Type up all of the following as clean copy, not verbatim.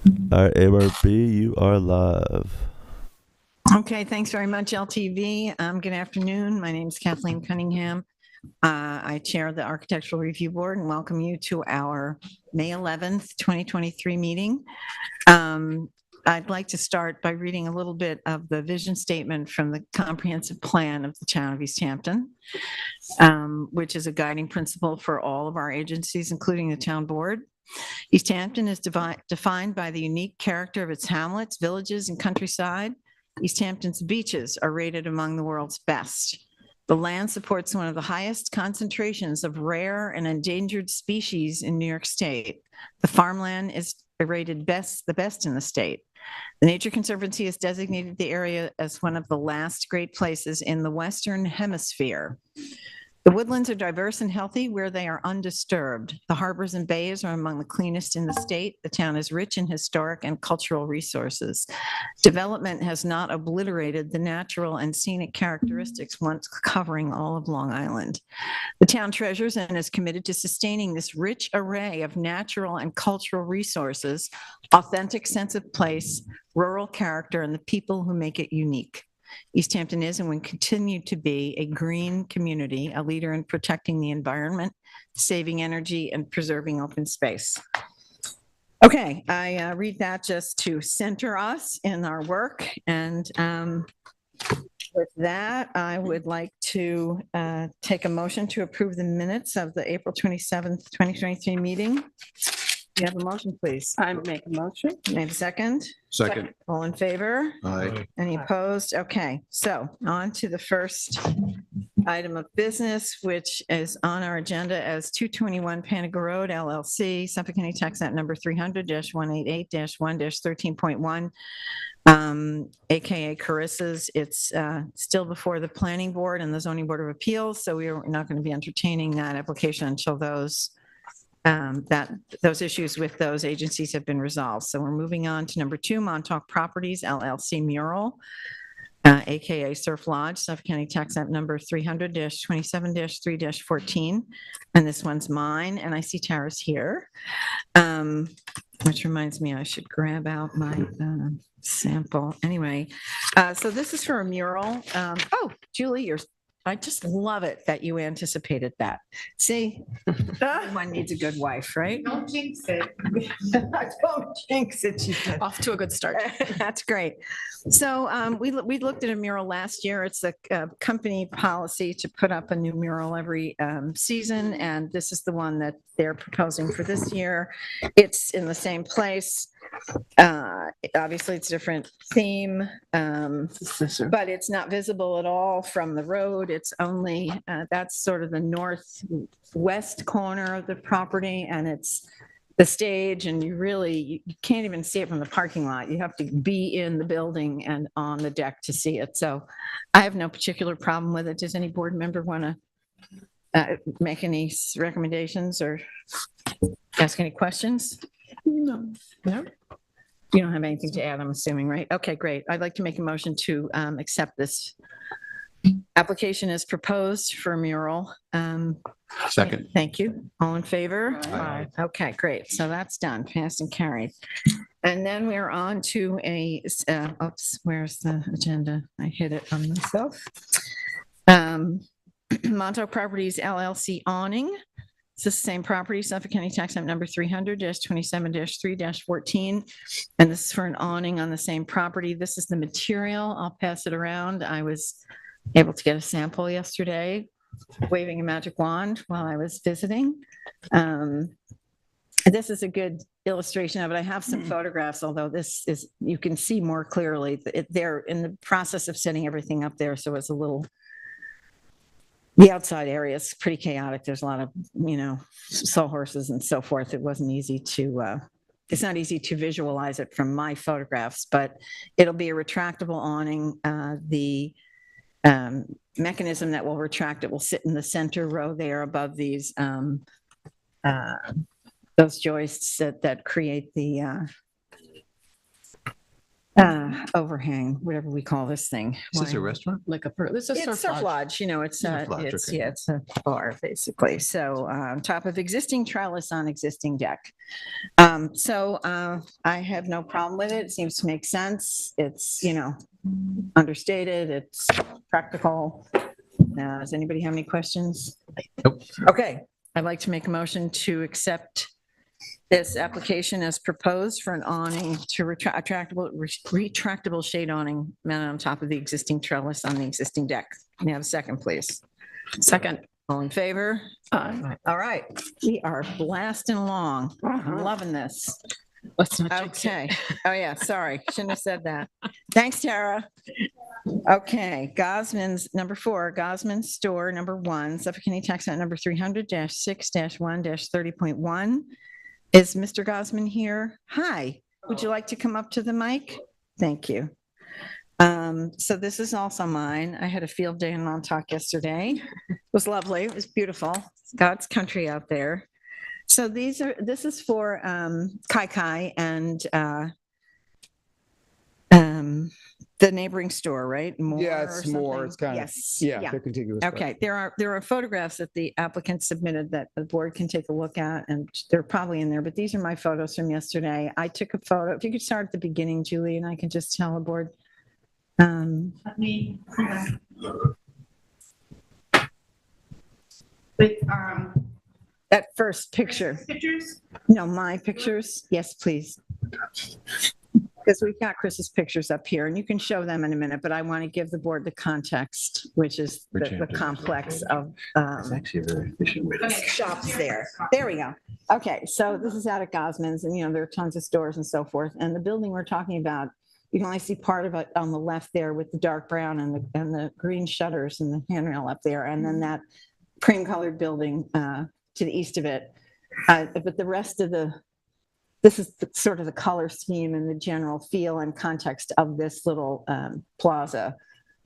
All right, ARB, you are live. Okay, thanks very much, LTV. Good afternoon. My name is Kathleen Cunningham. I chair the Architectural Review Board and welcome you to our May 11th, 2023 meeting. I'd like to start by reading a little bit of the vision statement from the comprehensive plan of the town of East Hampton, which is a guiding principle for all of our agencies, including the town board. East Hampton is defined by the unique character of its hamlets, villages, and countryside. East Hampton's beaches are rated among the world's best. The land supports one of the highest concentrations of rare and endangered species in New York State. The farmland is rated the best in the state. The Nature Conservancy has designated the area as one of the last great places in the Western Hemisphere. The woodlands are diverse and healthy where they are undisturbed. The harbors and bays are among the cleanest in the state. The town is rich in historic and cultural resources. Development has not obliterated the natural and scenic characteristics once covering all of Long Island. The town treasures and is committed to sustaining this rich array of natural and cultural resources, authentic sense of place, rural character, and the people who make it unique. East Hampton is and will continue to be a green community, a leader in protecting the environment, saving energy, and preserving open space. Okay, I read that just to center us in our work. And with that, I would like to take a motion to approve the minutes of the April 27th, 2023 meeting. Do you have a motion, please? I make a motion. May I have a second? Second. All in favor? Aye. Any opposed? Okay, so on to the first item of business, which is on our agenda as 221 Panago Road LLC, Suffolk County Tax Act number 300-188-1-13.1, AKA Carissa's. It's still before the Planning Board and the Zoning Board of Appeals, so we are not going to be entertaining that application until those issues with those agencies have been resolved. So we're moving on to number 2, Montauk Properties LLC mural, AKA Surf Lodge, Suffolk County Tax Act number 300-27-3-14. And this one's mine, and I see Tara's here, which reminds me I should grab out my sample. Anyway, so this is for a mural. Oh, Julie, I just love it that you anticipated that. See, everyone needs a good wife, right? Don't jinx it. Don't jinx it. Off to a good start. That's great. So we looked at a mural last year. It's a company policy to put up a new mural every season, and this is the one that they're proposing for this year. It's in the same place. Obviously, it's a different theme, but it's not visible at all from the road. It's only, that's sort of the northwest corner of the property, and it's the stage, and you can't even see it from the parking lot. You have to be in the building and on the deck to see it. So I have no particular problem with it. Does any board member want to make any recommendations or ask any questions? No. You don't have anything to add, I'm assuming, right? Okay, great. I'd like to make a motion to accept this application as proposed for a mural. Second. Thank you. All in favor? Aye. Okay, great. So that's done, passed and carried. And then we're on to oops, where's the agenda? I hit it on myself. Montauk Properties LLC awning. It's the same property, Suffolk County Tax Act number 300-27-3-14. And this is for an awning on the same property. This is the material. I'll pass it around. I was able to get a sample yesterday, waving a magic wand while I was visiting. This is a good illustration of it. I have some photographs, although you can see more clearly. They're in the process of setting everything up there, so it's a little... The outside area is pretty chaotic. There's a lot of, sawhorses and so forth. It wasn't easy to, it's not easy to visualize it from my photographs, but it'll be a retractable awning. The mechanism that will retract it will sit in the center row there above these, those joists that create the overhang, whatever we call this thing. Is this a Why- restaurant? Like it's a It's surf lodge, you know, it's, Surf lodge, it's, okay. yeah, it's a bar basically. So on top of existing trellis on existing deck. I have no problem with it. It seems to make sense. It's, you know, understated, it's practical. Now, does anybody have any questions? Nope. Okay, I'd like to make a motion to accept this application as proposed for an awning to retractable shade awning mounted on top of the existing trellis on the existing deck. May I have a second, please? Second. All in favor? Uh, All right, we are blasting along. I'm Uh-huh. loving this. Let's not jinx it. Okay. Oh, yeah, sorry. Shouldn't have said that. Thanks, Tara. Okay, Gosman's, number 4, Gosman's Store, number 1, Suffolk County Tax Map number 300-6-1-30.1. Is Mr. Gosman here? Hi, would you like to come up to the mic? Thank you. So this is also mine. I had a field day in Montauk yesterday. It was lovely. It was beautiful. It's God's country out there. So this is for Kai Kai and the neighboring store, right? Yeah, or it's more, it's something? kind of, Yes. yeah, they're contiguous. but- Okay, there are photographs that the applicant submitted that the board can take a look at, and they're probably in there, but these are my photos from yesterday. I took a photo. If you could start at the beginning, Julie, and I can just tell the board. Let me, with, That first picture. pictures, No, my pictures. Yes, please. Because we've got Chris's pictures up here, and you can show them in a minute, but I want to give the board the context, which is the complex of It's actually a very efficient way to. shops there. There we go. Okay, so this is out at Gosman's, and, you know, there are tons of stores and so forth. And the building we're talking about, you can only see part of it on the left there with the dark brown and the green shutters and the handrail up there, and then that cream colored building to the east of it. But the rest of this is sort of the color scheme and the general feel and context of this little plaza,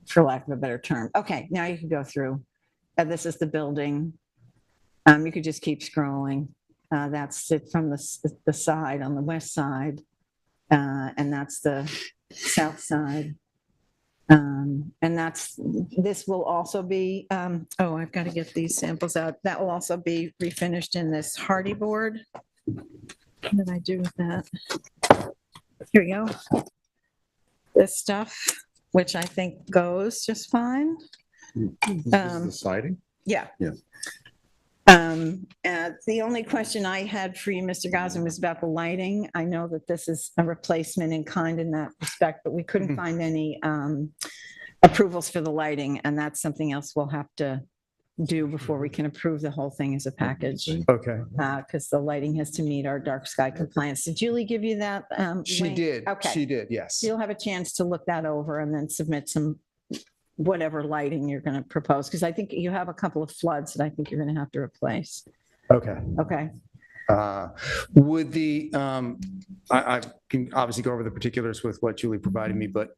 for lack of a better term. Okay, now you can go through. This is the building. You could just keep scrolling. That's it from the side on the west side. And that's the south side. And this will also be, oh, I've got to get these samples out. That will also be refinished in this hardy board. What did I do with that? Here we go. This stuff, which I think goes just fine. The siding? Yeah. Yeah. The only question I had for you, Mr. Gosman, was about the lighting. I know that this is a replacement in kind in that respect, but we couldn't find any approvals for the lighting, and that's something else we'll have to do before we can approve the whole thing as a package, Okay, because the lighting has to meet our dark sky compliance. Did Julie give you that? she link? did, Okay. she did, yes. So you'll have a chance to look that over and then submit some, whatever lighting you're going to propose, because I think you have a couple of floods that I think you're going to have to replace. Okay. Okay. Would I can obviously go over the particulars with what Julie provided me, but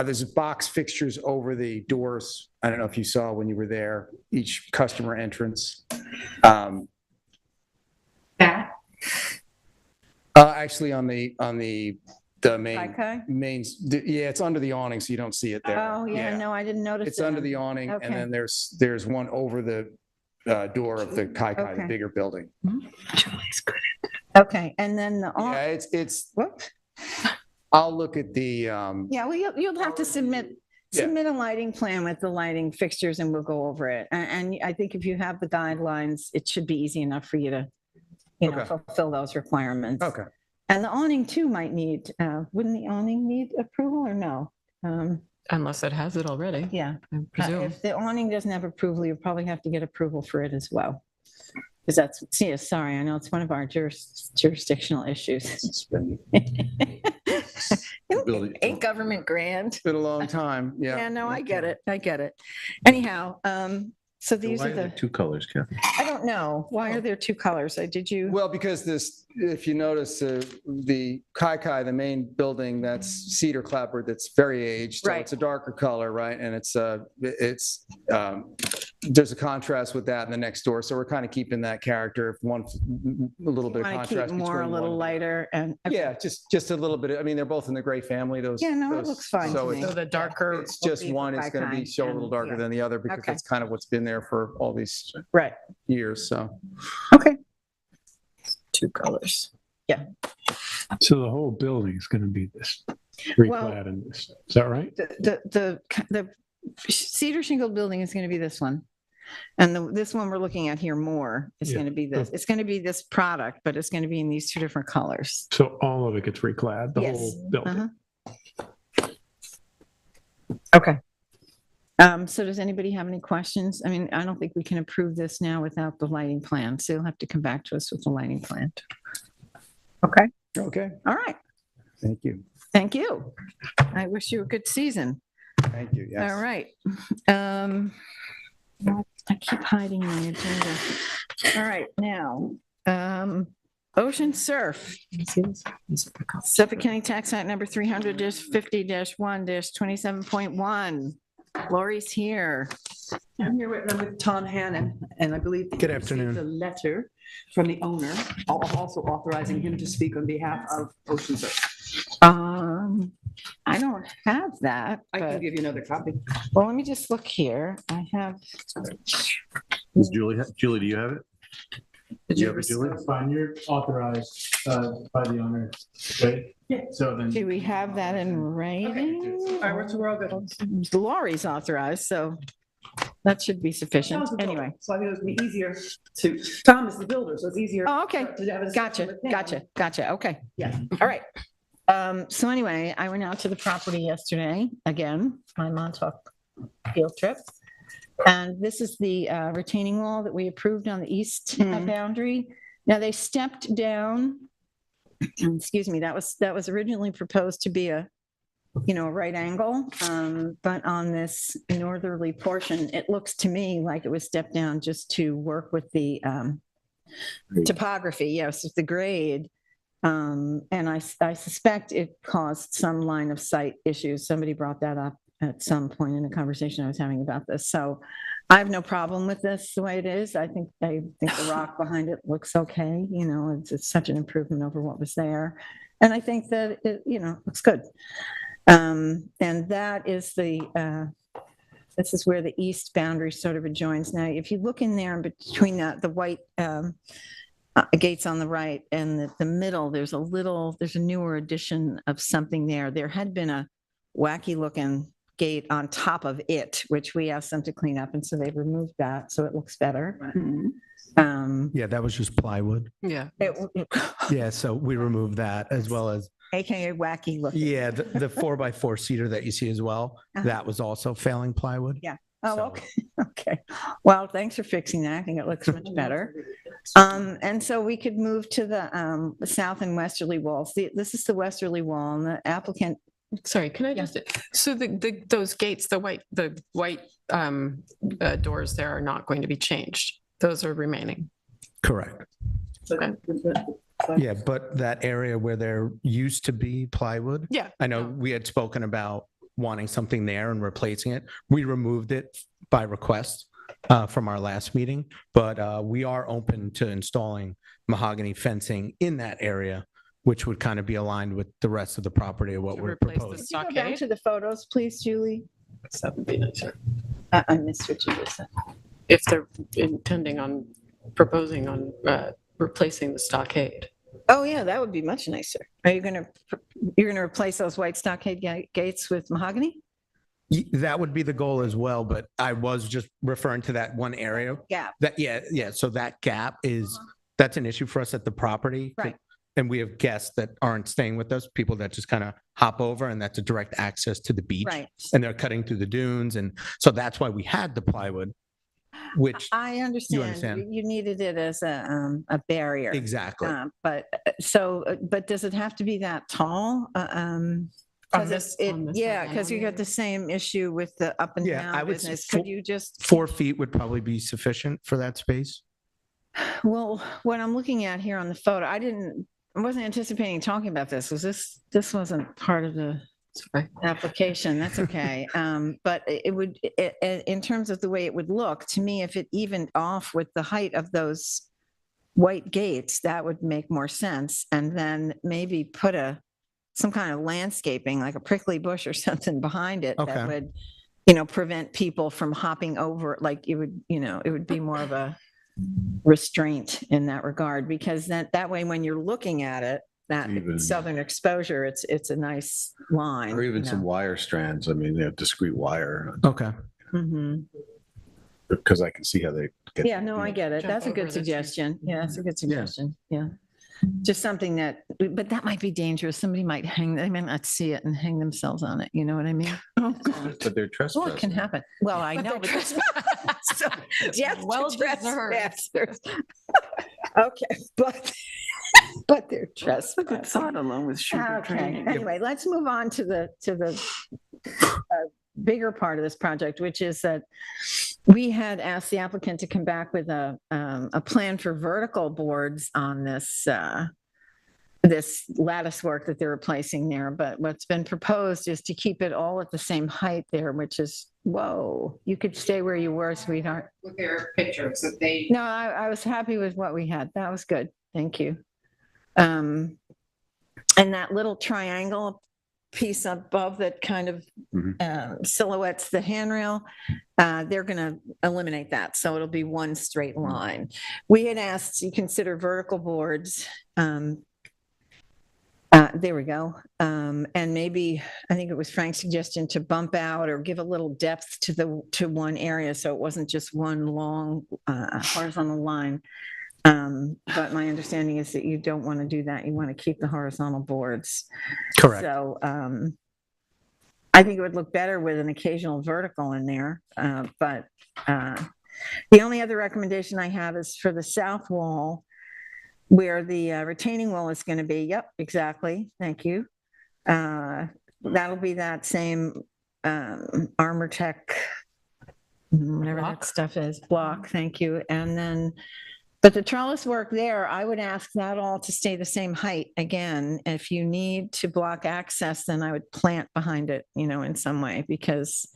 there's box fixtures over the doors. I don't know if you saw when you were there, each customer entrance. that, Actually on the main, Okay. yeah, it's under the awning, so you don't see it there. Oh, yeah, no, I didn't notice. It's under it. the awning, Okay. and then there's one over the door of the Kai Kai, the Okay. bigger building. Okay, and then the, Yeah, it's, whoop. I'll look at the, Yeah, well, you'll have to submit a lighting plan with the lighting fixtures and we'll go over it. And I think if you have the guidelines, it should be easy enough for you to, Okay. fulfill those requirements. okay. And the awning too might need, wouldn't the awning need approval or no? Unless it has it already, Yeah. I presume. If the awning doesn't have approval, you probably have to get approval for it as well. Because that's, sorry, I know it's one of our jurisdictional issues. Building. A government grant. It's been a long time, yeah. Yeah, no, I get it. I get it. Anyhow, So these Why are are there the, two colors, Kathy? I don't know. Why are there two colors? Did you? Well, because this, if you notice, the Kai, the main building, that's cedar clapboard, that's very aged. So Right. it's a darker color, right? And there's a contrast with that in the next door. So we're kind of keeping that character, a little bit of Want to contrast keep more a between little one. lighter and. okay. Yeah, just a little bit. I mean, they're both in the gray family, those. Yeah, no, it those- looks fine so to it's- me. So the darker, It's just Leave the one is going to be Kai show a little and- darker yeah. than the other because Okay. that's kind of what's been there for all these Right. years, so. Okay. two colors. So the whole building is going to be this, reclad in this. Is that right? The cedar shingle building is going to be this one. And this one we're looking at here more is Yeah. going to be this. It's going to be this product, but it's going to be in these two different colors. So all of it gets reclad, the Yes. whole building. Okay. So does anybody have any questions? I mean, I don't think we can approve this now without the lighting plan. So you'll have to come back to us with the lighting plan. Okay. Okay, All right. thank you. Thank you. I wish you a good season. Thank you, yes. All right. I keep hiding my agenda. All right, now, ocean surf, Suffolk County Tax Act number 300-50-1-27.1. Lori's here. I'm here with Tom Hannon, and I believe. that Good you received afternoon. A letter from the owner, also authorizing him to speak on behalf of Ocean Surf. I don't have that, I can but, give you another copy. well, let me just look here. I have, Does Julie, Julie, do you have it? Did You have it, Julie? That's fine. You're authorized by the owner, right? Yeah. So then. do we have that in writing? All right, we're all good. Lori's authorized, so that should be sufficient. Tom's the builder, Anyway. So I think it would be easier Tom is the builder, so it's easier. Oh, okay. to have a Gotcha, discussion with him. gotcha. Okay. Yeah. All right. So anyway, I went out to the property yesterday, again, my Montauk field trip. And this is the retaining wall that we approved on the east boundary. Now they stepped down. Excuse me, that was originally proposed to be a right angle. But on this northerly portion, it looks to me like it was stepped down just to work with the topography, yes, with the grade. And I suspect it caused some line of sight issues. Somebody brought that up at some point in a conversation I was having about this. So I have no problem with this the way it is. I think the rock behind it looks okay. It's such an improvement over what was there. And I think that it, looks good. And that is this is where the east boundary sort of adjoins. Now, if you look in there between the white gates on the right and the middle, there's a newer addition of something there. There had been a wacky looking gate on top of it, which we asked them to clean up. And so they've removed that. So it looks better. Yeah, that was just plywood. Yeah. Yeah, so we removed that as well as, AKA wacky looking. yeah, the 4x4 seater that you see as well. Uh-huh. That was also failing plywood. Yeah. Oh, So- okay. Okay. Well, thanks for fixing that. I think it looks much better. And so we could move to the south and westerly walls. This is the westerly wall and the applicant. Sorry, can I just, so those gates, the white doors there are not going to be changed. Those are remaining. Correct. Okay. Yeah, but that area where there used to be plywood, Yeah. I know no. we had spoken about wanting something there and replacing it. We removed it by request from our last meeting, but we are open to installing mahogany fencing in that area, which would kind of be aligned with the rest of the property of what To we're replace the proposing. Could you go back to the photos, please, Julie? That would be nicer. I missed what you just said. If they're intending on proposing on replacing the stockade. Oh, yeah, that would be much nicer. Are you going to replace those white stockade gates with mahogany? That would be the goal as well, but I was just referring to that one area. Yeah. Yeah. So that gap that's an issue for us at the property. Right. And we have guests that aren't staying with us, people that just kind of hop over, and that's a direct access to the beach. Right. And they're cutting through the dunes. And so that's why we had the plywood, which I understand. understand. You needed it as a barrier. exactly. But does it have to be that tall? because this- it's, on this yeah, side. because you got the same issue with the up and Yeah, I down would say business. Could four- you just? 4 feet would probably be sufficient for that space. Well, what I'm looking at here on the photo, I wasn't anticipating talking about this. This wasn't part of the It's okay. application. That's okay. But it would, in terms of the way it would look, to me, if it evened off with the height of those white gates, that would make more sense. And then maybe put some kind of landscaping, like a prickly bush or something behind it Okay. that would, prevent people from hopping over, like it would be more of a restraint in that regard, because that way, when you're looking at it, that Even- southern exposure, it's a nice line. Or even some wire strands. I mean, they have discrete wire Okay. Mhm. because I can see how they get. Yeah, no, I get it. Jump That's a over good the tree. suggestion. Yeah, that's a good suggestion. Yeah. Just something but that might be dangerous. Somebody might they might not see it and hang themselves on it. You know what I mean? But they're Well, trespassing. it can happen. Well, I know, but that's so death to Well deserved. trespassers. Okay, but they're trespassing. Thought along with shooter Okay, training. anyway, let's move on to the bigger part of this project, which is that we had asked the applicant to come back with a plan for vertical boards on this lattice work that they're replacing there. But what's been proposed is to keep it all at the same height there, which is, whoa, you could stay where you were, sweetheart. With their pictures that they. No, I was happy with what we had. That was good. Thank you. And that little triangle piece above that kind of silhouettes the handrail, they're going to eliminate that. So it'll be one straight line. We had asked you consider vertical boards. There we go. And maybe, I think it was Frank's suggestion to bump out or give a little depth to one area, so it wasn't just one long horizontal line. But my understanding is that you don't want to do that. You want to keep the horizontal boards. Correct. So I think it would look better with an occasional vertical in there. But the only other recommendation I have is for the south wall, where the retaining wall is going to be. Yep, exactly. Thank you. That'll be that same Armor Tech, whatever that stuff is, block. Thank you. And then, but the trellis work there, I would ask that all to stay the same height. Again, if you need to block access, then I would plant behind it, in some way, because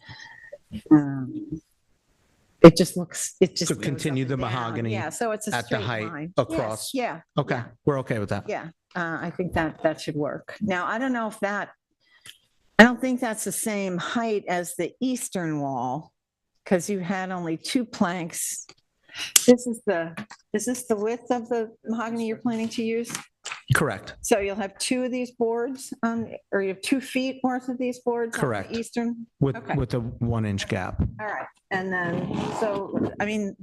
it just To goes continue up the and down. mahogany Yeah, so it's a at the straight height line. across. Yes, Okay, Yeah. we're okay with that. yeah. I think that should work. Now, I don't know if I don't think that's the same height as the eastern wall, because you had only 2 planks. Is this the width of the mahogany you're planning to use? Correct. So you'll have 2 of these boards or you have 2 feet worth of these boards on Correct. the eastern? With Okay. with a 1-inch gap. All right. And then, so, I mean,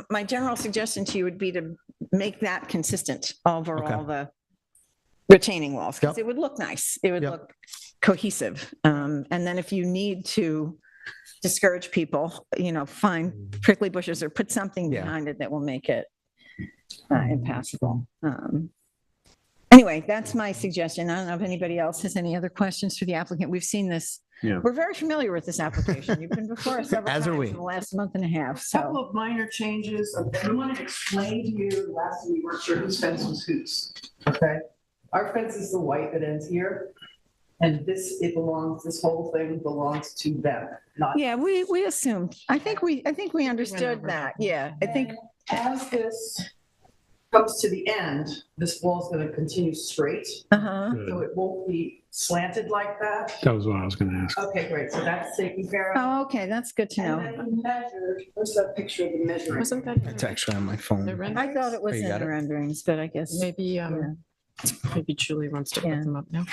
my general suggestion to you would be to make that consistent over Okay. all the retaining walls, because Yep. it would look nice. It would Yep. look cohesive. And then if you need to discourage people, find prickly bushes or put something Yeah. behind it that will make it impassable. Anyway, that's my suggestion. I don't know if anybody else has any other questions for the applicant. We've seen this. Yeah. We're very familiar with this application. You've been before us several As are times we. in the last month and a half, Couple so. of minor changes. I wanted to explain to you, last time we weren't sure whose fence was whose, okay? Our fence is the white that ends here, and this whole thing belongs to them, not. Yeah, we assumed. I think we understood over that. Yeah, I think, As this comes to the end, this wall's gonna continue straight, uh-huh. so it won't be slanted like that. That was what I was gonna ask. Okay, great, so that's taken care of. Oh, okay, that's good to And know. then we measured, where's that picture of the measuring? Wasn't that? It's actually on my phone. the I renderings? thought it was Oh, you in got the it? renderings, but I guess. Maybe Julie wants to Yeah. put them up now.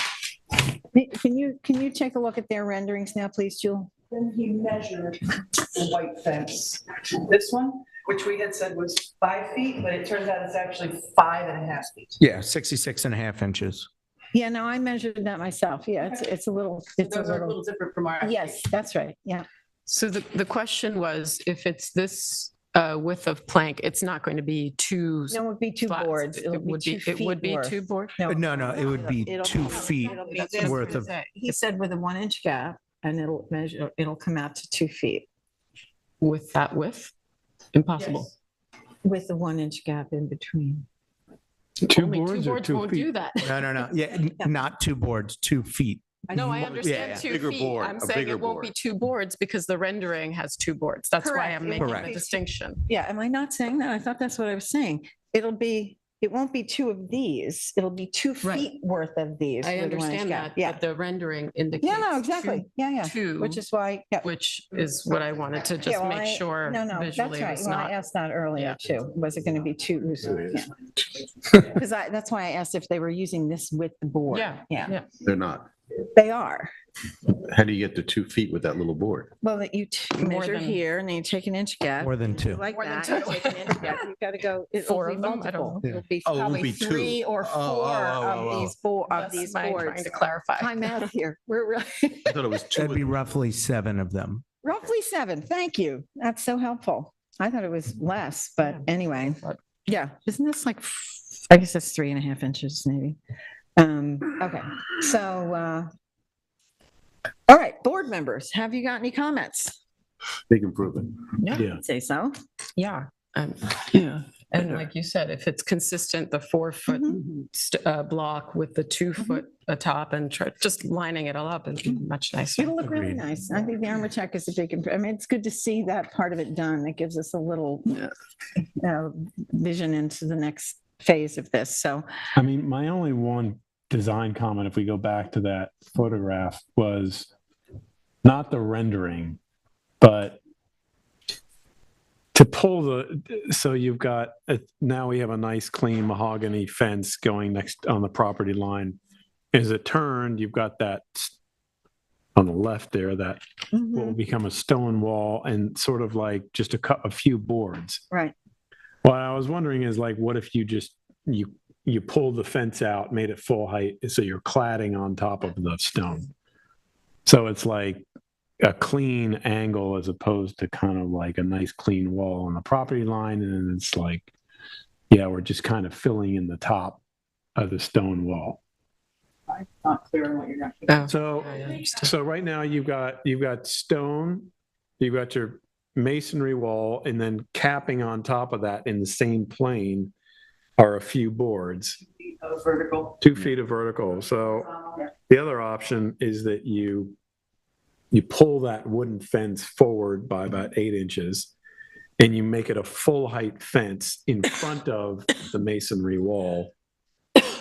Can you take a look at their renderings now, please, Jewel? Then he measured the white fence. This one, which we had said was 5 feet, but it turns out it's actually 5.5 feet. Yeah, 66.5 inches. Yeah, no, I measured that myself. Yeah, it's a little, Those are different from our. yes, that's right. Yeah. So the question was, if it's this width of plank, it's not going to be two. No, it would be two slats. boards. It It'll be would 2 It feet would be worth. two boards? No, it would be It'll 2 feet it'll be That's this worth of, He said with a 1-inch gap, and it'll come out to 2 feet With that width? Impossible. with the 1-inch gap in between. Two Only boards or 2 won't do feet? that. no. Yeah, not 2 boards, 2 feet. No, I Yeah, understand yeah. 2 Bigger feet. board, I'm a saying bigger it won't be board. 2 boards because the rendering has 2 boards. That's why Correct. I'm It making Correct. the distinction. Yeah, am I not saying that? I thought that's what I was saying. It won't be 2 of these. It'll be 2 Right. feet worth of these. I with a 1-inch understand gap. that, Yeah. but the rendering indicates. Yeah, no, exactly. Yeah. Two, Which is why, yeah. which is what I wanted to Yeah, just well, make sure No, that's visually right. was Well, I not. asked that earlier Yeah. too. Was it going to be 2? Because that's why I asked if they were using this with the board. Yeah, Yeah, yeah. They're not. they are. How do you get to 2 feet with that little board? Well, that you More measure than- here and then you take an inch gap. More than 2. Like More than that, two. you take an inch gap, you've got to go, it'll 4 be of them? I don't multiple. know. It'll be Oh, it won't probably be 2. 3 or 4 of these of That's these my trying boards. to clarify. High math here. We're really, I thought it was 2. That'd be roughly 7 of them. roughly 7. Thank you. That's so helpful. I thought it was less, but anyway, yeah, isn't this like, I guess that's 3.5 inches maybe. Okay, so, all right, board members, have you got any comments? Big improvement. Yeah. I'd say so. Yeah. Yeah. And like you said, if it's consistent, the 4-foot block with the 2-foot atop and just lining it all up is much nicer. It'll look really Agreed. nice. I think the architect is a big, I mean, it's good to see that part of it done. It gives us a little vision into the next phase of this. So, I mean, my only one design comment, if we go back to that photograph, was not the rendering, but to pull so you've got, now we have a nice clean mahogany fence going next on the property line. As it turned, you've got that on the left there, that will become a stone wall and sort of like just a few boards. right. What I was wondering is like, what if you just, you pulled the fence out, made it full height, so you're cladding on top of the stone. So it's like a clean angle as opposed to kind of like a nice clean wall on the property line. And then it's like, yeah, we're just kind of filling in the top of the stone wall. I'm not clear on what you're going to. Oh, So, I understand. so right now you've got stone, you've got your masonry wall, and then capping on top of that in the same plane are a few boards, Vertical. 2 feet of vertical. So the other option is that you pull that wooden fence forward by about 8 inches and you make it a full height fence in front of the masonry wall.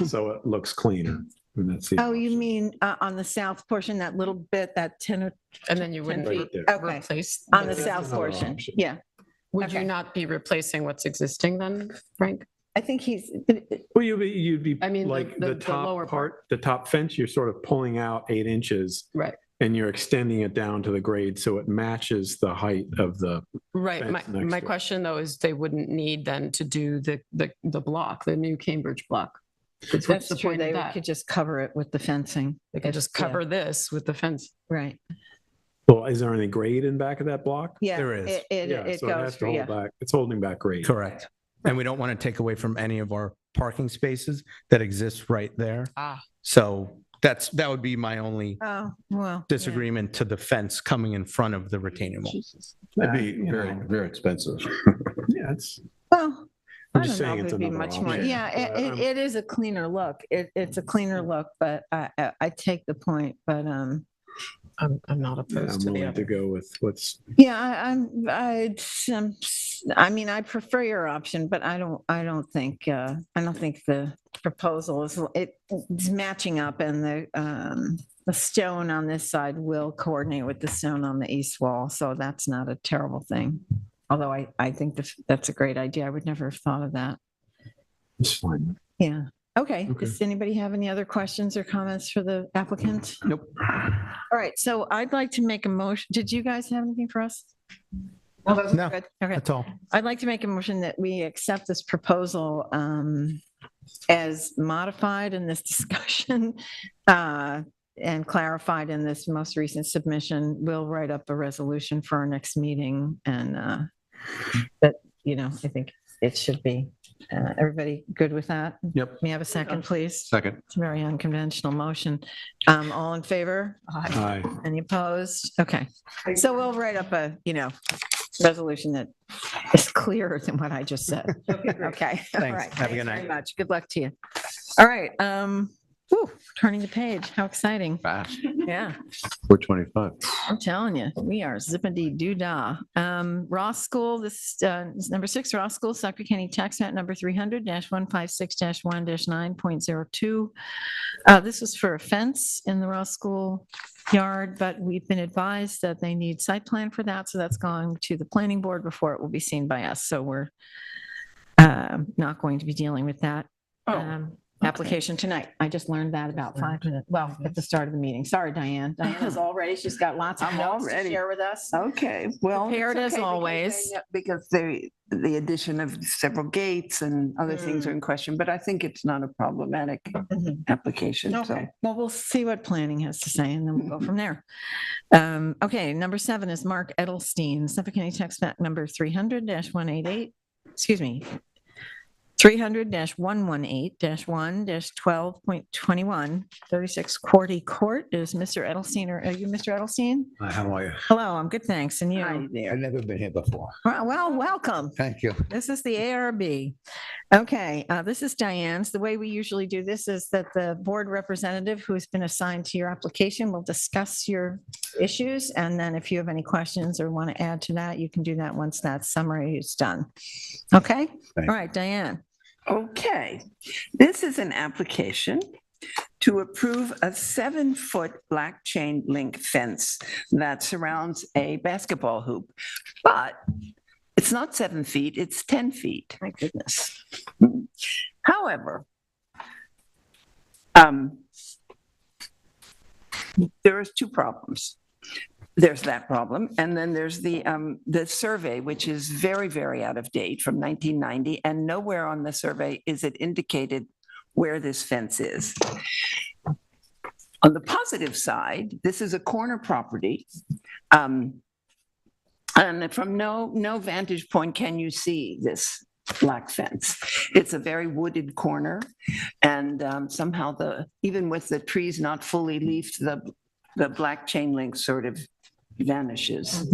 So it looks cleaner. And that's the Oh, you mean on the south portion, that little bit, that 10 or And then you wouldn't right there. okay, replace. on the That's south another portion. option. Yeah, Would you okay. not be replacing what's existing then, Frank? I think he's, Well, you'd be I mean, like the the lower top part. part, the top fence, you're sort of pulling out 8 inches Right. and you're extending it down to the grade so it matches the height of the, Right. Fence next My to it. question though is they wouldn't need then to do the block, the new Cambridge block. 'Cause what's that's the true. point of They that? could just cover it with the fencing. They can just yeah. cover this with the fence. Right. well, is there any grade in back of that block? Yeah. There is. It Yeah, it so it has goes to for, hold yeah. back. It's holding back grade. Correct. And we don't want to take away from any of our parking spaces that exist right there. Ah. So that would be my only Oh, well. yeah. disagreement to the fence coming in front of the retaining wall. That'd be you very, know. very expensive. Yeah, it's, Well, I'm I just don't know saying if it's it'd be another much more. option. Yeah, it is a cleaner look. It's a cleaner look, but I take the point, but, I'm not yeah, opposed I'm to the willing to other. go with what's, yeah, I mean, I prefer your option, but I don't think the proposal it's matching up, and the stone on this side will coordinate with the stone on the east wall, so that's not a terrible thing. Although I think that's a great idea. I would never have thought of that. it's fine. Yeah. Okay. Okay. Does anybody have any other questions or comments for the applicant? Nope. All right. So I'd like to make a motion. Did you guys have anything for us? No, Good. Okay. that's all. I'd like to make a motion that we accept this proposal as modified in this discussion and clarified in this most recent submission. We'll write up a resolution for our next meeting and But, I think it should be. Everybody good with that? Yep. May I have a second, please? Second. It's a very unconventional motion. All in favor? Aye. Any opposed? Okay. So we'll write up a, resolution that is clearer than what I just said. Okay. All Thanks. right. Have a good Thanks very night. much. Good luck to you. All right. Turning the page. How exciting. Fast. Yeah. 425. I'm telling you, we are zippity doo dah. Ross School, this is number 6, Ross School, Suffolk County Tax Map number 300-156-1-9.02. This was for a fence in the Ross School yard, but we've been advised that they need site plan for that. So that's going to the planning board before it will be seen by us. So we're not going to be dealing with that. Application tonight. I just learned that about 5 minutes, at the start of the meeting. Sorry, Diane. Diana's all ready. She's got lots of I'm notes all to ready. share with us. Okay, well. Prepared it's as okay because always. Because the addition of several gates and other things are in question, but I think it's not a problematic application. So Okay, well, we'll see what planning has to say and then we'll go from there. Okay, number 7 is Mark Edelstein, Suffolk County Tax Map number 300-188, 300-118-1-12.21, 36 Quarty Court. Is Mr. Edelstein, or are you Mr. Edelstein? How are you? Hello, I'm good, thanks. And you? hi there. I've never been here before. Well, welcome. Thank you. This is the ARB. Okay, this is Diane's. The way we usually do this is that the board representative who has been assigned to your application will discuss your issues. And then if you have any questions or want to add to that, you can do that once that summary is done. Okay? All right, Diane. Okay, this is an application to approve a 7-foot black chain link fence that surrounds a basketball hoop, but it's not 7 feet, it's 10 feet. My goodness. However, there is 2 problems. There's that problem, and then there's the survey, which is very, very out of date from 1990, and nowhere on the survey is it indicated where this fence is. On the positive side, this is a corner property, and from no vantage point can you see this black fence. It's a very wooded corner, and somehow even with the trees not fully leafed, the black chain link sort of vanishes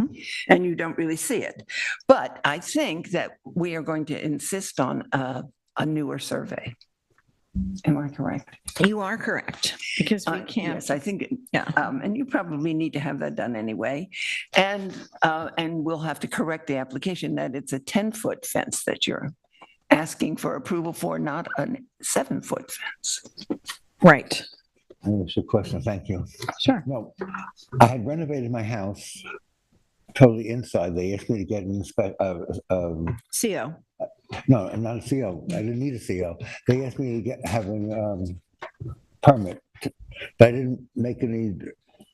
and you don't really see it. But I think that we are going to insist on a newer survey. Am I correct? You are correct, because we can't. Yes, I think, Yeah. and you probably need to have that done anyway. And we'll have to correct the application that it's a 10-foot fence that you're asking for approval for, not a 7-foot fence. Right. That's a question. Thank you. Sure. No, I had renovated my house totally inside. They asked me to get an CO. no, not a CO. I didn't need a CO. They asked me to have a permit, but I didn't make any.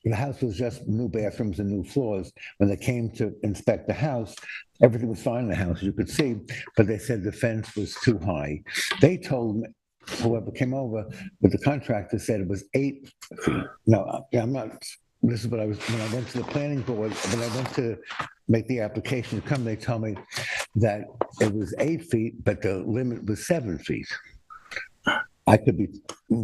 The house was just new bathrooms and new floors. When they came to inspect the house, everything was fine in the house, you could see, but they said the fence was too high. They told me, whoever came over, but the contractor said it was 8 feet. No, I'm not. This is what I was, when I went to the planning board, when I went to make the application to come, they told me that it was 8 feet, but the limit was 7 feet. I could be,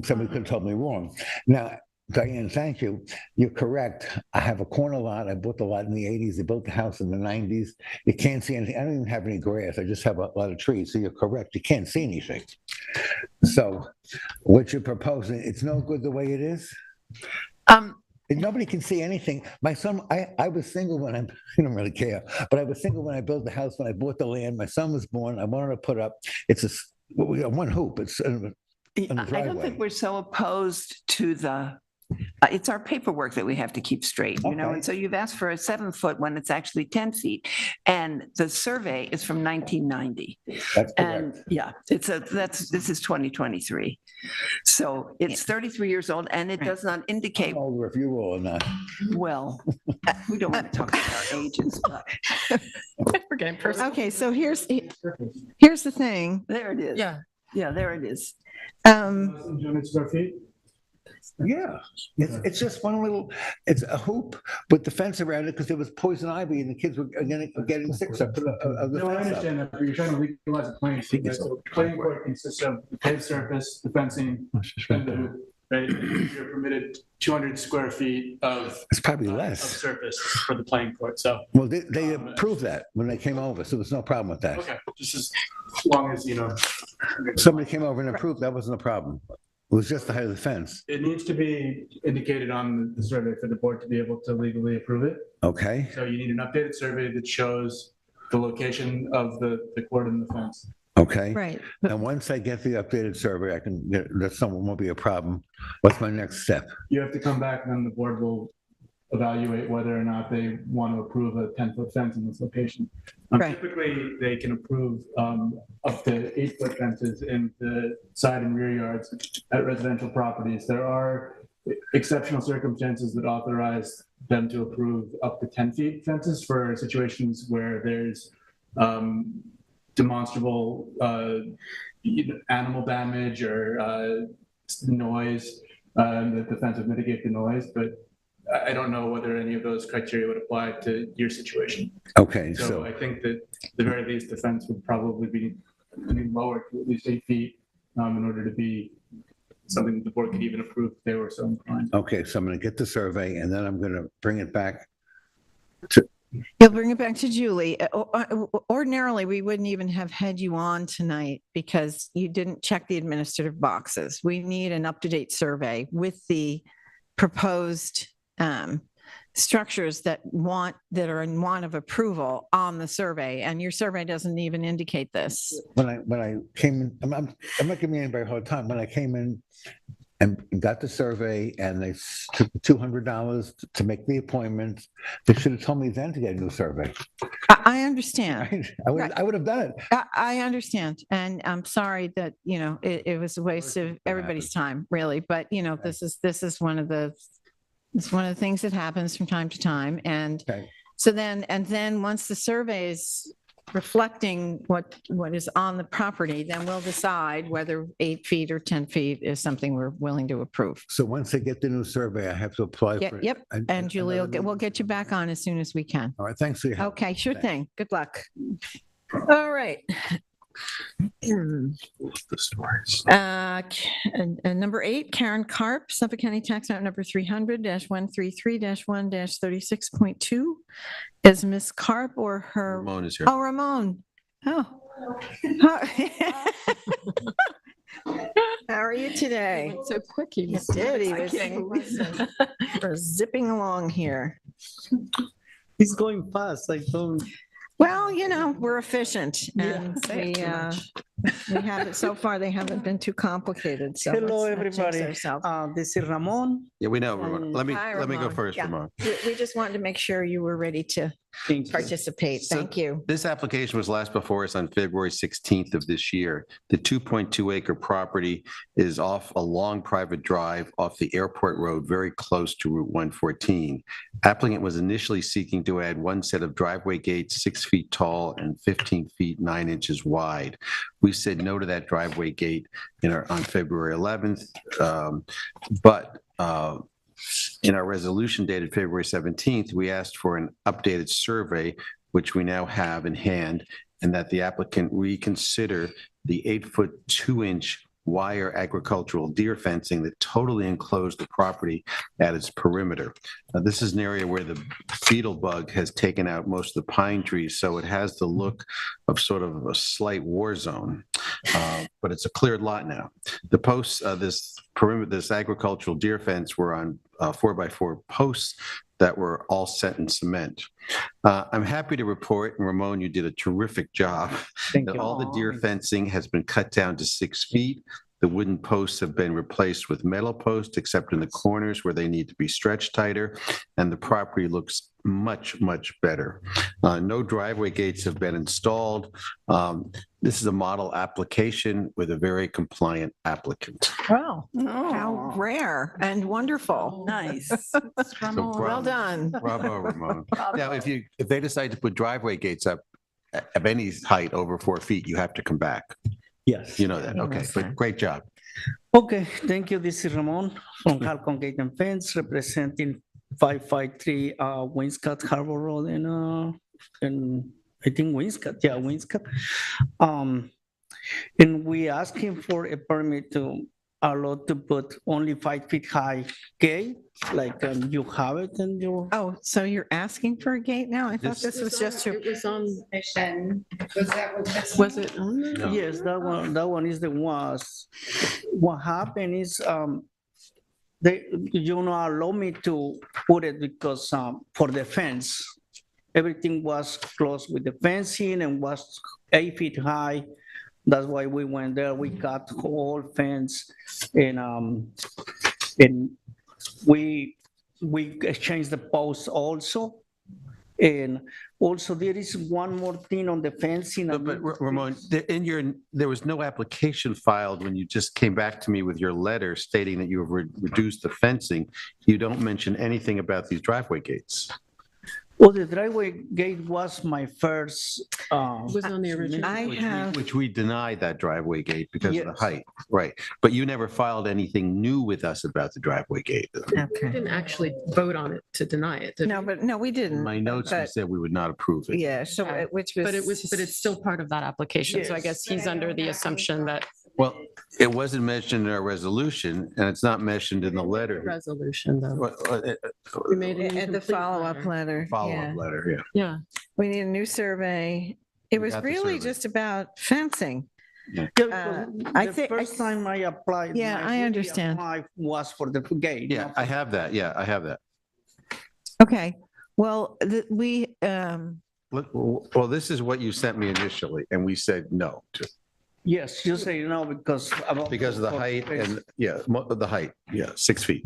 somebody could have told me wrong. Now, Diane, thank you. You're correct. I have a corner lot. I bought the lot in the 80s. They built the house in the 90s. You can't see anything. I don't even have any grass. I just have a lot of trees. So you're correct. You can't see anything. So what you're proposing, it's no good the way it is? Nobody can see anything. My son, I was single when I don't really care, but I was single when I built the house, when I bought the land. My son was born. I wanted to put up, it's one hoop. It's I don't think we're so opposed to it's our paperwork that we have to keep straight, you know, Okay. and so you've asked for a 7-foot when it's actually 10 feet. And the survey is from 1990. That's And correct. yeah, this is 2023. So it's 33 years old and it does not indicate, I'm older if you will or not. well, we don't want to talk about our ages, but We're getting personal. Okay, so here's the thing. there it is. Yeah. Yeah, there it is. 7 Yeah, it's just one little, it's a hoop with the fence around it because there was poison ivy and the kids were getting sick. So I put a No, I fence up. understand that, but you're trying to legalize a playing field. Right? So playing court consists of the paved surface, the fencing, and the hoop. Right? You're permitted 200 square feet of It's probably of less. surface for the playing court. So Well, they approved that when they came over, so there's no problem with that. okay, just as long as Somebody came over and approved, that wasn't a problem. It was just the height of the fence. it needs to be indicated on the survey for the board to be able to legally approve it. Okay, So you need an updated survey that shows the location of the court and the fence. okay. Right. And once I get the updated survey, I can get, that someone won't be a problem. What's my next step? You have to come back and then the board will evaluate whether or not they want to approve a 10-foot fence in this location. Right. Typically, they can approve up to 8-foot fences in the side and rear yards at residential properties. There are exceptional circumstances that authorize them to approve up to 10 feet fences for situations where there's demonstrable animal damage or noise, that the fence would mitigate the noise, but I don't know whether any of those criteria would apply to your situation. Okay, So so, I think that at the very least, the fence would probably be lowered to at least 8 feet in order to be something that the board could even approve if they were so inclined. okay, so I'm gonna get the survey and then I'm gonna bring it back. You'll bring it back to Julie. Ordinarily, we wouldn't even have had you on tonight because you didn't check the administrative boxes. We need an up-to-date survey with the proposed structures that are in want of approval on the survey, and your survey doesn't even indicate this. When I came in, I'm not giving anybody a hard time. When I came in and got the survey and they took the $200 to make the appointment, they should have told me then to get a new survey. I understand. Right? I would have done it. I understand, and I'm sorry that it was a waste of everybody's time, really. But this is one of the things that happens from time to time, and Okay. so then once the survey is reflecting what is on the property, then we'll decide whether 8 feet or 10 feet is something we're willing to approve. So once I get the new survey, I have to apply for it. Yep, and Julie, we'll get you back on as soon as we can. All right, thanks for your help. Okay, sure thing. Good luck. All right. The stories. Number 8, Karen Karp, Suffolk County Tax Note number 300-133-1-36.2. Is Miss Karp or her? Ramon is here. Oh, Ramon. Oh. How are you today? So quick, he He was did. He thinking. We're zipping along here. He's going fast. Like, don't. Well, we're efficient, and say it too much. we haven't, so far, they haven't been too complicated, so. Hello, let's not jinx everybody. ourselves. This is Ramon. Yeah, we know, Ramon. Let me Hi, go Ramon. first, Yeah. Ramon. We just wanted to make sure you were ready to Thank you. participate. So- Thank you. This application was last before us on February 16th of this year. The 2.2 acre property is off a long private drive off the airport road, very close to Route 114. Applicant was initially seeking to add one set of driveway gates, 6 feet tall and 15 feet 9 inches wide. We said no to that driveway gate on February 11th, but in our resolution dated February 17th, we asked for an updated survey, which we now have in hand, and that the applicant reconsider the 8-foot 2-inch wire agricultural deer fencing that totally enclosed the property at its perimeter. This is an area where the beetle bug has taken out most of the pine trees, so it has the look of sort of a slight war zone, but it's a cleared lot now. The posts, this agricultural deer fence were on 4x4 posts that were all set in cement. I'm happy to report, and Ramon, you did a terrific job, Thank that you. all the deer fencing has been cut down to 6 feet. The wooden posts have been replaced with metal posts, except in the corners where they need to be stretched tighter, and the property looks much, much better. No driveway gates have been installed. This is a model application with a very compliant applicant. Wow, how rare and wonderful. Nice. Well done. Bravo, Ramon. Now, if they decide to put driveway gates up of any height over 4 feet, you have to come back. Yes. You know that. Okay, but great job. Okay, thank you. This is Ramon from Halcon Gate and Fence, representing 553 Winscott Harbor Road in I think Winscott, yeah, Winscott. And we asking for a permit to allow to put only 5 feet high gate, like you have it in your. Oh, so you're asking for a gate now? I thought This- this was just to, It was on, Mission, was that what this? was it on there? No. Yes, that one is the was. What happened is, they, allow me to put it because, for the fence, everything was closed with the fencing and was 8 feet high. That's why we went there. We got whole fence and we exchanged the posts also. And also there is one more thing on the fencing. But Ramon, there was no application filed when you just came back to me with your letter stating that you have reduced the fencing. You don't mention anything about these driveway gates. Well, the driveway gate was my first. Was on the original. I have, Which we denied that driveway gate because of the Yes. height, right? But you never filed anything new with us about the driveway gate. We okay. didn't actually vote on it to deny it, did No, we? but no, we In didn't. my notes, we but- said we would not approve it. Yeah, so which was. But it's still part of that application. So I Yes. guess he's under the assumption that Well, it wasn't mentioned in our resolution and it's not mentioned in the letter. resolution though. Well, We made an At the incomplete follow-up letter. letter. yeah. Follow-up letter, yeah. Yeah. We need a new survey. It We was got the really survey. just about fencing. Yeah, I because think- the first time I applied. Yeah, my I really understand. apply Was for the gate. Yeah, not I for- have that. Yeah, I have that. Okay, well, Well, this is what you sent me initially and we said no to Yes, you say no because. because of the height and, yeah, the height, yeah, 6 feet.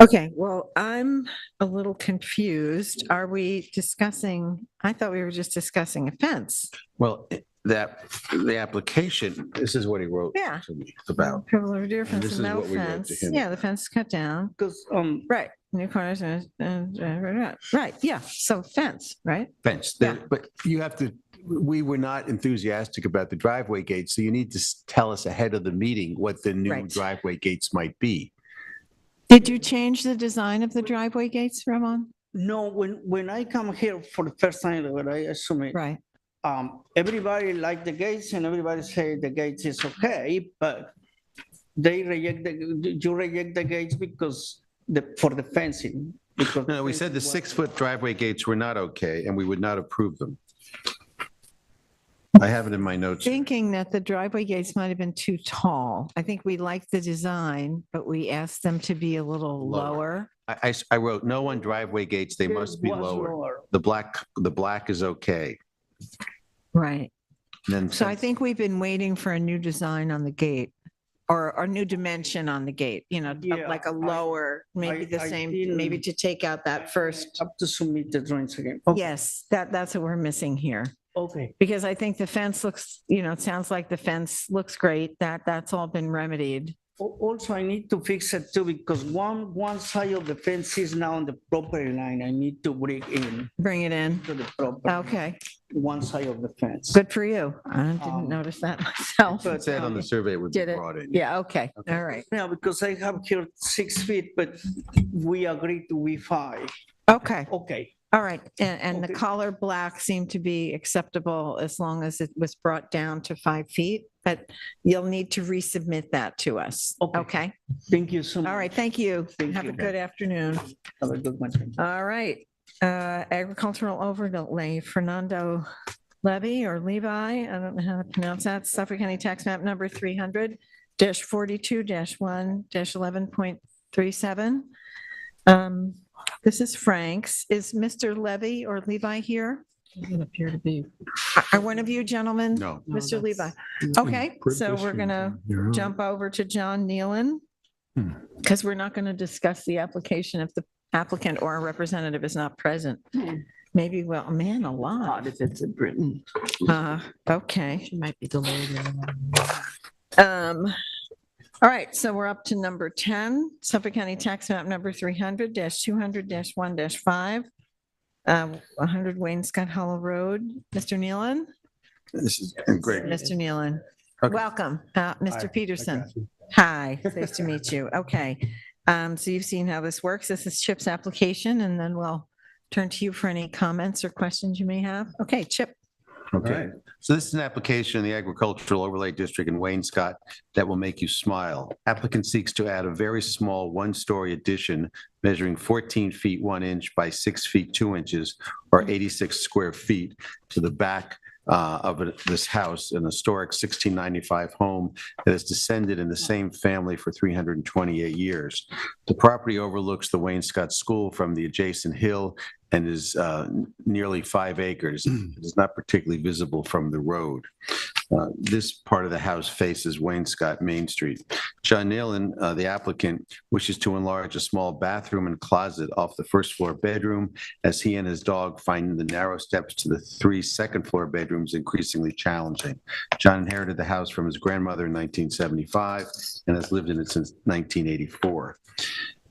okay, well, I'm a little confused. Are we discussing, I thought we were just discussing a fence. Well, the application, this is what he wrote Yeah. to me about. Triple or deer fence, this a is metal what we wrote to fence. him. Yeah, the fence is cut down. Because, Right, new cars, right, yeah, so fence, right? Fence, Yeah. but you have to, we were not enthusiastic about the driveway gates, so you need to tell us ahead of the meeting what the new Right. driveway gates might be. Did you change the design of the driveway gates, Ramon? no, when I come here for the first time, when I assume it, Right, everybody like the gates and everybody say the gates is okay, but they reject you reject the gates because for the fencing. Because No, we said the fencing was- 6-foot driveway gates were not okay and we would not approve them. I have it in my notes. thinking that the driveway gates might have been too tall. I think we liked the design, but we asked them to be a little Lower. lower. I wrote no on driveway gates, they must be was lower. The black is okay. Right. And then So I think we've been waiting for a new design on the gate or a new dimension on the gate, Yeah, like a lower, maybe the I same, didn't- maybe to take out that first. Have to submit the drawings again. Yes, that's what we're missing here. Okay. Because I think the fence looks, it sounds like the fence looks great. That's all been remedied. Also, I need to fix it too, because one side of the fence is now on the property line. I need to bring in Bring it in. to the property. Okay, One side of the fence. good for you. I didn't Um, notice that myself. it said on the survey it would be Did it? brought in. Yeah, okay, all right. Yeah, because I have here 6 feet, but we agreed to be 5. Okay, Okay, all right. And the Okay. color black seemed to be acceptable as long as it was brought down to 5 feet, but you'll need to resubmit that to us. Okay. Okay, thank you so much. all right, thank you. Thank Have a you. good afternoon. Have a good one. All right, agricultural overlay, Fernando Levy or Levi, I don't know how to pronounce that, Suffolk County Tax Map number 300-42-1-11.37. This is Frank's. Is Mr. Levy or Levi here? Doesn't appear to be. Are one of you gentlemen? No. No, Mr. Levi? that's- Okay, so we're gonna jump over to John Nealon because we're not going to discuss the application if the applicant or a representative is not present. Maybe, well, man, alive. If it's in Britain. Okay. She might be delayed. All right, so we're up to number 10, Suffolk County Tax Map number 300-200-1-5, 100 Wayne Scott Hollow Road. Mr. Nealon? This is great. Mr. Nealon. Okay. welcome, Mr. Peterson. Kathy. Hi, nice to meet you. Okay. So you've seen how this works. This is Chip's application, and then we'll turn to you for any comments or questions you may have. Okay, Chip. Okay, so this is an application in the Agricultural Overlay District in Wayne-Scott that will make you smile. Applicant seeks to add a very small one-story addition measuring 14 feet 1 inch by 6 feet 2 inches, or 86 square feet, to the back this house, an historic 1695 home that has descended in the same family for 328 years. The property overlooks the Wayne-Scott School from the adjacent hill and is nearly 5 acres. It is not particularly visible from the road. This part of the house faces Wayne-Scott Main Street. John Nealon, the applicant, wishes to enlarge a small bathroom and closet off the first floor bedroom, as he and his dog find the narrow steps to the 3 second floor bedrooms increasingly challenging. John inherited the house from his grandmother in 1975 and has lived in it since 1984.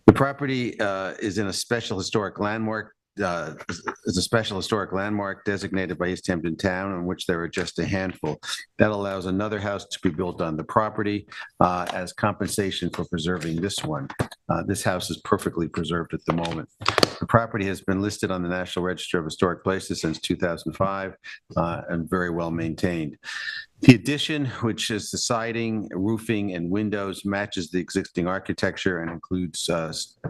The property is in a special historic landmark is a special historic landmark designated by East Hampton Town, on which there are just a handful. That allows another house to be built on the property as compensation for preserving this one. This house is perfectly preserved at the moment. The property has been listed on the National Register of Historic Places since 2005 and very well maintained. The addition, which is the siding, roofing, and windows, matches the existing architecture and includes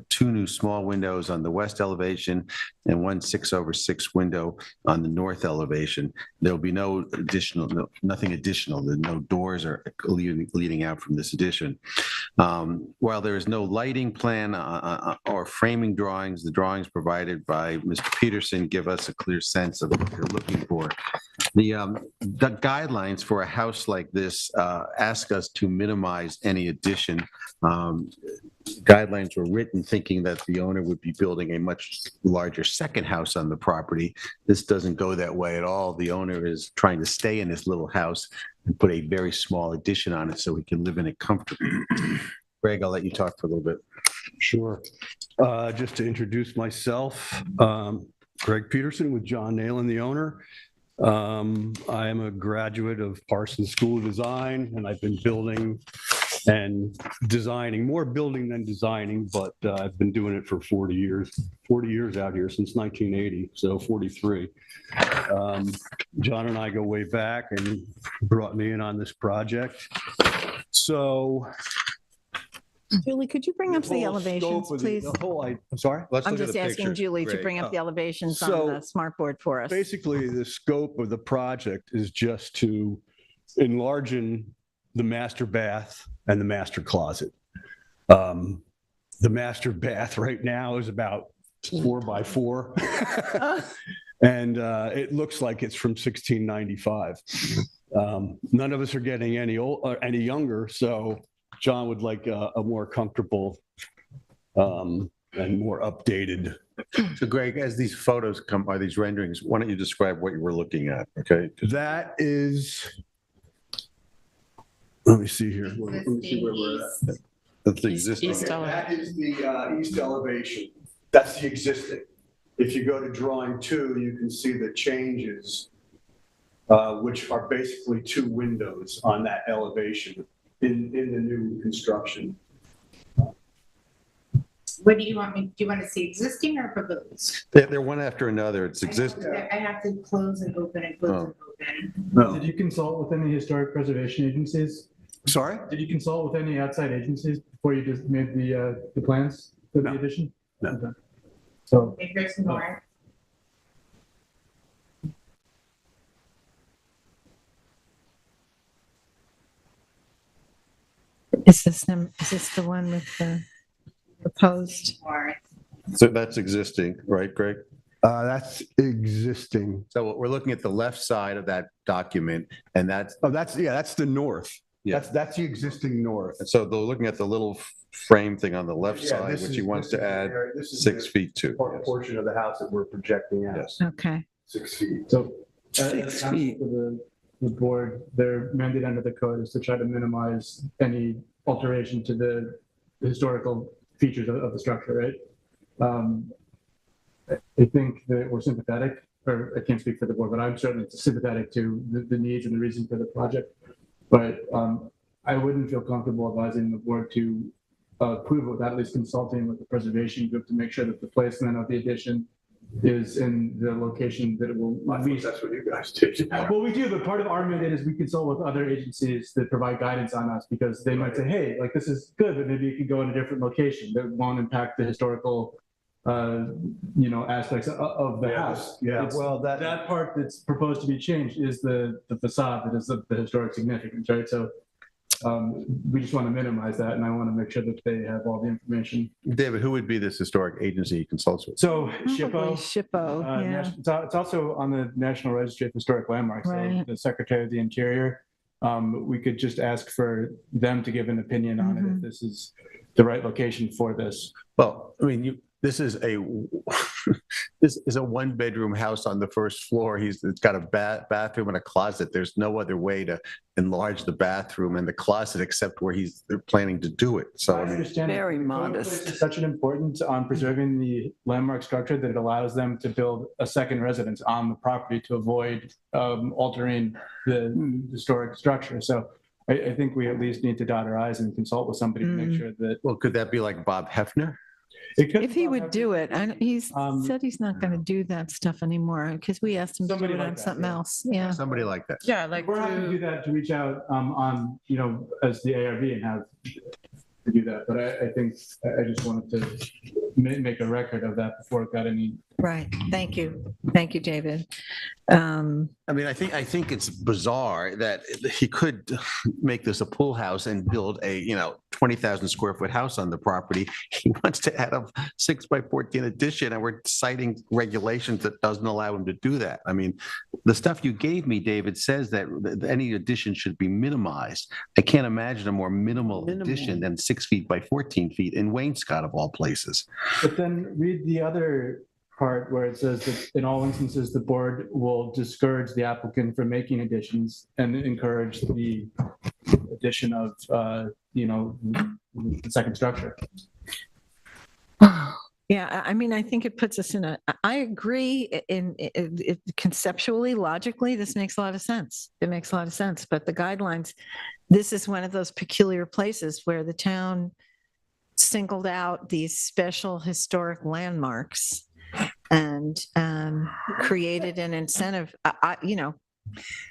2 new small windows on the west elevation and 1 6/6 window on the north elevation. There will be nothing additional. There are no doors are leading out from this addition. While there is no lighting plan or framing drawings, the drawings provided by Mr. Peterson give us a clear sense of what you're looking for. The guidelines for a house like this ask us to minimize any addition. Guidelines were written thinking that the owner would be building a much larger second house on the property. This doesn't go that way at all. The owner is trying to stay in this little house and put a very small addition on it so he can live in it comfortably. Greg, I'll let you talk for a little bit. Sure. Just to introduce myself, Greg Peterson with John Nealon, the owner. I am a graduate of Parsons School of Design, and I've been building and designing, more building than designing, but I've been doing it for 40 years out here since 1980, so 43. John and I go way back, and he brought me in on this project. So Julie, could you bring up the elevations, please? I'm sorry? I'm just asking Julie to bring up the elevations on the smart board for us. Basically, the scope of the project is just to enlarge the master bath and the master closet. The master bath right now is about 4 by 4. And it looks like it's from 1695. None of us are getting any younger, so John would like a more comfortable and more updated. So Greg, as these photos come by, these renderings, why don't you describe what you were looking at, okay? That is, let me see here. Let me see where we're at. That's the existing. That is the east elevation. That's the existing. If you go to drawing 2, you can see the changes, which are basically 2 windows on that elevation in the new construction. What do you want me, do you want to see existing or proposed? They're one after another. It's existing. I have to close and open and close and open. No. Did you consult with any historic preservation agencies? Sorry? Did you consult with any outside agencies before you just made the plans for the addition? No. Okay. So. Okay, here's some more. Is this the one with the proposed? So that's existing, right, Greg? That's existing. So we're looking at the left side of that document, and that's that's the north. Yeah. That's the existing north. and so they're looking at the little frame thing on the left Yeah, side, this which is- he wants this to is add the- this is 6 the feet to. Portion of the house that we're projecting out. Yes. Okay. 6 feet. So, 6 feet. For the board, their mandate under the code is to try to minimize any alteration to the historical features of the structure, right? I think that we're sympathetic, or I can't speak for the board, but I'm certainly sympathetic to the needs and the reason for the project. But I wouldn't feel comfortable advising the board to approve it without at least consulting with the preservation group to make sure that the placement of the addition is in the location that it will. That's what you guys do. Well, we do, but part of our mandate is we consult with other agencies that provide guidance on us because they might say, hey, like this is good, but maybe it could go in a different location that won't impact the historical, aspects of the house. Yeah, It's- well, that part that's proposed to be changed is the facade that is of the historic significance, right? So we just want to minimize that, and I want to make sure that they have all the information. David, who would be this historic agency he consults with? So Probably SHPO, SHPO, yeah. it's also on the National Registry of Historic Landmarks. So Right. the Secretary of the Interior, we could just ask for them to give an opinion on it if this is the right location for this. Well, I mean, this is a one-bedroom house on the first floor. It's got a bathroom and a closet. There's no other way to enlarge the bathroom and the closet except where they're planning to do it. So I mean, understand Very the code modest. places such an importance on preserving the landmark structure that it allows them to build a second residence on the property to avoid altering the historic structure. So I think we at least need to dot our i's and consult with somebody to make sure that. well, could that be like Bob Hefner? It could If he would do it, he's said he's not going to do that stuff anymore because we asked him to do Somebody it like on that, something yeah. else. Yeah. Somebody like that. Yeah, like We're happy to do that, to reach out on, as the ARB and have to do that. But I think I just wanted to make a record of that before it got any. Right. Thank you. Thank you, David. I mean, I think it's bizarre that he could make this a pool house and build a 20,000 square foot house on the property. He wants to add a 6x14 addition, and we're citing regulations that doesn't allow him to do that. I mean, the stuff you gave me, David, says that any addition should be minimized. I can't imagine a more minimal addition than 6 feet by 14 feet in Wainscott of all places. But then read the other part where it says that in all instances, the board will discourage the applicant from making additions and encourage the addition of, the second structure. Yeah, I mean, I think it puts us I agree in conceptually, logically, this makes a lot of sense. It makes a lot of sense. But the guidelines, this is one of those peculiar places where the town singled out these special historic landmarks and created an incentive.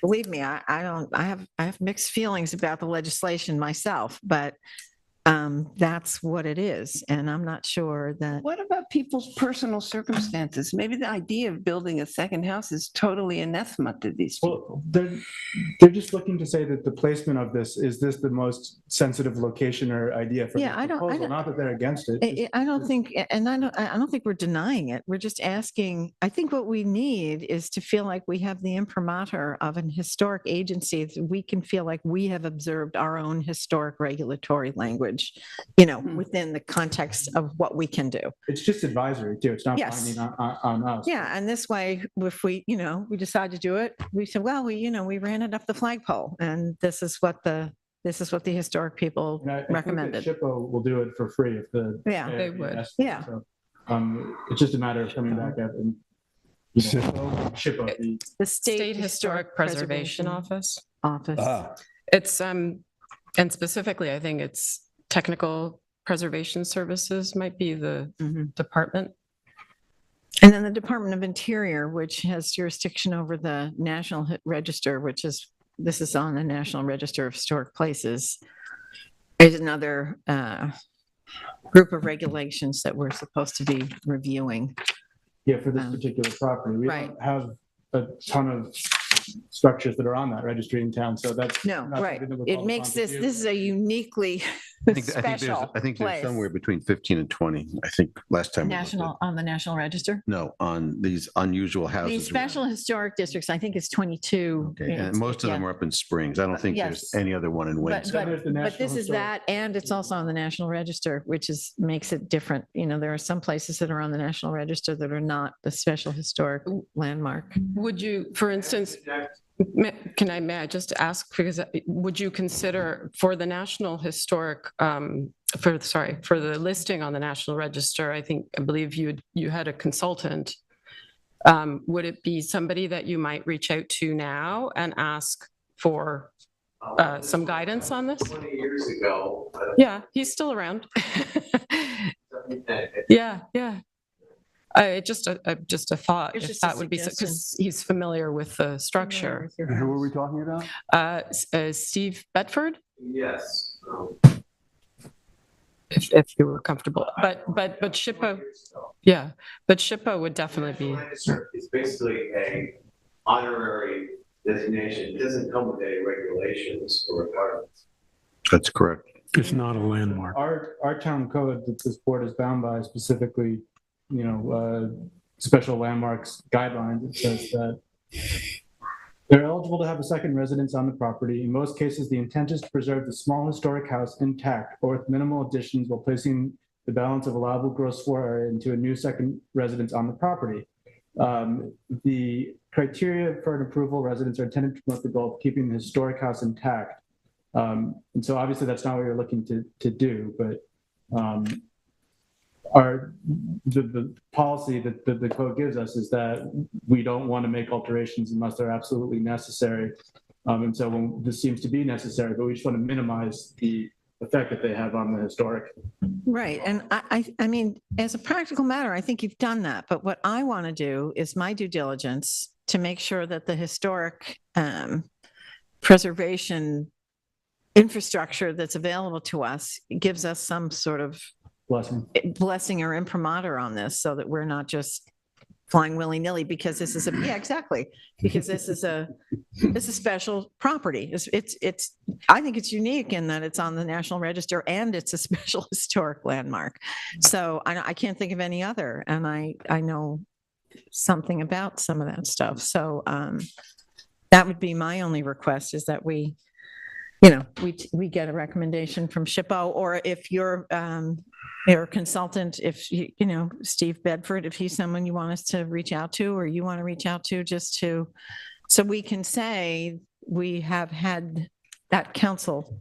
Believe me, I have mixed feelings about the legislation myself, but that's what it is. And I'm not sure that. What about people's personal circumstances? Maybe the idea of building a second house is totally anathema to these people. Well, they're just looking to say that the placement of this, is this the most sensitive location or idea for Yeah, the proposal? Not that they're against it. I don't think, and I don't think we're denying it. We're just asking, I think what we need is to feel like we have the imprimatur of an historic agency that we can feel like we have observed our own historic regulatory language, within the context of what we can do. It's just advisory too. It's not Yes. binding on us. Yeah, and this way, if we decide to do it, we said, well, we ran it up the flagpole, and this is what the historic people And I think that recommended. SHPO will do it for free if the. Yeah. They would. asks them. Yeah. So, it's just a matter of coming back up and. SHPO. The State Historic Preservation Office. Ah, It's, and specifically, I think it's Technical Preservation Services might be the department. And then the Department of Interior, which has jurisdiction over the National Register, this is on the National Register of Historic Places, is another group of regulations that we're supposed to be reviewing. Yeah, for this particular property. We right. don't have a ton of structures that are on that registry in town, so that's. No, not right. something that we're It called makes upon to do. this is a uniquely I think special there's place. somewhere between 15 and 20. I think last time. we looked National, on the National Register? No, on these unusual houses. These special historic districts, I think it's 22. Okay, and most of them Yeah. are up in Springs. I don't think there's Yes. any other one in But, Winston. but this is that, and it's also on the National Register, which makes it different. There are some places that are on the National Register that are not the special historic landmark. Would you, for instance, may I just ask, because would you consider for the National Historic, for the listing on the National Register, I believe you had a consultant. Would it be somebody that you might reach out to now and ask for some guidance on this? 20 years ago. Yeah, he's still around. Yeah, yeah. Just a thought, It's if just a that would be, suggestion. because he's familiar with the structure. And who are we talking about? Steve Bedford, Yes. if you were comfortable, but SHPO, yeah, but SHPO would definitely be. It's basically a honorary designation. It doesn't come with any regulations or requirements. That's correct. It's not a landmark. Our town code that this board is bound by specifically, special landmarks guidelines, it says that they're eligible to have a second residence on the property. In most cases, the intent is to preserve the small historic house intact or with minimal additions while placing the balance of allowable gross floor area into a new second residence on the property. The criteria for an approval residence are intended to promote the goal of keeping the historic house intact. And so obviously that's not what you're looking to do, but the policy that the code gives us is that we don't want to make alterations unless they're absolutely necessary. And so this seems to be necessary, but we just want to minimize the effect that they have on the historic. Right. And I mean, as a practical matter, I think you've done that. But what I want to do is my due diligence to make sure that the historic preservation infrastructure that's available to us gives us some sort of blessing or imprimatur on this, so that we're not just flying willy-nilly, because this is yeah, exactly, because this is a special property. It's I think it's unique in that it's on the National Register and it's a special historic landmark. So I can't think of any other, and I know something about some of that stuff. So that would be my only request, is that we get a recommendation from SHPO, or if you're your consultant, if Steve Bedford, if he's someone you want us to reach out to, or you want to reach out to, so we can say we have had that counsel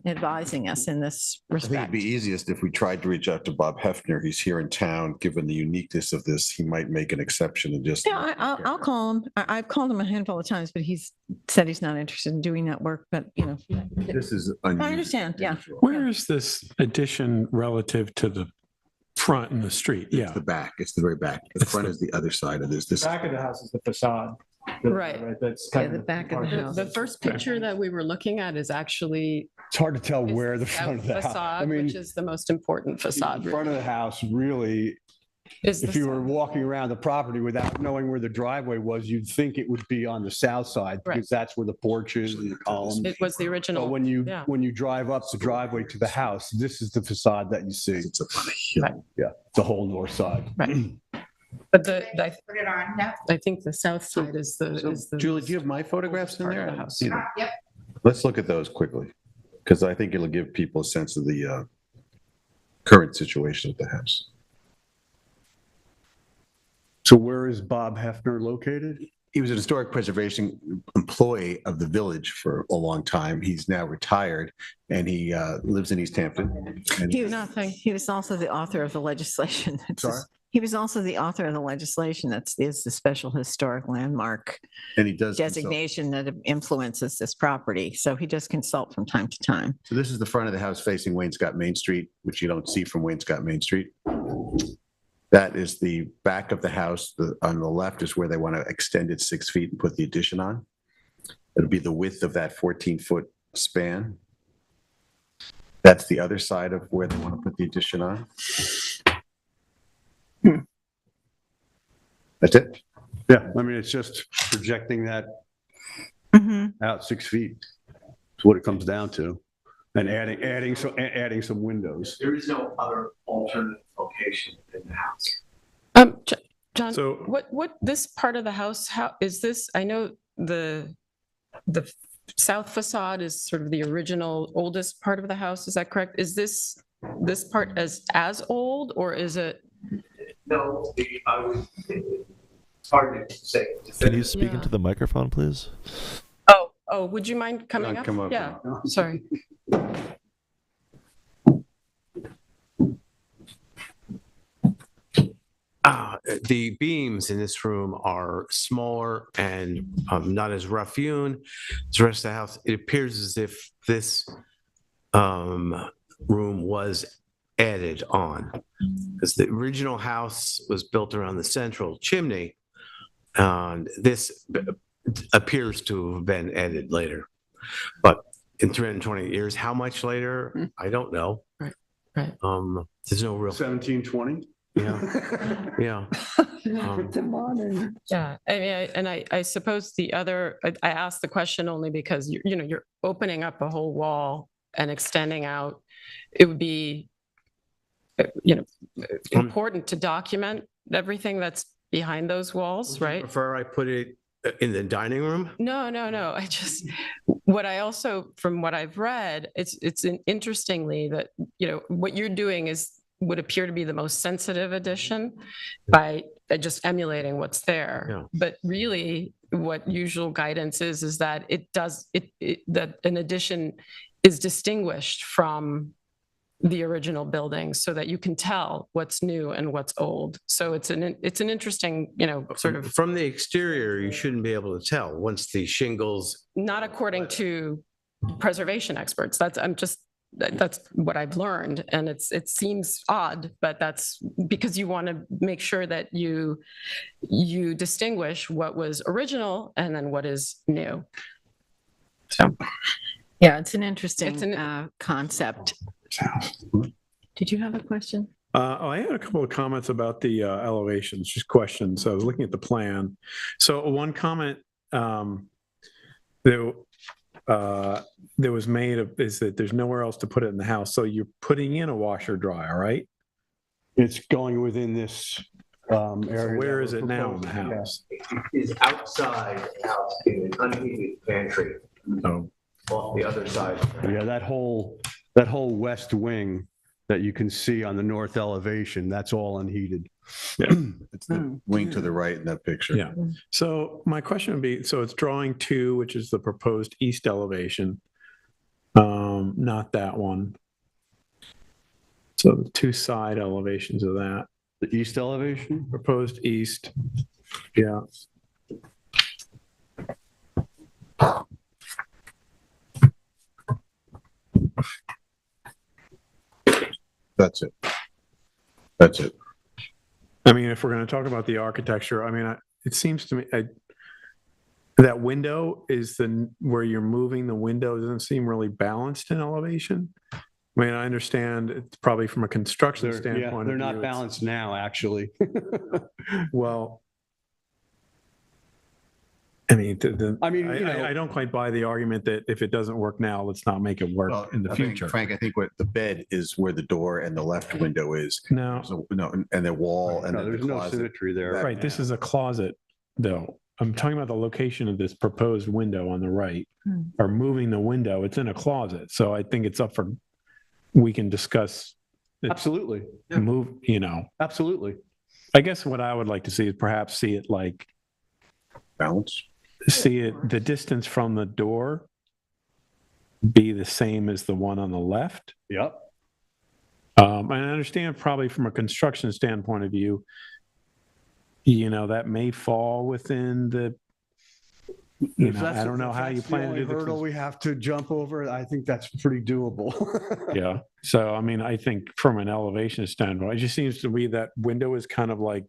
advising us in this I think it'd respect. be easiest if we tried to reach out to Bob Hefner. He's here in town. Given the uniqueness of this, he might make an exception and just. Yeah, I'll call him. I've called him a handful of times, but he's said he's not interested in doing that work. But This is I unusual. understand. Yeah. Where is this addition relative to the front and the street? It's Yeah. the back. It's the very back. The front is the other side of this. The back of the house is the facade. Right. That's Yeah, kind the of back of the house. The first picture that we were looking at is actually It's hard to tell is where the south front of the house. facade, I mean, which is the most important facade. the front of the house really, Is if the you were south. walking around the property without knowing where the driveway was, you'd think it would be on the south side Right. because that's where the porch is and the columns. It was the But original. when you yeah. drive up the driveway to the house, this is the facade that you see. It's up on a hill. Right. Yeah, the whole north side. Right. But Put it on, no, I think the south side is the. Julie, do you have my photographs in part of there? the house. yep. Let's look at those quickly, because I think it'll give people a sense of the current situation at the house. So where is Bob Hefner located? He was an historic preservation employee of the village for a long time. He's now retired, and he lives in East Hampton. And He was also the author of the legislation. Sorry? He was also the author of the legislation that is the special historic landmark and he does consult. designation that influences this property. So he does consult from time to time. So this is the front of the house facing Wainscott Main Street, which you don't see from Wainscott Main Street. That is the back of the house. On the left is where they want to extend it 6 feet and put the addition on. It'll be the width of that 14-foot span. That's the other side of where they want to put the addition on. That's it. Yeah, I mean, it's just projecting that out 6 feet. That's what it comes down to. And adding some windows. There is no other alternate location in the house. John, So- what this part of the house, how is this? I know the south facade is sort of the original oldest part of the house. Is that correct? Is this part as old, or is it? No, it's hard to say. Can you speak Yeah. into the microphone, please? Oh, would you mind coming up? Come up. Yeah, sorry. the beams in this room are smaller and not as rough hewn as the rest of the house. It appears as if this room was added on, because the original house was built around the central chimney, and this appears to have been added later. But in 320 years, how much later? I don't know. Right, right. There's no real. 1720? Yeah, yeah. Yeah, I mean, I suppose the other, I asked the question only because you're opening up a whole wall and extending out. It would be, important to document everything that's behind those walls, right? Prefer I put it in the dining room? No. I just, what I also, from what I've read, it's interestingly that, what you're doing would appear to be the most sensitive addition by just emulating what's there. Yeah. But really what usual guidance is that that an addition is distinguished from the original building so that you can tell what's new and what's old. So it's an interesting, sort of. From the exterior, you shouldn't be able to tell once the shingles. Not according to preservation experts. That's what I've learned. And it seems odd, but that's because you want to make sure that you distinguish what was original and then what is new. So. Yeah, it's an interesting concept. Did you have a question? I had a couple of comments about the elevations, just questions. So I was looking at the plan. So one comment that was made is that there's nowhere else to put it in the house. So you're putting in a washer dryer, right? It's going within this area. So where is it now in the house? It is outside the house in an unheated pantry. Oh. Off the other side. Yeah, that whole west wing that you can see on the north elevation, that's all unheated. Yeah. It's the wing to the right in that picture. Yeah. So my question would be, so it's drawing 2, which is the proposed east elevation, not that one. So the 2 side elevations of that. The east elevation? Proposed east. Yeah. That's it. That's it. I mean, if we're going to talk about the architecture, I mean, it seems to me that window is where you're moving the window doesn't seem really balanced in elevation. I mean, I understand it's probably from a construction standpoint. They're not balanced now, actually. Well, I mean, I don't quite buy the argument that if it doesn't work now, let's not make it work in the future. Frank, I think what the bed is where the door and the left window is. No. So, no, and the wall and there's the no closet. symmetry there. Right. This is a closet, though. I'm talking about the location of this proposed window on the right, or moving the window. It's in a closet. So I think it's up for, we can discuss. Absolutely. Move, Absolutely. I guess what I would like to see is perhaps see it like. Balance. See it, the distance from the door be the same as the one on the left. Yep. And I understand probably from a construction standpoint of view, that may fall within the, I don't know how you plan to do the hurdle we have to jump over. I think that's pretty doable. Yeah. So, I mean, I think from an elevation standpoint, it just seems to me that window is kind of like,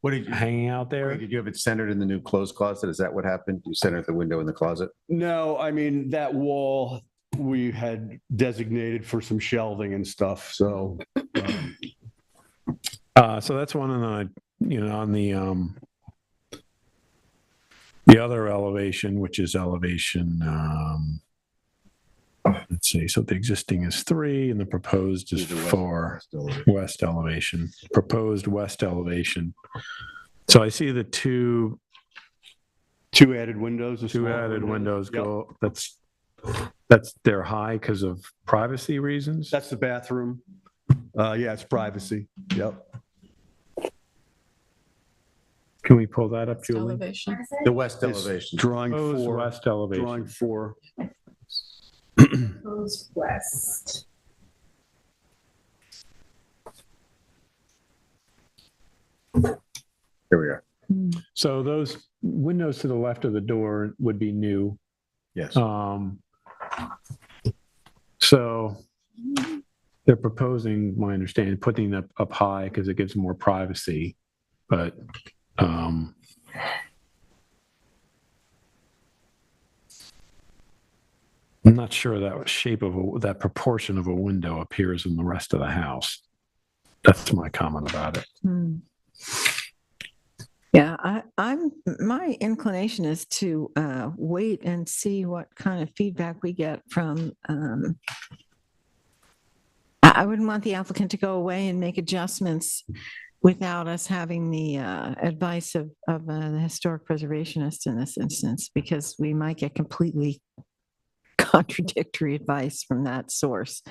what did you hanging out there? Did you have it centered in the new clothes closet? Is that what happened? You centered the window in the closet? No, I mean, that wall we had designated for some shelving and stuff. So, so that's one on the other elevation, which is elevation. Let's see. So the existing is 3 and the proposed is 4. West elevation. Proposed west elevation. So I see the two added windows. Two added windows go. That's they're high because of privacy reasons. That's the bathroom. Yeah, it's privacy. Yep. Can we pull that up, Julie? Elevation. The west elevation. Drawing Proposed 4. west elevation. Drawing 4. Goes west. Here we are. So those windows to the left of the door would be new. Yes. So they're proposing, my understanding, putting them up high because it gives more privacy, but I'm not sure that shape of that proportion of a window appears in the rest of the house. That's my comment about it. Yeah, my inclination is to wait and see what kind of feedback we get from. I wouldn't want the applicant to go away and make adjustments without us having the advice of the historic preservationist in this instance, because we might get completely contradictory advice from that source.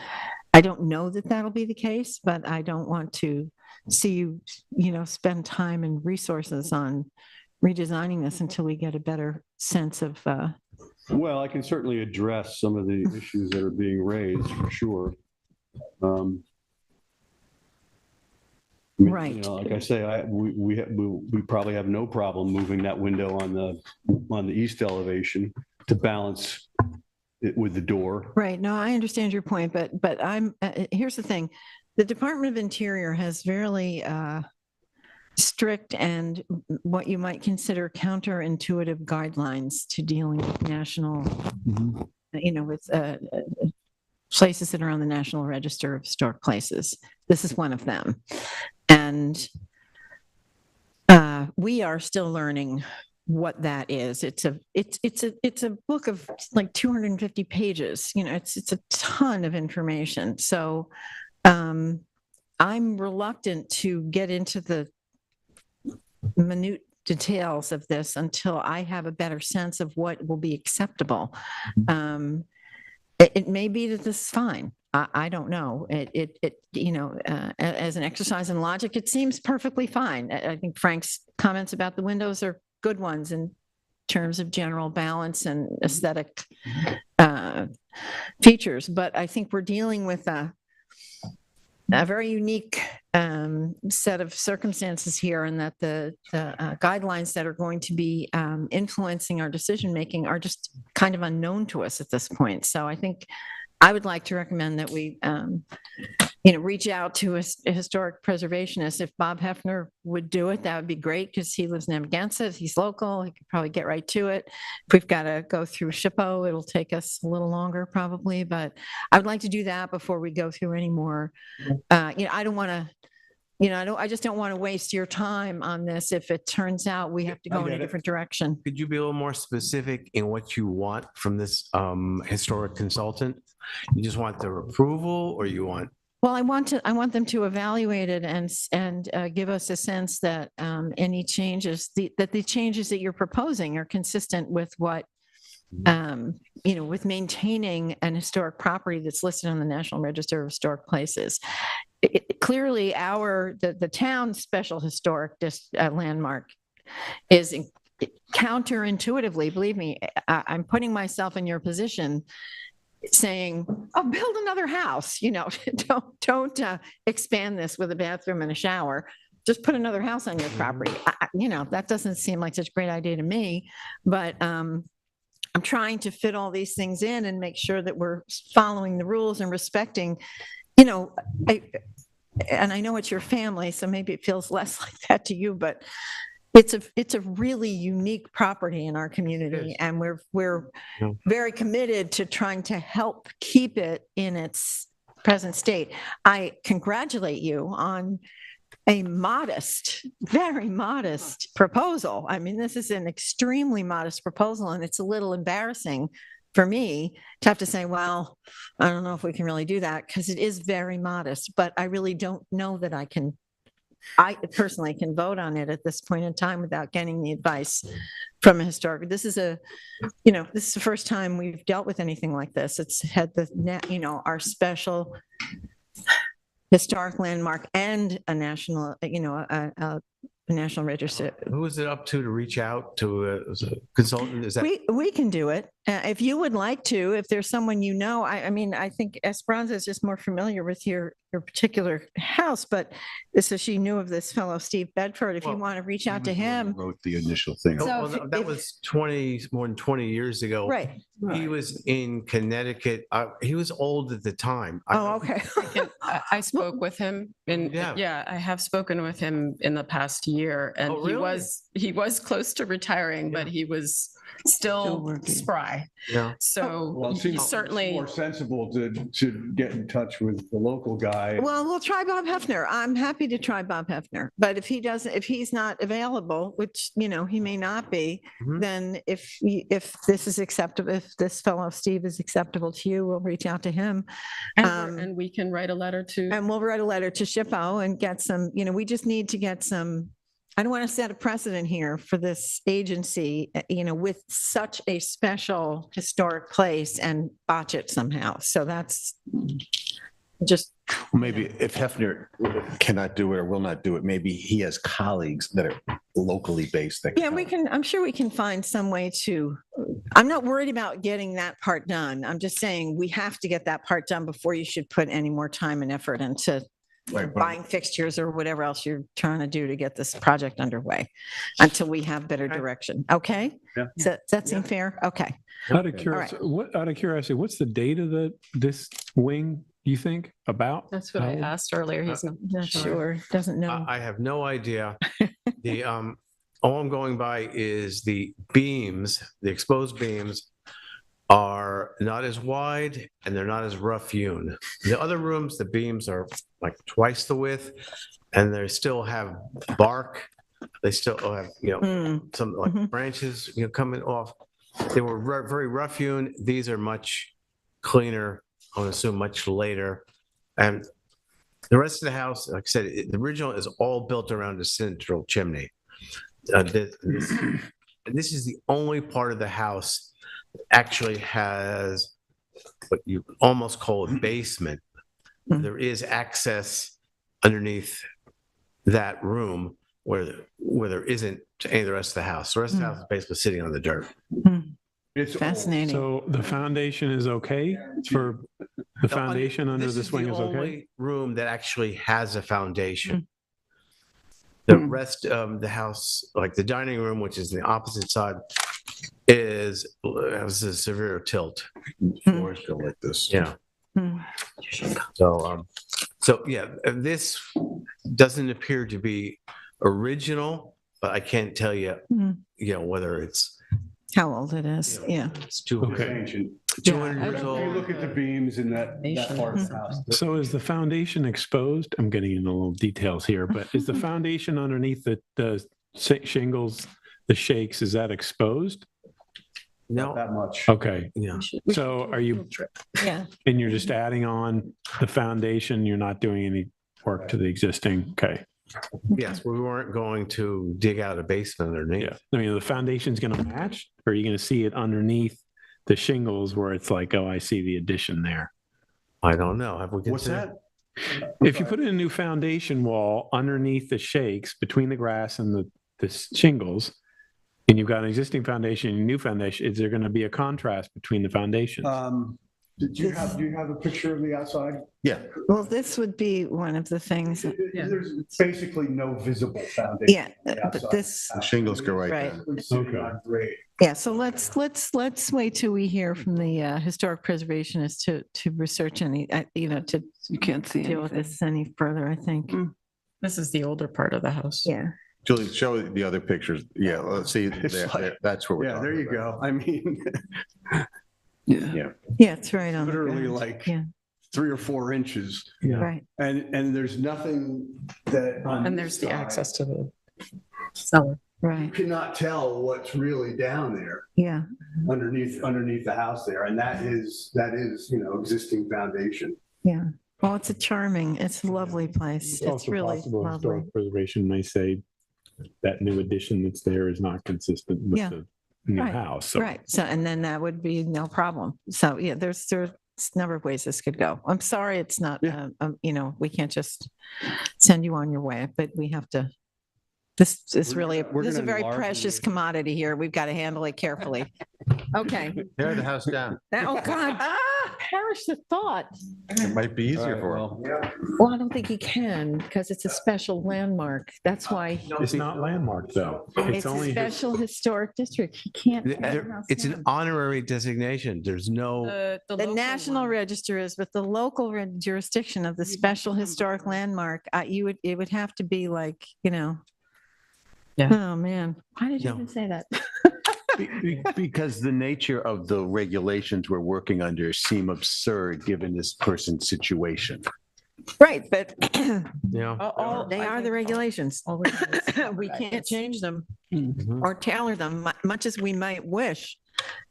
I don't know that that'll be the case, but I don't want to see you, spend time and resources on redesigning this until we get a better sense of. Well, I can certainly address some of the issues that are being raised for sure. Right. Like I say, we probably have no problem moving that window on the east elevation to balance it with the door. Right. No, I understand your point, but I'm here's the thing: the Department of Interior has very strict and what you might consider counterintuitive guidelines to dealing with national, with places that are on the National Register of Historic Places. This is one of them, and we are still learning what that is. It's a book of like 250 pages. It's a ton of information. So I'm reluctant to get into the minute details of this until I have a better sense of what will be acceptable. It may be that this is fine. I don't know. As an exercise in logic, it seems perfectly fine. I think Frank's comments about the windows are good ones in terms of general balance and aesthetic features. But I think we're dealing with a very unique set of circumstances here, and that the guidelines that are going to be influencing our decision making are just kind of unknown to us at this point. So I think I would like to recommend that we reach out to a historic preservationist. If Bob Hefner would do it, that would be great, because he lives in Amagansett. He's local. He could probably get right to it. If we've got to go through SHPO, it'll take us a little longer probably, but I would like to do that before we go through any more. I don't want to, I just don't want to waste your time on this if it turns out we have to go in a different direction. Could you be a little more specific in what you want from this historic consultant? You just want their approval, or you want? Well, I want them to evaluate it and give us a sense that any changes, that the changes that you're proposing are consistent with what, with maintaining an historic property that's listed on the National Register of Historic Places. Clearly, the town's special historic landmark is counterintuitively, believe me, I'm putting myself in your position, saying, "Oh, build another house." Don't expand this with a bathroom and a shower. Just put another house on your property. That doesn't seem like such a great idea to me. But I'm trying to fit all these things in and make sure that we're following the rules and respecting. And I know it's your family, so maybe it feels less like that to you, but it's a really unique property in our community, and we're very committed to trying to help keep it in its present state. I congratulate you on a modest, very modest proposal. I mean, this is an extremely modest proposal, and it's a little embarrassing for me to have to say, well, I don't know if we can really do that, because it is very modest, but I really don't know that I personally can vote on it at this point in time without getting the advice from a historic. This is the first time we've dealt with anything like this. It's had our special historic landmark and a national, a national register. Who is it up to reach out to a consultant? Is that we can do it. If you would like to, if there's someone you know, I mean, I think Esperanza is just more familiar with your particular house, but so she knew of this fellow, Steve Bedford. If you Well, want to reach out to him. Wrote the initial thing. So Well, if- that if- was more than 20 years ago. Right. He was in Connecticut. He was old at the time. Oh, okay. I spoke with him and Yeah. yeah, I have spoken with him in the past year and Oh, really? he was close to retiring, but he was still working. spry. Yeah. So Well, it he seems certainly, more sensible to get in touch with the local guy. Well, we'll try Bob Hefner. I'm happy to try Bob Hefner, but if he's not available, which, you know, he may not be, Mhm. then if this is acceptable, if this fellow Steve is acceptable to you, we'll reach out to him. and we can write a letter to. And we'll write a letter to SHPO and get some, you know, we just need to get some, I don't want to set a precedent here for this agency, you know, with such a special historic place and botch it somehow. So that's just, Maybe if Hefner cannot do it or will not do it, maybe he has colleagues that are locally based. That yeah, we can, I'm sure we can find some way to, I'm not worried about getting that part done. I'm just saying we have to get that part done before you should put any more time and effort into Right, but- buying fixtures or whatever else you're trying to do to get this project underway until we have better direction. Okay? Yeah. Does that seem fair? Okay. Out of curiosity, what's the date of this wing, you think, about? That's what I How- asked earlier. He's not Not sure, doesn't know. I have no idea. The, all I'm going by is the beams, the exposed beams are not as wide and they're not as rough hewn. The other rooms, the beams are like twice the width and they still have bark. They still have, you know, Mm, some like Mhm. branches, you know, coming off. They were very rough hewn. These are much cleaner, I would assume much later. And the rest of the house, like I said, the original is all built around a central chimney. This is the only part of the house that actually has what you almost call a basement. Mhm. There is access underneath that room where there isn't to any of the rest of the house. The rest of the house is basically sitting on the dirt. It's Fascinating. So the foundation is okay for, the foundation under This this wing is the okay? only room that actually has a foundation. Mm. The rest of the house, like the dining room, which is the opposite side, has a severe tilt. Floors go like this. Yeah. Mm. So yeah, this doesn't appear to be original, but I can't tell you, Mm. you know, whether it's How old it is, yeah. it's 200 Okay. ancient. 200 Yeah, I years don't If you old. look at the beams in that part of the house. So is the foundation exposed? I'm getting into little details here, but is the foundation underneath the shingles, the shakes, is that exposed? Not No, that much. Okay, yeah. so are you, Yeah. and you're just adding on the foundation, you're not doing any work to the existing, okay? Yes, we weren't going to dig out a basement underneath. Yeah, I mean, the foundation's gonna match, or are you gonna see it underneath the shingles where it's like, oh, I see the addition there? I don't know. Have we What's considered? that? If you put in a new foundation wall underneath the shakes, between the grass and the shingles, and you've got an existing foundation and a new foundation, is there gonna be a contrast between the foundations? Do you have a picture of the outside? Yeah. Well, this would be one of the things, There's basically no visible foundation. yeah, on the but outside. this, The shingles go right Right. there. It's sitting Okay. on grade. yeah, so let's wait till we hear from the historic preservationist to research any, you know, to You can't see deal with anything. this any further, I think. This is the older part of the house. Yeah. Julie, show the other pictures. Yeah, let's see. It's like- That's where we're Yeah, there talking you about. go. I mean, Yeah. Yeah, it's right on the literally ground. like Yeah, 3 or 4 inches. right. And there's nothing that. on And this there's the side, access to the cellar. You Right. cannot tell what's really down there Yeah. underneath the house there. And that is, you know, existing foundation. Yeah. Well, it's it's a lovely place. It's It's also really possible lovely. historic preservation may say that new addition that's there is not consistent with Yeah. the new Right. house. So Right. So, and then that would be no problem. So, yeah, there's a number of ways this could go. I'm sorry, it's not, Yeah. you know, we can't just send you on your way, but we have to This is really, we're this is a gonna very enlarge precious it. commodity here. We've got to handle it carefully. Okay. Tear the house down. Oh, God. Perish the thought. It might be easier All for right, him. well, Well, I don't think he can because it's a special landmark. That's why It's not landmark, though. it's a only special historic district. He can't. tear the There- house It's an down. honorary designation. There's no, The local National one. Register is, but the local jurisdiction of the special historic landmark, it would have to be like, Yeah. oh, man. Why did you No. even say that? Because the nature of the regulations we're working under seem absurd given this person's situation. Right, but They they are the regulations. We can't change them or tailor them much as we might wish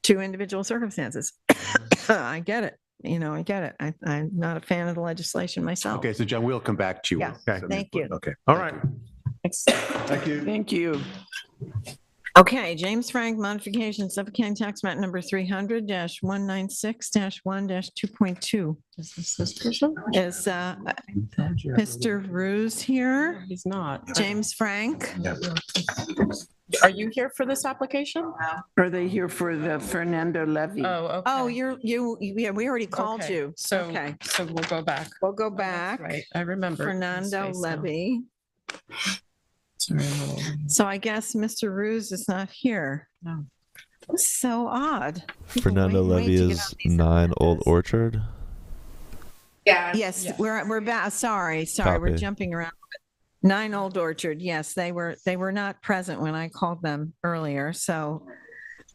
to individual circumstances. I get it. I get it. I'm not a fan of the legislation myself. Okay, so John, we'll come back to you. Yeah, with some thank input. you. Okay. all right. thank you. Thank you. Okay, James Frank modification, Suffolk County Tax Map number 300-196-1-2.2. Is this person? Is Mr. Ruse here? He's not. James Frank? Are you here for this application? Are they here for the Fernando Levy? Oh, okay. Oh, yeah, we already called Okay, you. So, Okay, so we'll go back. we'll go That's back. Right, I remember. Fernando his face now. Levy. Sorry, I'm a little- So I guess Mr. Ruse is not here. No. That's so odd. People Fernando wait Levy to get is on these 9 Old agendas. Orchard. Yeah. Yes, Yes. we're back. Sorry, we're Copy. jumping around. 9 Old Orchard. Yes, they were not present when I called them earlier. So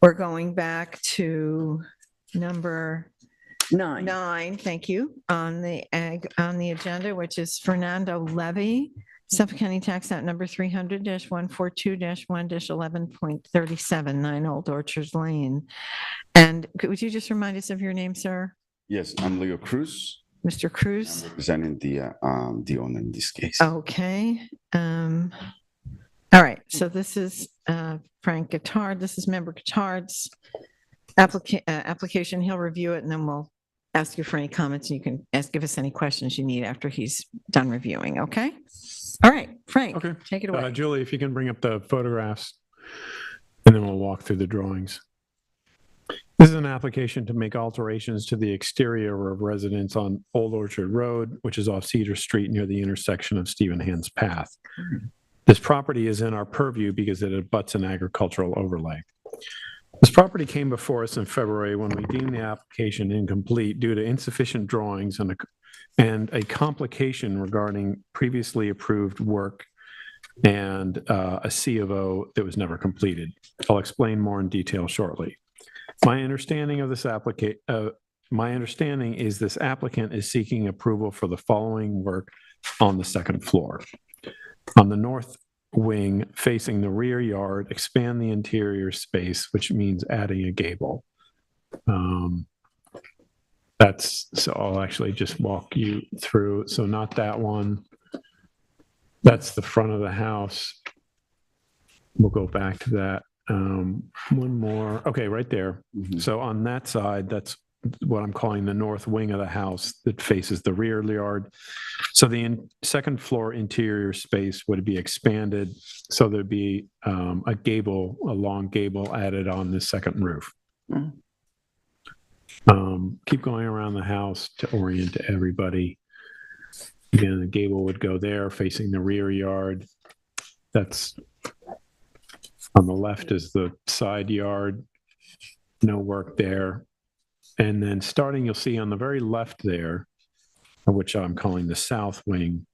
we're going back to number 9. Thank you, on the agenda, which is Fernando Levy, Suffolk County Tax Map number 300-142-1-11.37, 9 Old Orchard Lane. And would you just remind us of your name, sir? Yes, I'm Leo Cruz. Mr. Cruz? I'm representing the owner in this case. Okay. All right. So this is Frank Guittard. This is member Guittard's application. He'll review it and then we'll ask you for any comments. You can give us any questions you need after he's done reviewing. Okay. All right, Frank, Okay. take it away. Julie, if you can bring up the photographs, and then we'll walk through the drawings. This is an application to make alterations to the exterior of residence on Old Orchard Road, which is off Cedar Street near the intersection of Stephen Hand's Path. This property is in our purview because it abuts an agricultural overlay. This property came before us in February when we deemed the application incomplete due to insufficient drawings and a complication regarding previously approved work and a C of O that was never completed. I'll explain more in detail shortly. My understanding is this applicant is seeking approval for the following work on the second floor. On the north wing facing the rear yard, expand the interior space, which means adding a gable. So I'll actually just walk you through. So not that one. That's the front of the house. We'll go back to that. One more. Okay, right there. So on that side, that's what I'm calling the north wing of the house that faces the rear yard. So the second floor interior space would be expanded. So there'd be a long gable added on the second roof. Keep going around the house to orient everybody. Again, the gable would go there facing the rear yard. That's on the left is the side yard. No work there. And then starting, you'll see on the very left there, which I'm calling the south wing,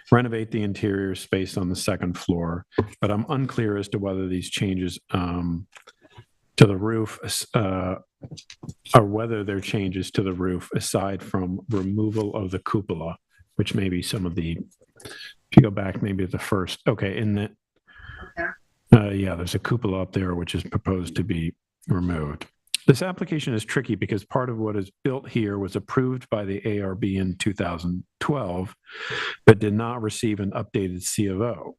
renovate the interior space on the second floor. But I'm unclear as to whether these changes to the roof or whether they're changes to the roof aside from removal of the cupola, which may be some of the, if you go back maybe to the first, okay, in the, yeah, there's a cupola up there which is proposed to be removed. This application is tricky because part of what is built here was approved by the ARB in 2012, but did not receive an updated C of O.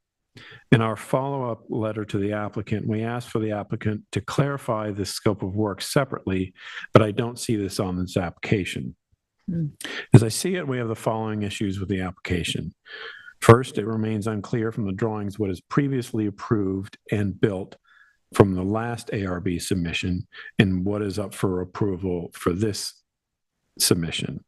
In our follow-up letter to the applicant, we asked for the applicant to clarify the scope of work separately, but I don't see this on this application. As I see it, we have the following issues with the application. First, it remains unclear from the drawings what is previously approved and built from the last ARB submission and what is up for approval for this submission.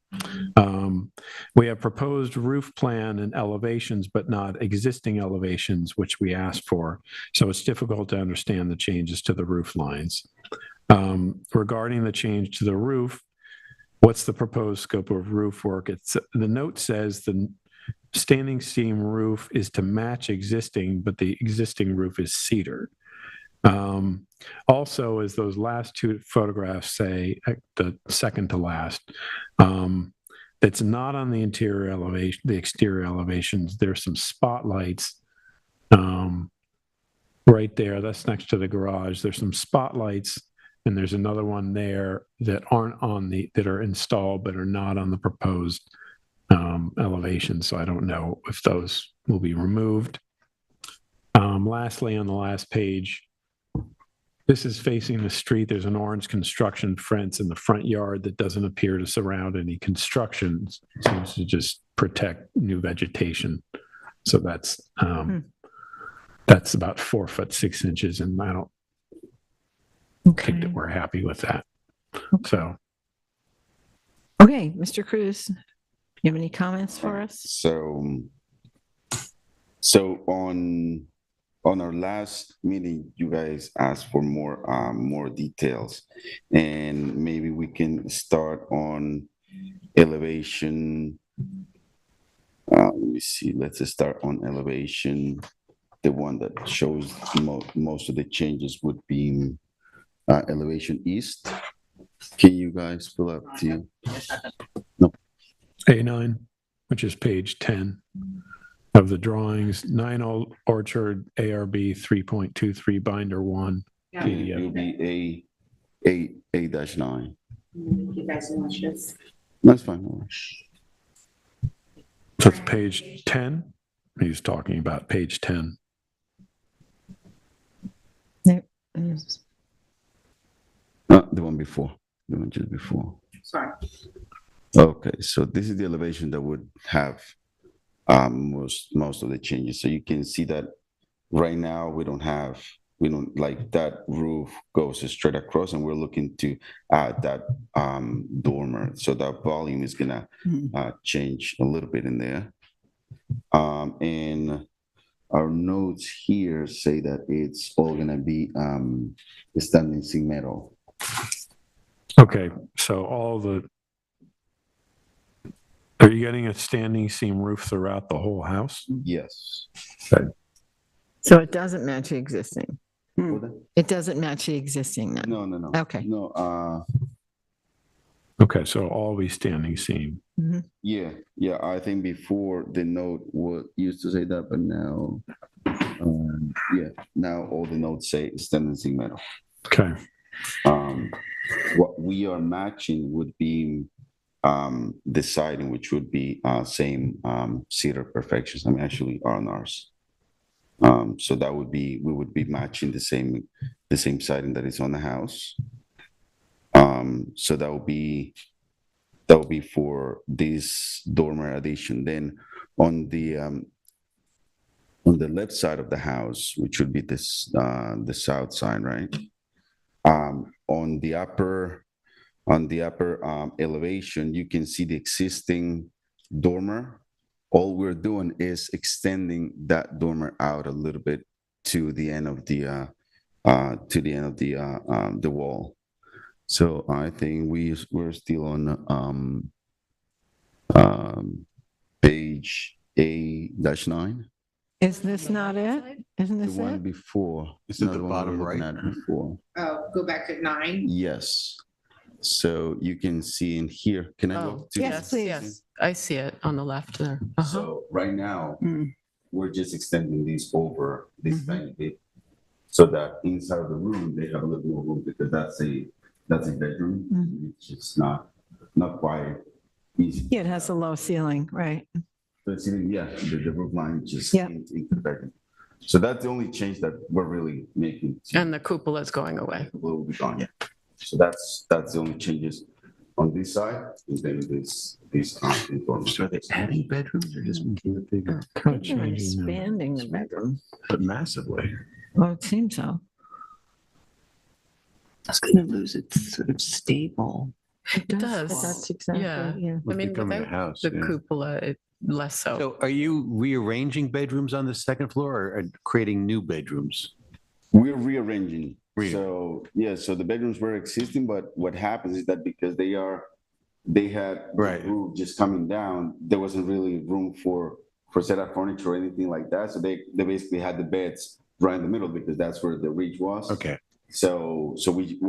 We have proposed roof plan and elevations, but not existing elevations, which we asked for. So it's difficult to understand the changes to the roof lines. Regarding the change to the roof, what's the proposed scope of roof work? The note says the standing seam roof is to match existing, but the existing roof is cedar. Also, as those last two photographs say, the second to last, that's not on the interior elevation, the exterior elevations. There's some spotlights right there. That's next to the garage. There's some spotlights, and there's another one there that aren't on that are installed but are not on the proposed elevation. So I don't know if those will be removed. Lastly, on the last page, this is facing the street. There's an orange construction fence in the front yard that doesn't appear to surround any construction. It seems to just protect new vegetation. So that's about 4 foot 6 inches, and I don't think that we're happy with that. So, Okay, Mr. Cruz, you have any comments for us? So on our last meeting, you guys asked for more details, and maybe we can start on elevation. Let me see. Let's just start on elevation. The one that shows most of the changes would be elevation east. Can you guys pull up to no A9, which is page 10 of the drawings, 9 Old Orchard ARB 3.23 binder 1 PDF. It will be A-9. You guys want this? That's fine. So it's page 10. He's talking about page 10. The one before. The one just before. Sorry. Okay, so this is the elevation that would have most of the changes. So you can see that right now we don't like that roof goes straight across, and we're looking to add that dormer. So that volume is gonna change a little bit in there. And our notes here say that it's all gonna be standing seam metal. Okay, so are you getting a standing seam roof throughout the whole house? Yes. Okay. So it doesn't match the existing. It doesn't match the existing then? No. Okay. No. Okay, so all be standing seam. Yeah. I think before the note used to say that, but now, now all the notes say standing seam metal. Okay. What we are matching would be the siding, which would be same cedar perfections. I mean, actually R&Rs. So that would be, we would be matching the same siding that is on the house. So that would be for this dormer addition. Then on the left side of the house, which would be this the south side, right? On the upper elevation, you can see the existing dormer. All we're doing is extending that dormer out a little bit to the end of the wall. So I think we're still on page A-9. Is this not it? Isn't this The one it? before. Is it the bottom right? Before. Go back to 9. Yes. So you can see in here. Can I go to yes, please. Yes, I see it on the left there. So right now, we're just extending these over this tiny bit, so that inside of the room they have a little more room, because that's a bedroom. It's just not quite easy. Yeah, it has a low ceiling, right? The ceiling, the roof line just into the bedroom. So that's the only change that we're really making. And the cupola is going away. The cupola will be gone, yeah. So that's the only changes. on this side, and then this dormers. So are they adding bedrooms or just making it bigger? Kind of They're changing them. expanding the bedroom. But massively. Well, it seems so. It's going to lose its sort of stable. It does. That's exactly, Yeah. yeah. I mean, becoming a without house, the yeah. cupola, it less so. So are you rearranging bedrooms on the second floor or creating new bedrooms? We're rearranging. So yeah, so the bedrooms were existing, but what happens is that because they had the roof just coming down, there wasn't really room for set up furniture or anything like that. So they basically had the beds right in the middle because that's where the reach was. Okay. So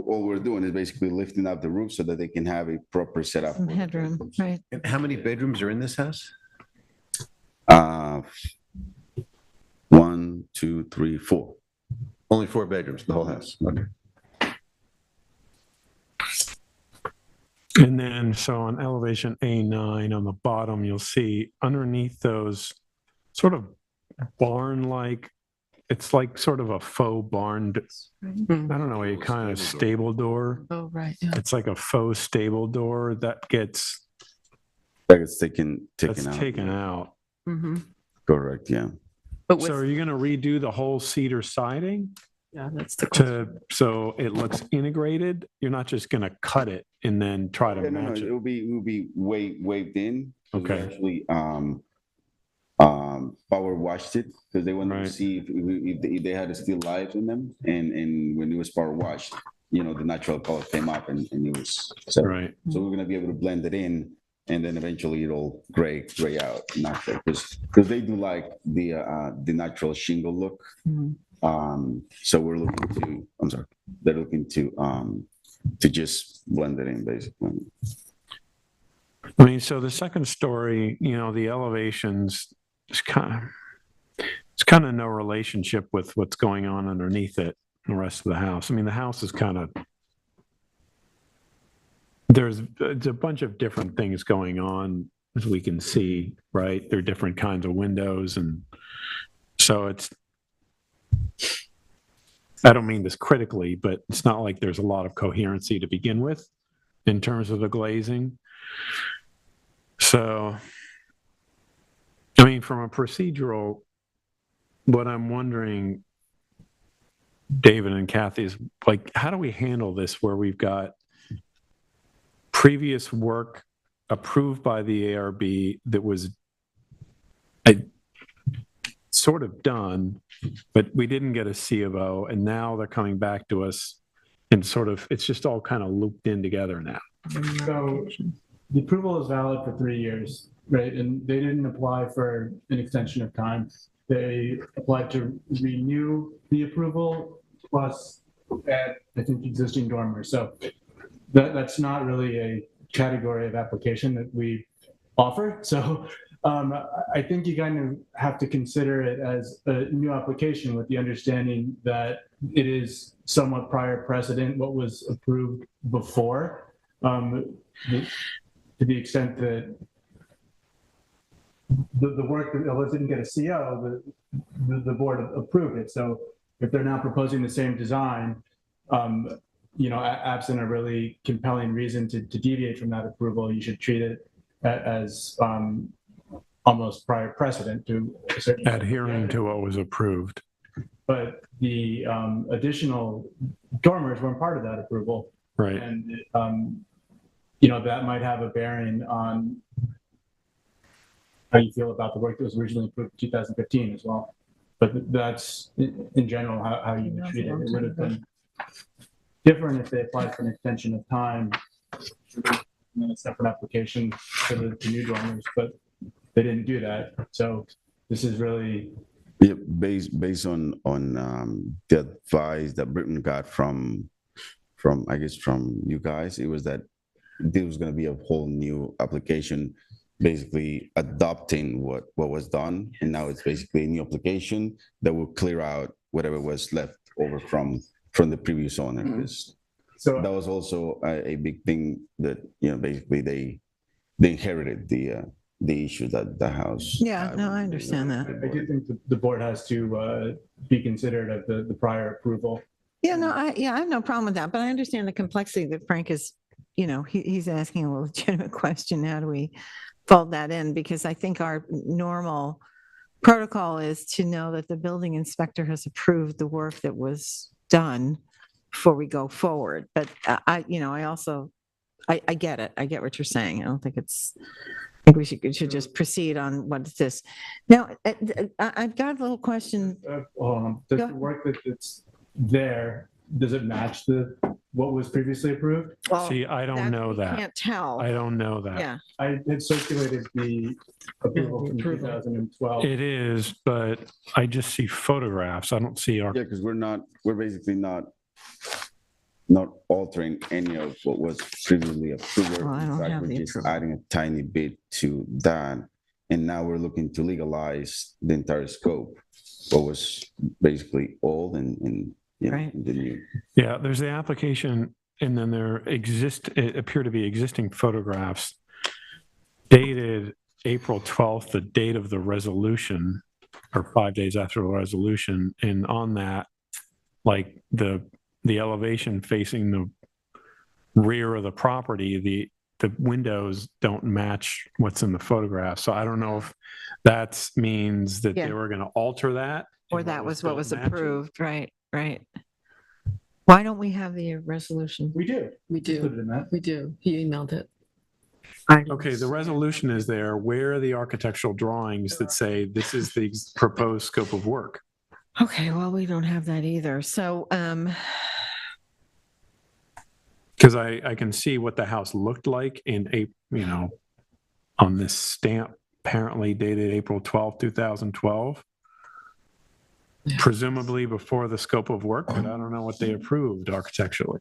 all we're doing is basically lifting up the roof so that they can have a proper setup. Some headroom, right? And how many bedrooms are in this house? 1, 2, 3, 4. Only 4 bedrooms, the whole house. Okay. And then, so on elevation A9 on the bottom, you'll see underneath those sort of barn-like, it's like sort of a faux barn. I don't know, a kind of stable door. Oh, right. Yeah. It's like a faux stable door that gets taken out. Mm-hmm. Correct, yeah. But So are you going to redo the whole cedar siding? Yeah, that's the question. So it looks integrated? You're not just going to cut it and then try to No, match it it? will be waved in. Okay. We actually power washed it because they wanted to see if they had still life in them, and when it was power washed, the natural color came up and it was so. Right. So we're gonna be able to blend it in, and then eventually it'll gray out natural because they do like the natural shingle look. So we're looking to. They're looking to just blend it in basically. I mean, so the second story, the elevations, it's kind of no relationship with what's going on underneath it, the rest of the house. I mean, the house is kind of, there's a bunch of different things going on, as we can see, right? There are different kinds of windows. And so I don't mean this critically, but it's not like there's a lot of coherency to begin with in terms of the glazing. So, I mean, from a procedural, what I'm wondering, David and Kathy, is like, how do we handle this where we've got previous work approved by the ARB that was sort of done, but we didn't get a C of O, and now they're coming back to us and sort of, it's just all kind of looped in together now. So the approval is valid for 3 years, right? And they didn't apply for an extension of time. They applied to renew the approval plus add, I think, existing dormers. So that's not really a category of application that we offer. So I think you kind of have to consider it as a new application with the understanding that it is somewhat prior precedent what was approved before. To the extent that the work that didn't get a CO, the board approved it. So if they're now proposing the same design, absent a really compelling reason to deviate from that approval, you should treat it as almost prior precedent to a certain adhering to what was approved. But the additional dormers weren't part of that approval. Right. And that might have a bearing on how you feel about the work that was originally approved in 2015 as well. But that's in general how you would treat it. It would have been different if they applied for an extension of time and then a separate application for the new dormers, but they didn't do that. So this is really based on the advice that Britain got from I guess from you guys. It was that there was going to be a whole new application basically adopting what was done, and now it's basically a new application that will clear out whatever was left over from the previous owner. So that was also a big thing that basically they inherited the issue that the house. Yeah, no, I understand that. I do think the board has to be considerate of the prior approval. Yeah, no, I have no problem with that, but I understand the complexity that Frank is he's asking a legitimate question. How do we fold that in? Because I think our normal protocol is to know that the building inspector has approved the work that was done before we go forward. But I get it. I get what you're saying. I don't think I think we should just proceed on what is this. Now, I've got a little question. Does the work that's there, does it match what was previously approved? Well, See, I don't know that. Can't tell. I don't know that. Yeah. I had circulated the approval from 2012. It is, but I just see photographs. I don't see our. Yeah, because we're basically not altering any of what was previously approved. Well, I In don't fact, have we're the just approval. adding a tiny bit to that. And now we're looking to legalize the entire scope, what was basically old and Right. the new. Yeah, there's the application, and then there appear to be existing photographs dated April 12th, the date of the resolution, or 5 days after the resolution. And on that, like the elevation facing the rear of the property, the windows don't match what's in the photograph. So I don't know if that means that Yeah. they were going to alter that. Or and that was what was built matching. approved. Right. Why don't we have the resolution? We do. We Put it do. in that. We do. He emailed it. Okay, the resolution is there. Where are the architectural drawings that say this is the proposed scope of work? Okay, well, we don't have that either. So, Because I can see what the house looked like on this stamp, apparently dated April 12th, 2012. Presumably before the scope of work, but I don't know what they approved architecturally.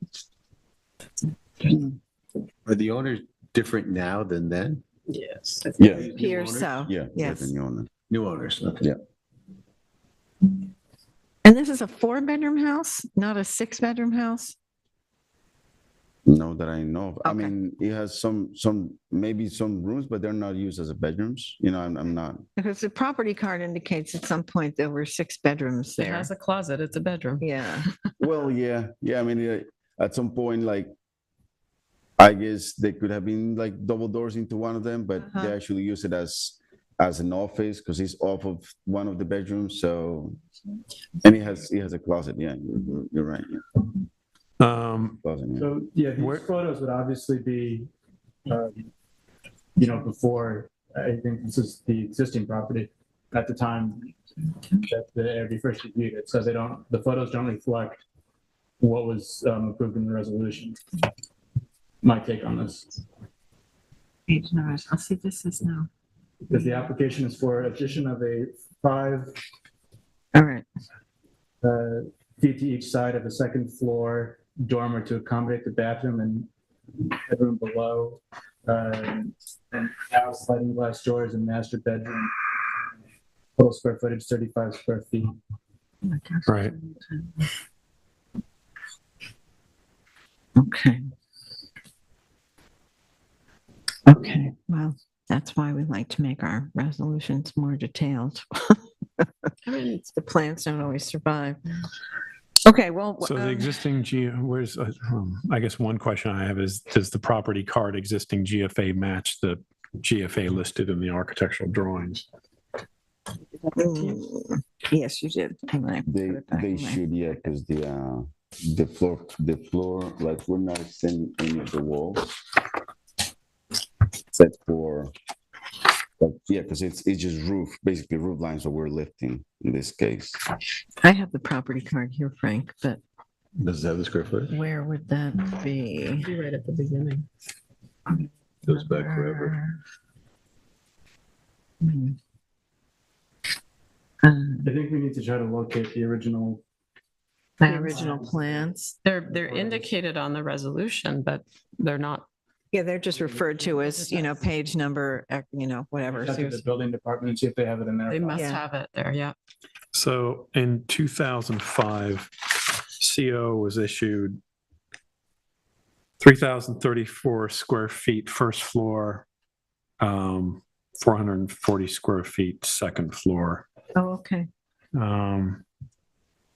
Are the owners different now than then? Yes. Yeah. here, so, Yeah. yes. The new owner. New owners, okay. Yeah. And this is a 4-bedroom house, not a 6-bedroom house? No, that I know of. I Okay. mean, it has maybe some rooms, but they're not used as bedrooms. I'm not. Because the property card indicates at some point there were 6 bedrooms It there. has a closet. It's a bedroom. Yeah. Well, yeah. I mean, at some point, like, I guess they could have been like double doors into one of them, but they actually use it as an office because it's off of one of the bedrooms. So, and it has a closet. Yeah, you're right. Yeah. Closet, yeah. So, yeah, these photos would obviously be, before, I think this is the existing property at the time that the ARB first reviewed it. So the photos don't reflect what was approved in the resolution. My take on this. Page numbers. I'll see this is now. Because the application is for addition of a 5 All right. feet to each side of a second floor dormer to accommodate the bathroom and bedroom below, and now sliding glass doors and master bedroom. Total square footage 35 square feet. Right. Okay. Okay, well, that's why we like to make our resolutions more detailed. I mean, The plans don't always survive. Okay, well. So the existing I guess one question I have is, does the property card existing GFA match the GFA listed in the architectural drawings? Yes, you did. They should, yeah, because the floor, like, we're not extending any of the walls except for, but yeah, because it's just basically roof lines that we're lifting in this case. I have the property card here, Frank, but Does it have the square footage? where would that be? be right at the beginning. Goes back forever. I think we need to try to locate the original. My original plans. They're indicated on the resolution, but they're not. Yeah, they're just referred to as, page number, whatever. Check with the building department and see if they have it in there. They must Yeah. have it there. Yeah. So in 2005, CO was issued 3,034 square feet first floor, 440 square feet second floor. Oh, okay. Um,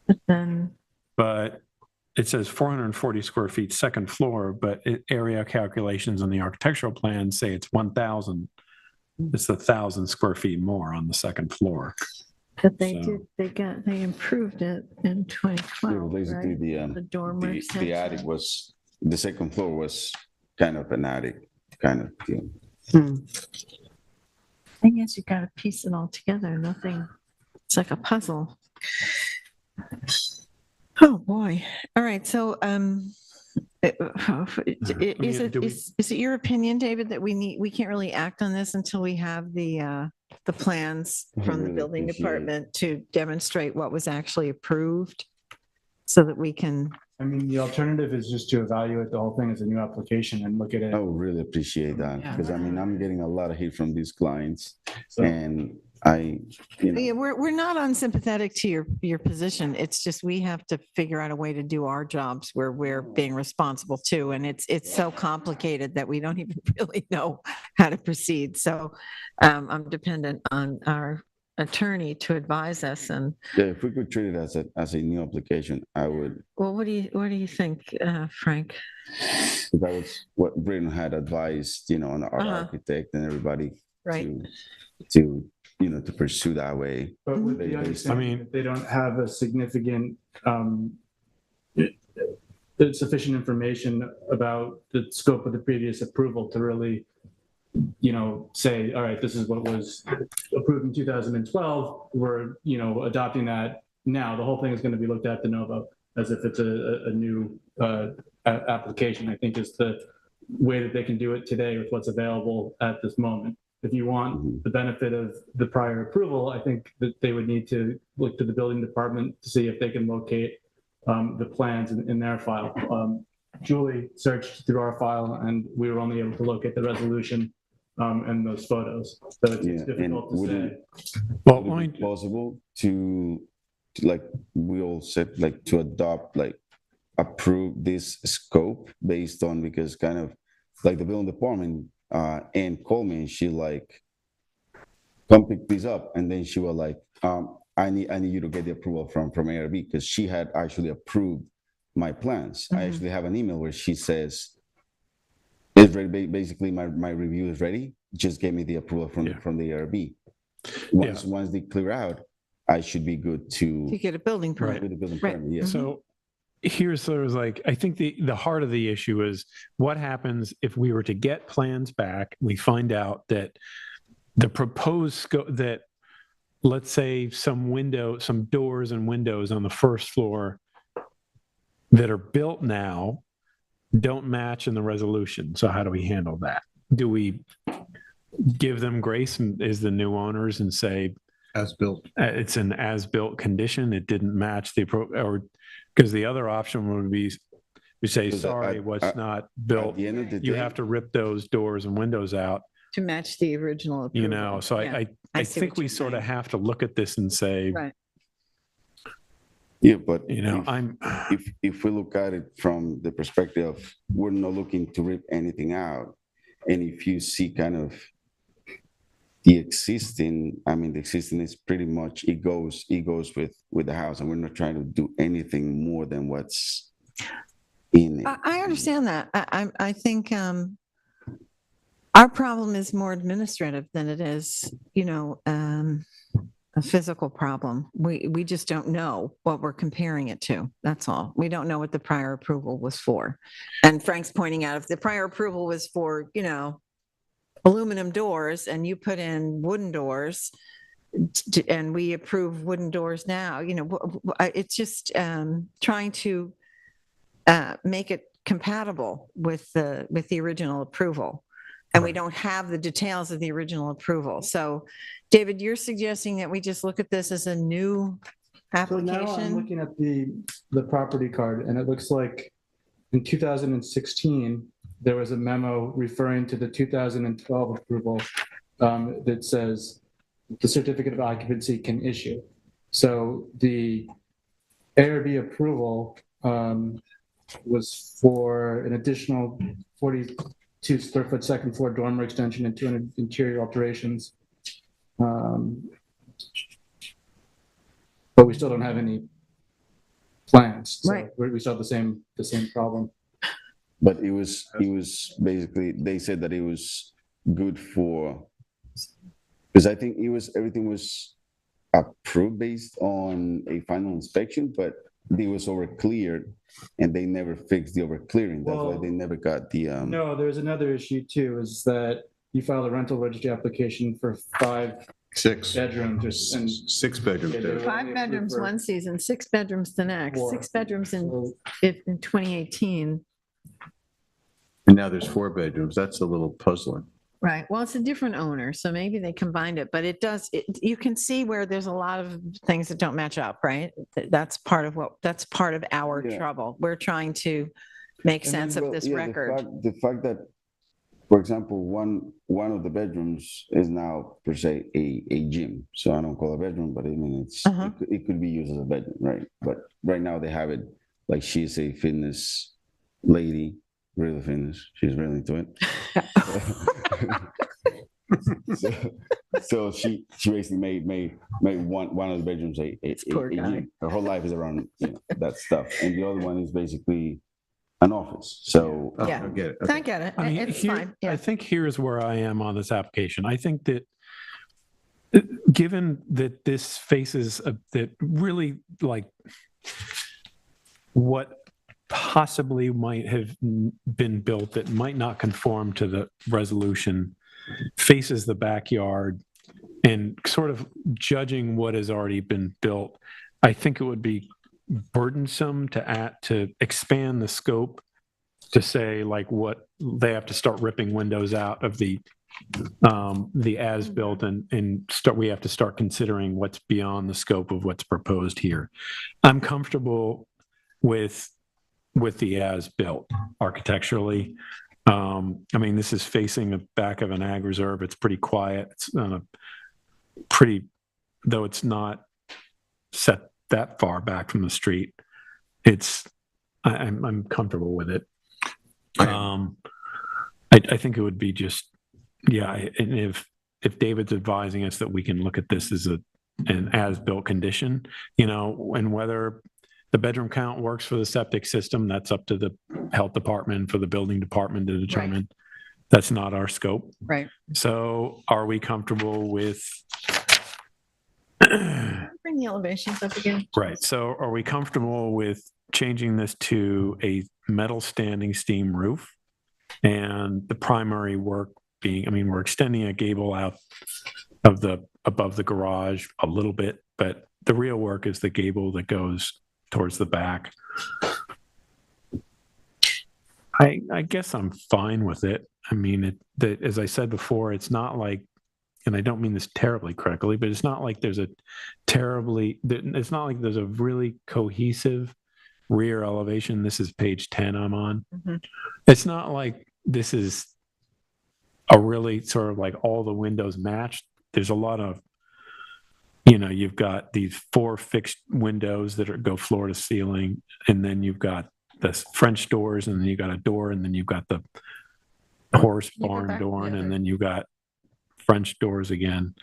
But then, But it says 440 square feet, second floor, but area calculations on the architectural plan say it's 1,000. It's 1,000 square feet more on the second floor. But they So- they improved it in Yeah, 2012, basically, right? The dormer the extension. attic was, the second floor was kind of an attic kind of thing. I guess you gotta piece it all together, nothing, it's like a puzzle. Oh, boy. All right, so, is it, do we- is it your opinion, David, that we can't really act on this until we have the plans from the really building appreciate it. department to demonstrate what was actually approved? So that we can, I mean, the alternative is just to evaluate the whole thing as a new application and look at it. I would really appreciate that Yeah. because I mean, I'm getting a lot of hate from these clients So- and yeah, we're not unsympathetic to your position. It's just we have to figure out a way to do our jobs where we're being responsible too. And it's so complicated that we don't even really know how to proceed. So I'm dependent on our attorney to advise us. And yeah, if we could treat it as a new application, I would. well, what do you think, Frank? That was what Britain had advised, on our architect and everybody Right. to to pursue that way. But with the Based- understanding that they don't have a significant, sufficient information about the scope of the previous approval to really, say, all right, this is what was approved in 2012. We're, adopting that now. The whole thing is going to be looked at de novo as if it's a new application, I think is the way that they can do it today with what's available at this moment. If you want the benefit of the prior approval, I think that they would need to look to the building department to see if they can locate the plans in their file. Julie searched through our file and we were only able to locate the resolution and those photos. So it's difficult to say. Well, would it be possible to like we all said, like to adopt, like approve this scope based on, because kind of like the building department and called me and she like, come pick these up. And then she was like, I need you to get the approval from ARB because she had actually approved my plans. I actually have an email where she says, it's ready, basically my review is ready. Just give me the approval from the ARB. Once they clear out, I should be good to get a building permit. with the building Right. permit. Yeah. So here's sort of like, I think the heart of the issue is what happens if we were to get plans back, we find out that the proposed scope, that let's say some doors and windows on the first floor that are built now don't match in the resolution. So how do we handle that? Do we give them grace as the new owners and say, as built, it's an as-built condition, it didn't match or because the other option would be we say, sorry, what's not built, At the end of the you day, have to rip those doors and windows out, To match the original approval. so Yeah, I see think what we you're sort of saying. have to look at this and say, Right. yeah, but if we look at it from the perspective of we're not looking to rip anything out, and if you see kind of the existing is pretty much it goes with the house, and we're not trying to do anything more than what's in it. I understand that. I think our problem is more administrative than it is, a physical problem. We just don't know what we're comparing it to. That's all. We don't know what the prior approval was for. And Frank's pointing out if the prior approval was for, aluminum doors and you put in wooden doors and we approve wooden doors now, it's just trying to make it compatible with the original approval. And we don't have the details of the original approval. So, David, you're suggesting that we just look at this as a new So now I'm application? looking at the property card and it looks like in 2016, there was a memo referring to the 2012 approval that says the certificate of occupancy can issue. So the ARB approval was for an additional 42 square foot second floor dormer extension and 200 interior alterations. But we still don't have any plans. So Right. we saw the same problem. But it was basically, they said that it was good for, because I think everything was approved based on a final inspection, but it was over cleared and they never fixed the over clearing. That's why Well, they never got the, No, there's another issue too, is that you filed a rental registry application for 6 bedrooms and 6 bedrooms. Yeah, they were- 5 bedrooms one season, 6 bedrooms the next, Four. 6 bedrooms in So- 2018. And now there's 4 bedrooms. That's a little puzzling. Right. Well, it's a different owner, so maybe they combined it, but you can see where there's a lot of things that don't match up, right? That's part of our Yeah. trouble. We're trying to make I mean, sense of well, this yeah, record. The fact that, for example, one of the bedrooms is now per se a gym. So I don't call it a bedroom, but I mean, it could be used as a bedroom, right? But right now they have it like she's a fitness lady, really fitness. She's really into it. So she basically made one of the bedrooms a gym. Her whole life is around that stuff, and the other one is basically an office. So Yeah. I get it. I get it. I mean, It's here- fine. Yeah. I think here's where I am on this application. I think that given that this faces that really like what possibly might have been built that might not conform to the resolution faces the backyard and sort of judging what has already been built, I think it would be burdensome to expand the scope to say like what they have to start ripping windows out of the as-built and we have to start considering what's beyond the scope of what's proposed here. I'm comfortable with the as-built architecturally. I mean, this is facing the back of an ag reserve. It's pretty quiet. It's on a though it's not set that far back from the street. I'm comfortable with it. I think it would be just, and if David's advising us that we can look at this as an as-built condition, and whether the bedroom count works for the septic system, that's up to the health department, for the building department to determine. Right. That's not our scope. Right. So are we comfortable with? Bring the elevations up again. Right. So are we comfortable with changing this to a metal standing steam roof? And the primary work being, I mean, we're extending a gable out above the garage a little bit, but the real work is the gable that goes towards the back. I guess I'm fine with it. I mean, as I said before, it's not like, and I don't mean this terribly critically, but it's not like there's a really cohesive rear elevation. This is page 10 I'm on. Mm-hmm. It's not like this is a really sort of like all the windows matched. There's a lot of, you've got these 4 fixed windows that go floor to ceiling, and then you've got the French doors, and then you've got a door, and then you've got the horse barn door, and then you've got French doors again.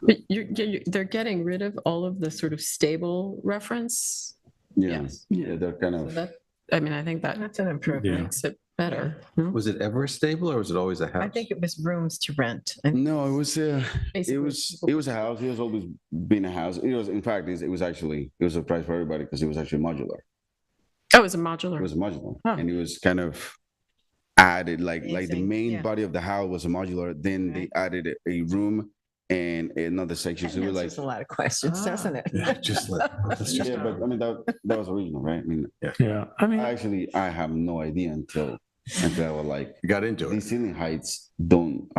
But they're getting rid of all of the sort of stable reference. Yeah, they're kind of. So I think that's an improvement. Makes it better. Was it ever stable, or was it always a house? I think it was rooms to rent. No, it was a house. It was always been a house. It was, in fact, it was a surprise for everybody because it was actually modular. Oh, it was a modular. It was modular, huh. And it was kind of added like the main body of the house was a modular. Then they added a room and another section. So it was like a lot of questions, doesn't it? Yeah, but I mean that was original, right? I mean, yeah. I mean, I have no idea until I was like, you got into it. These ceiling heights and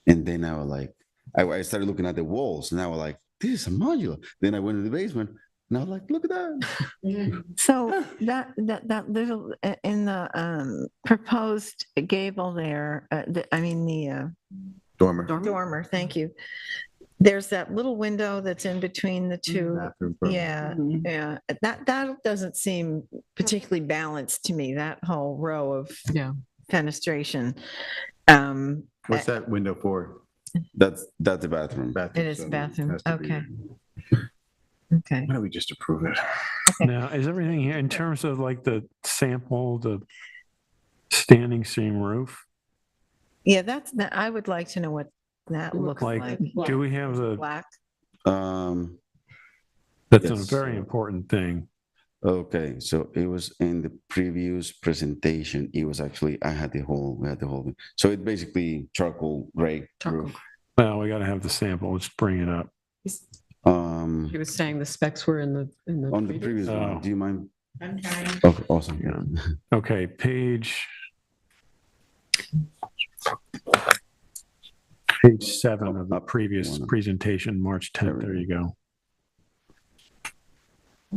then I was like, I started looking at the walls, and I was like, this is a modular. Then I went to the basement. And I was like, look at that. So that little in the proposed gable there, the dormer. Thank you. There's that little window that's in between the two. Yeah. That doesn't seem particularly balanced to me. That whole row of fenestration. What's that window for? That's the bathroom. It is a bathroom. Okay. Okay. Why don't we just approve it? Now, is everything here in terms of like the sample, the standing seam roof? Yeah, I would like to know what that looks like. Do we have the, Black. that's a Yes. very important thing. Okay, so it was in the previous presentation. It was actually, we had the whole thing. So it basically charcoal gray roof. Well, we got to have the sample. Let's bring it up. He was saying the specs were in the On the previous Oh. one, do you mind? I'm trying. Oh, awesome, yeah. Okay, page 7 of the previous presentation, March 10th. There you go.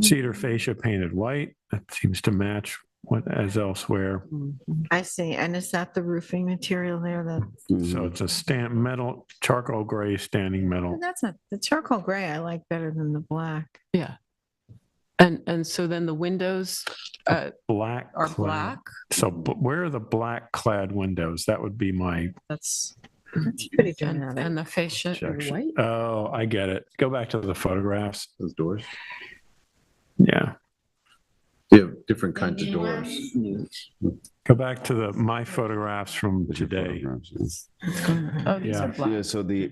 Cedar fascia painted white. That seems to match what as elsewhere. I see. And is that the roofing material there? So it's a metal, charcoal gray standing metal. That's not the charcoal gray. I like better than the black. Yeah. And so then the windows Black are clad. black. So where are the black clad windows? That would be my That's pretty dramatic. and the fascia are objection. white. Oh, I get it. Go back to the photographs. Those doors? Yeah. You have different kinds of doors. Go back to my photographs from today. Oh, these are black. Yeah, so the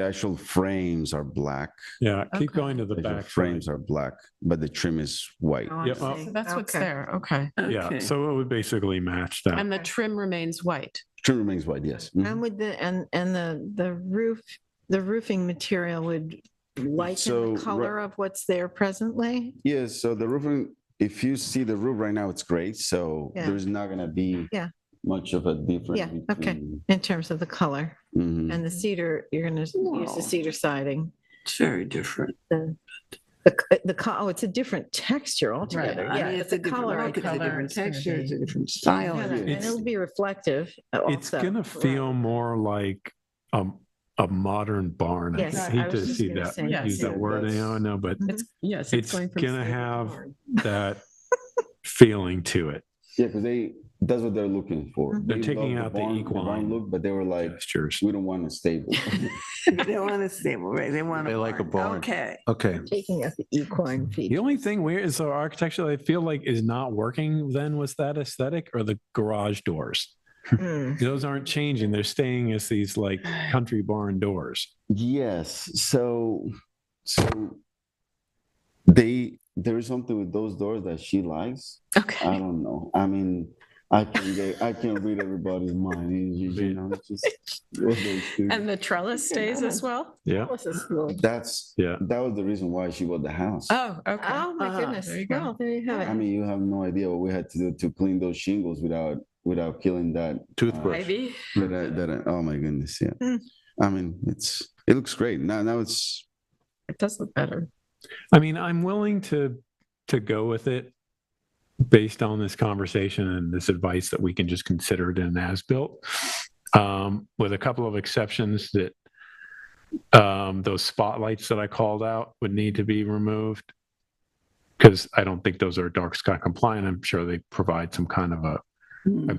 actual frames are black. Yeah, keep going to the The back. frames are black, but the trim is white. Oh, I Yep. see. So that's what's Okay. there. Okay. Yeah, so it would basically match that. And the trim remains white. Trim remains white, yes. Mhm. And with the roofing material would lighten So, the color of what's there presently? Yes, so the roofing, if you see the roof right now, it's great, so Yeah. there's not gonna be Yeah. much of a difference. Yeah, okay, between- in terms of the color. Mhm. And the cedar, you're gonna use the cedar siding. It's very different. It's a different texture altogether. I Yeah, mean, it's a color. look, it's a different it's gonna texture, it's a be- different style. Yeah, and It's- it'll be reflective It's also. gonna feel more like a modern barn. Yes, I I hate was to just see gonna that, say use that. that word, I know, but It's yes, it's going from gonna stable to have barn. that feeling to it. Yeah, because that's what they're looking for. They're They taking love out the barn equine look, but they were like, gestures. we don't want a stable. They want a stable, right? They want They like a barn. Okay. Okay. Taking out the equine The feature. only thing weird is the architecture I feel like is not working then was that aesthetic or the garage doors. Mm. Those aren't changing. They're staying as these like country barn doors. Yes, so there's something with those doors that she likes. Okay. I don't know. I mean, I can read everybody's mind. You know, it's just what they do. And the trellis stays as well? Yeah. That was the reason why she bought the house. Oh, okay. Oh, my goodness. there you go. Well, there you have I it. mean, you have no idea what we had to do to clean those shingles without killing that Toothbrush. Ivy. oh my goodness, yeah. Mm. I mean, it looks great. Now it's It does look better. I mean, I'm willing to go with it based on this conversation and this advice that we can just consider it an as-built, with a couple of exceptions that those spotlights that I called out would need to be removed because I don't think those are dark sky compliant. I'm sure they provide some kind of a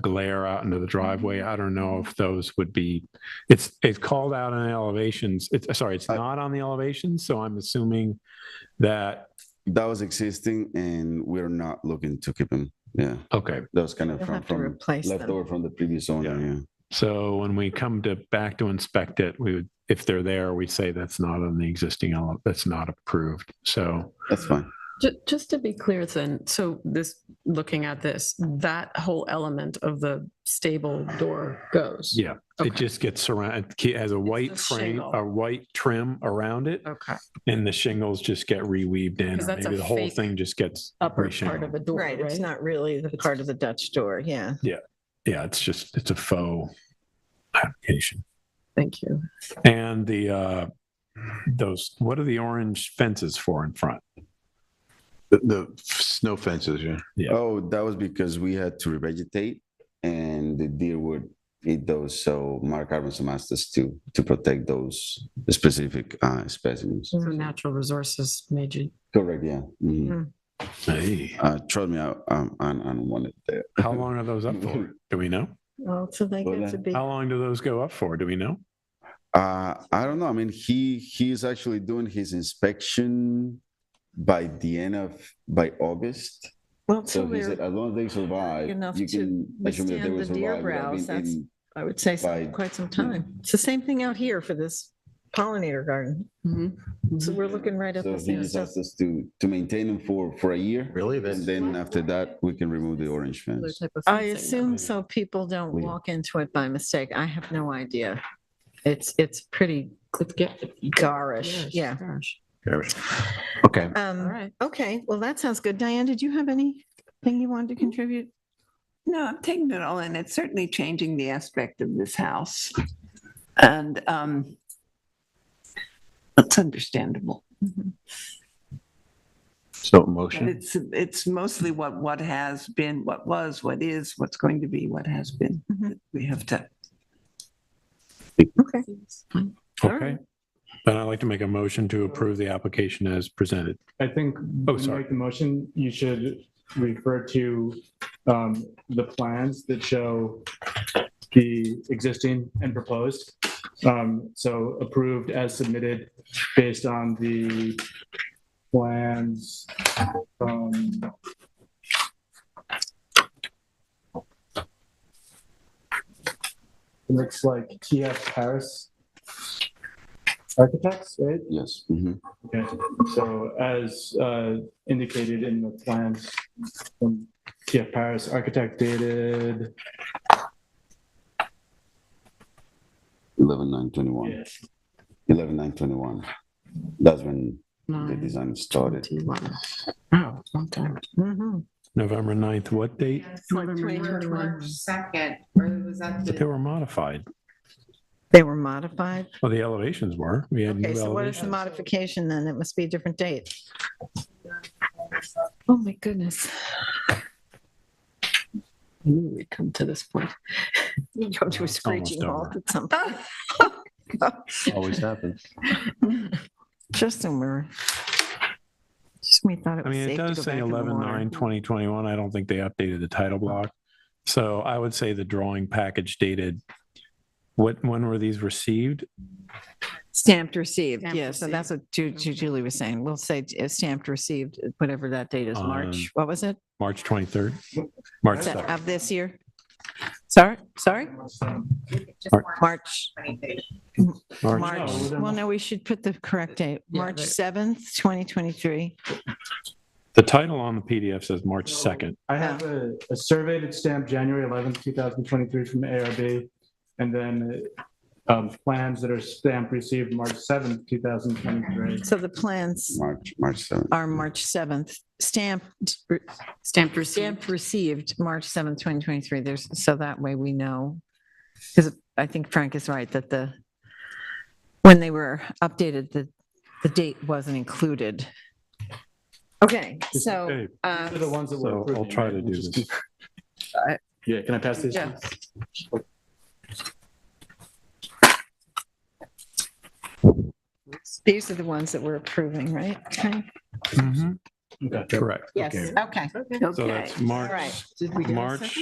glare out into the driveway. I don't know if those would be, it's called out on elevations. It's not on the elevations. So I'm assuming that was existing and we're not looking to keep them. Yeah. Okay. That was kind of You'll from have to replace them. leftover from the previous owner. Yeah. So when we come back to inspect it, we would, if they're there, we'd say that's not on the existing, that's not approved. So that's fine. Just to be clear then, so looking at this, that whole element of the stable door goes? yeah, it just gets surrounded, it has a white the frame, shingle. a white trim around it. Okay. And the shingles just get reweaved in, Because or that's a maybe the whole fake thing just gets Upper part reshingled. of a door, Right, right? it's not really the part of the Dutch door, yeah. Yeah, it's a faux application. Thank you. And what are the orange fences for in front? The snow fences, yeah. Yeah. Oh, that was because we had to revegetate and the deer would eat those. So Mark Arvinson asked us to protect those specific specimens. So natural resources made you. Correct, yeah. Mhm. Hey. Trust me, I don't want it there. How long are those up for? Do we know? Well, so they get to be. How long do those go up for? Do we know? I don't know. I mean, he's actually doing his inspection by the end of, by August. Well, So till he said, they're as long as they survive, enough you to can assume that they withstand will the deer survive. But I mean, browse, that's, in- I would say, by- quite some time. It's the same thing out here for this pollinator garden. So we're looking right at So the he same just stuff. asked us to maintain them for a year. Really? And then after that, we can remove the orange fence. I assume so people don't Please. walk into it by mistake. I have no idea. It's pretty garish, yeah. Okay. Okay, well, that sounds good. Diane, did you have anything you wanted to contribute? No, I'm taking it all in. It's certainly changing the aspect of this house. And it's understandable. So But motion, it's mostly what has been, what was, what is, what's going to be, what has been. We have to. Okay. Okay. Then I'd like to make a motion to approve the application as presented. I think when you sorry. make the motion, you should refer to the plans that show the existing and proposed. So approved as submitted based on the plans. It looks like TF Paris Architects, right? Yes. Mhm. Okay, so as indicated in the plans from TF Paris Architect dated 11/9/21. 11/9/21. That's when the design started. Oh, long time. November 9th, what date? March 2nd, or was that But they were modified. They were modified? Well, the elevations were. We had Okay, new so what is the elevations. modification then? It must be a different date. Oh, my goodness. I knew we'd come to this point. You go to a screeching halt at some point. always happens. Justin, we thought it I was mean, it safe to does go say back in the water. 11/9/2021. I don't think they updated the title block. So I would say the drawing package dated, when were these received? Stamped received, Stamped yeah, so that's what Julie was saying. We'll say stamped received, whatever that date is, March, what was it? March 23rd? March Is that 2nd. Of this year? Sorry? March. March, well, no, we should put the correct date, March 7th, 2023. The title on the PDF says March 2nd. I have a survey that's stamped January 11th, 2023 from ARB, and then plans that are stamped received March 7th, 2023. So the plans March 7th. are March 7th, stamped received March 7th, 2023. So that way we know, because I think Frank is right that when they were updated, the date wasn't included. Okay, so. Okay. These are the ones that we're So I'll approving, try right? to do Which is- this. Yeah, can I pass these? Yeah. These are the ones that we're approving, right? Okay. Okay. Correct. Yes, okay. So that's All March, right. March,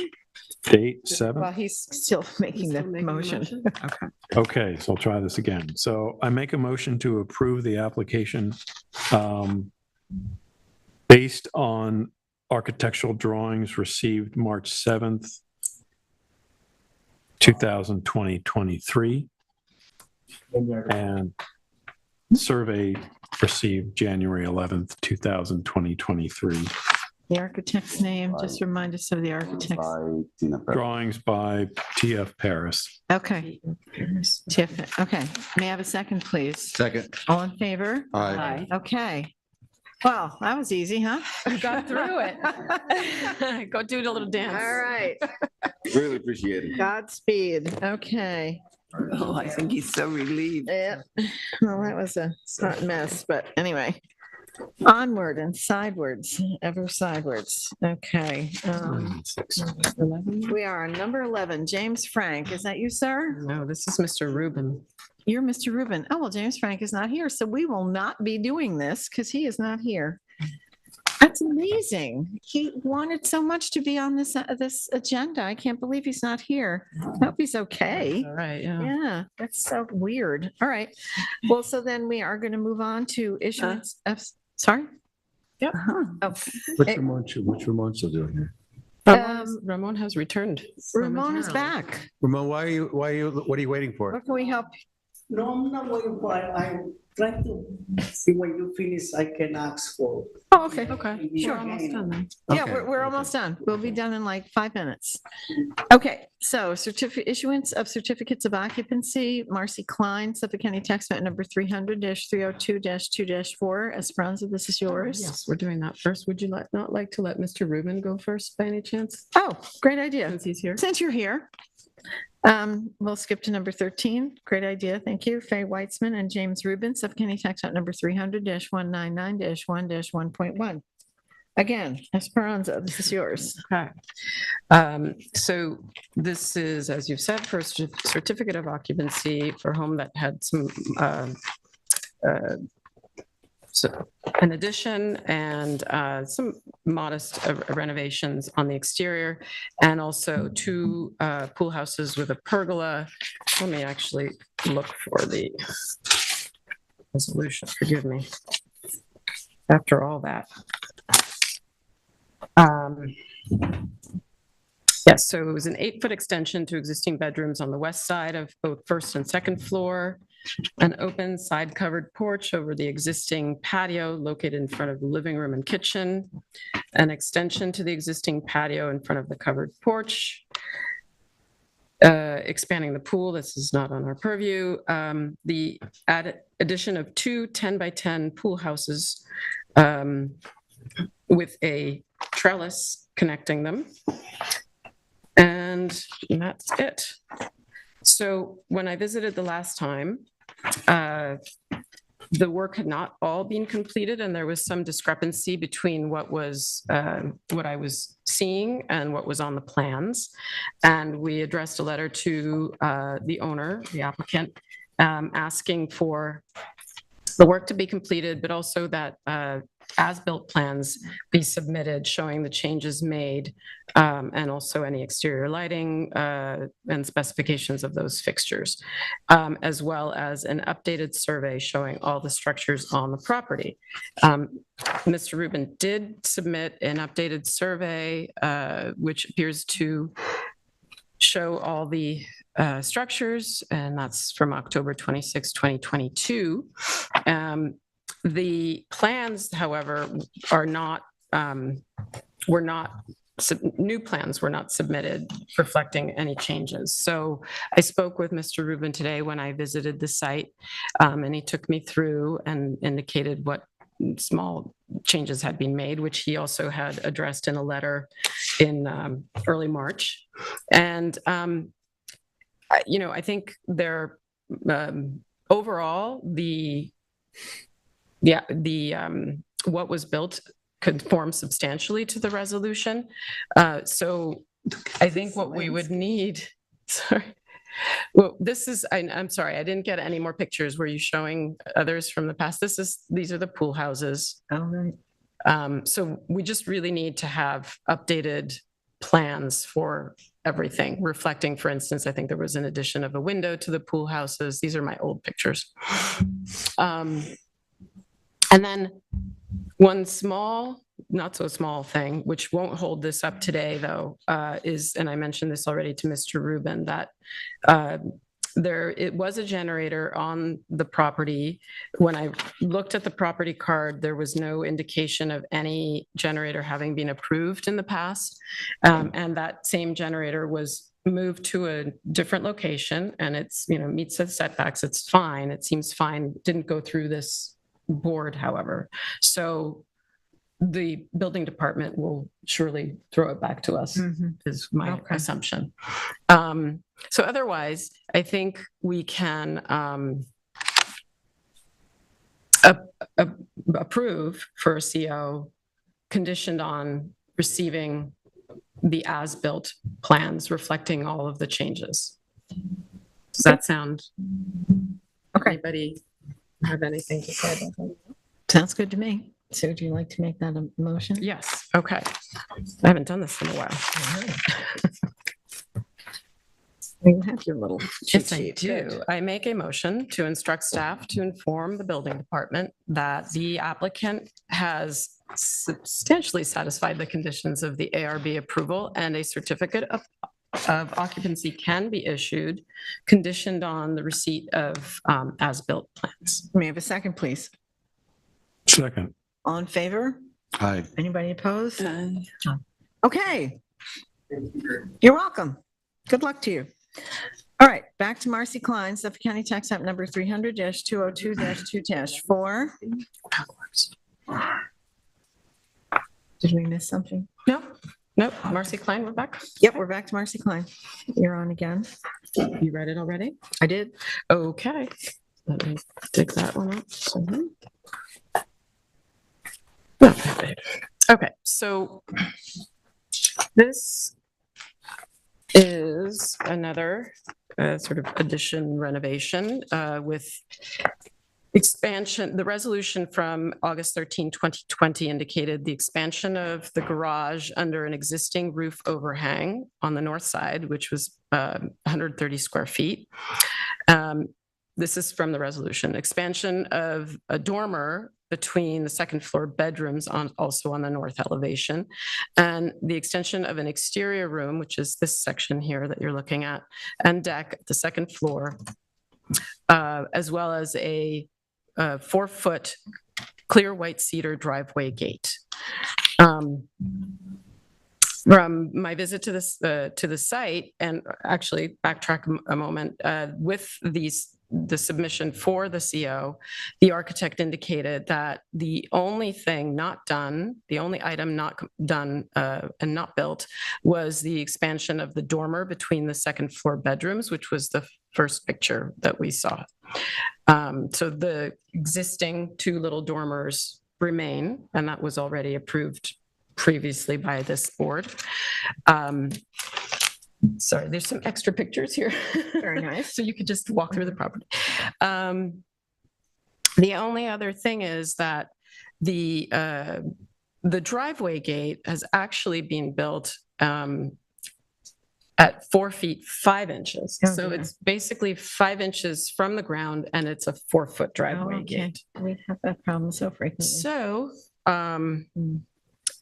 date Well, 7th. he's still making the motion. Okay. Okay, so I'll try this again. So I make a motion to approve the application based on architectural drawings received March 7th, 2023, and survey received January 11th, 2023. The architect's name, just remind us of the architect's. By Tina Perez. Drawings by TF Paris. Okay. Tiff, okay. May I have a second, please? Second. All in favor? Aye. Okay. Well, that was easy, huh? You got through it. Go do a little dance. All right. Really appreciate it. Godspeed. Okay. Oh, I think he's so relieved. Yeah. Well, that was a hot mess, but anyway. Onward and sidewards, ever sidewards. Okay. We are on number 11. James Frank, is that you, sir? No, this is Mr. Rubin. You're Mr. Rubin. Oh, well, James Frank is not here, so we will not be doing this because he is not here. That's amazing. He wanted so much to be on this agenda. I can't believe he's not here. I hope he's okay. All right, yeah. Yeah, that's so weird. All right. Well, so then we are going to move on to issuance of, sorry? Yep. Oh, Which Hey. Ramon still doing here? Ramon has returned. Ramon is back. Ramon, what are you waiting for? What can we help? No, I'm not waiting for it. I'm trying to see when you finish, I can ask for. Oh, okay. Okay, Sure. we're almost done then. Yeah, Okay, we're almost done. We'll be done in like 5 minutes. Okay, so issuance of certificates of occupancy, Marcy Klein, Suffolk County Tax Map number 300-302-2-4. Esperanza, this is yours. Yes, we're doing that first. Would you not like to let Mr. Rubin go first by any chance? Oh, great idea. Since he's here. Since you're here, we'll skip to number 13. Great idea. Thank you. Faye Weitzman and James Rubin, Suffolk County Tax Map number 300-199-1-1.1. Again, Esperanza, this is yours. Okay. So this is, as you've said, for a certificate of occupancy for a home that had some an addition and some modest renovations on the exterior, and also 2 pool houses with a pergola. Let me actually look for the resolution. Forgive me. After all that. Yes, so it was an 8-foot extension to existing bedrooms on the west side of both first and second floor, an open side covered porch over the existing patio located in front of the living room and kitchen, an extension to the existing patio in front of the covered porch, expanding the pool. This is not on our purview. The addition of 2 10-by-10 pool houses with a trellis connecting them. And that's it. So when I visited the last time, the work had not all been completed, and there was some discrepancy between what I was seeing and what was on the plans. And we addressed a letter to the owner, the applicant, asking for the work to be completed, but also that as-built plans be submitted showing the changes made, and also any exterior lighting and specifications of those fixtures, as well as an updated survey showing all the structures on the property. Mr. Rubin did submit an updated survey, which appears to show all the structures, and that's from October 26, 2022. The plans, however, new plans were not submitted reflecting any changes. So I spoke with Mr. Rubin today when I visited the site, and he took me through and indicated what small changes had been made, which he also had addressed in a letter in early March. And, I think they're overall, what was built conforms substantially to the resolution. So I think what we would need, sorry. Well, this is, I'm sorry, I didn't get any more pictures. Were you showing others from the past? These are the pool houses. All right. So we just really need to have updated plans for everything, reflecting, for instance, I think there was an addition of a window to the pool houses. These are my old pictures. And then one small, not so small thing, which won't hold this up today though, is, and I mentioned this already to Mr. Rubin, that it was a generator on the property. When I looked at the property card, there was no indication of any generator having been approved in the past. And that same generator was moved to a different location, and it's, meets the setbacks. It's fine. It seems fine. Didn't go through this board, however. So the building department will surely throw it back to us, is my assumption. So otherwise, I think we can approve for a CO conditioned on receiving the as-built plans reflecting all of the changes. Does that sound? Okay. Anybody have anything to say about that? Sounds good to me. So would you like to make that a motion? Yes. Okay. I haven't done this in a while. You have your little cheat Yes, I sheet. do. Good. I make a motion to instruct staff to inform the building department that the applicant has substantially satisfied the conditions of the ARB approval and a certificate of occupancy can be issued, conditioned on the receipt of as-built plans. May I have a second, please? Second. All in favor? Hi. Anybody opposed? Okay. You're welcome. Good luck to you. All right, back to Marcy Klein, Suffolk County Tax Map number 300-202-2-4. Did we miss something? No, nope. Marcy Klein, we're back. Yep, we're back to Marcy Klein. You're on again. You read it already? I did. Okay. Let me dig that one up. Okay, so this is another sort of addition renovation with expansion. The resolution from August 13, 2020 indicated the expansion of the garage under an existing roof overhang on the north side, which was 130 square feet. This is from the resolution. Expansion of a dormer between the second floor bedrooms also on the north elevation, and the extension of an exterior room, which is this section here that you're looking at, and deck at the second floor, as well as a 4-foot clear white cedar driveway gate. From my visit to the site, and actually backtrack a moment, with the submission for the CO, the architect indicated that the only thing not done, the only item not done and not built was the expansion of the dormer between the second floor bedrooms, which was the first picture that we saw. So the existing 2 little dormers remain, and that was already approved previously by this board. Sorry, there's some extra pictures here. Very nice. So you could just walk through the property. The only other thing is that the driveway gate has actually been built at 4 feet 5 inches. Oh, So dear. it's basically 5 inches from the ground, and it's a 4-foot driveway gate. We have that problem so frequently. So,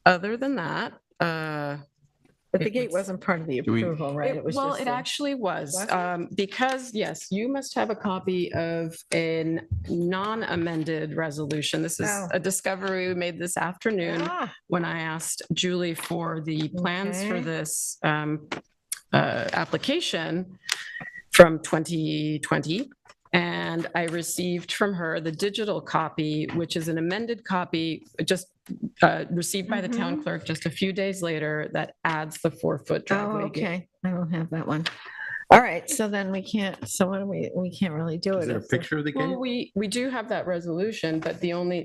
other than that, But the gate wasn't part of the approval, right? It was well, just it actually was, because, yes, you must have a copy of a non-amended resolution. This is Oh. a discovery we made this afternoon when I asked Julie for the plans for Okay. this application from 2020. And I received from her the digital copy, which is an amended copy, just received by the town clerk just a few days later, that adds the 4-foot Oh, driveway gate. okay. I don't have that one. All right, so then we can't, so what do we can't really do it. Is there a It's a- picture of the Well, gate? we do have that resolution, but the only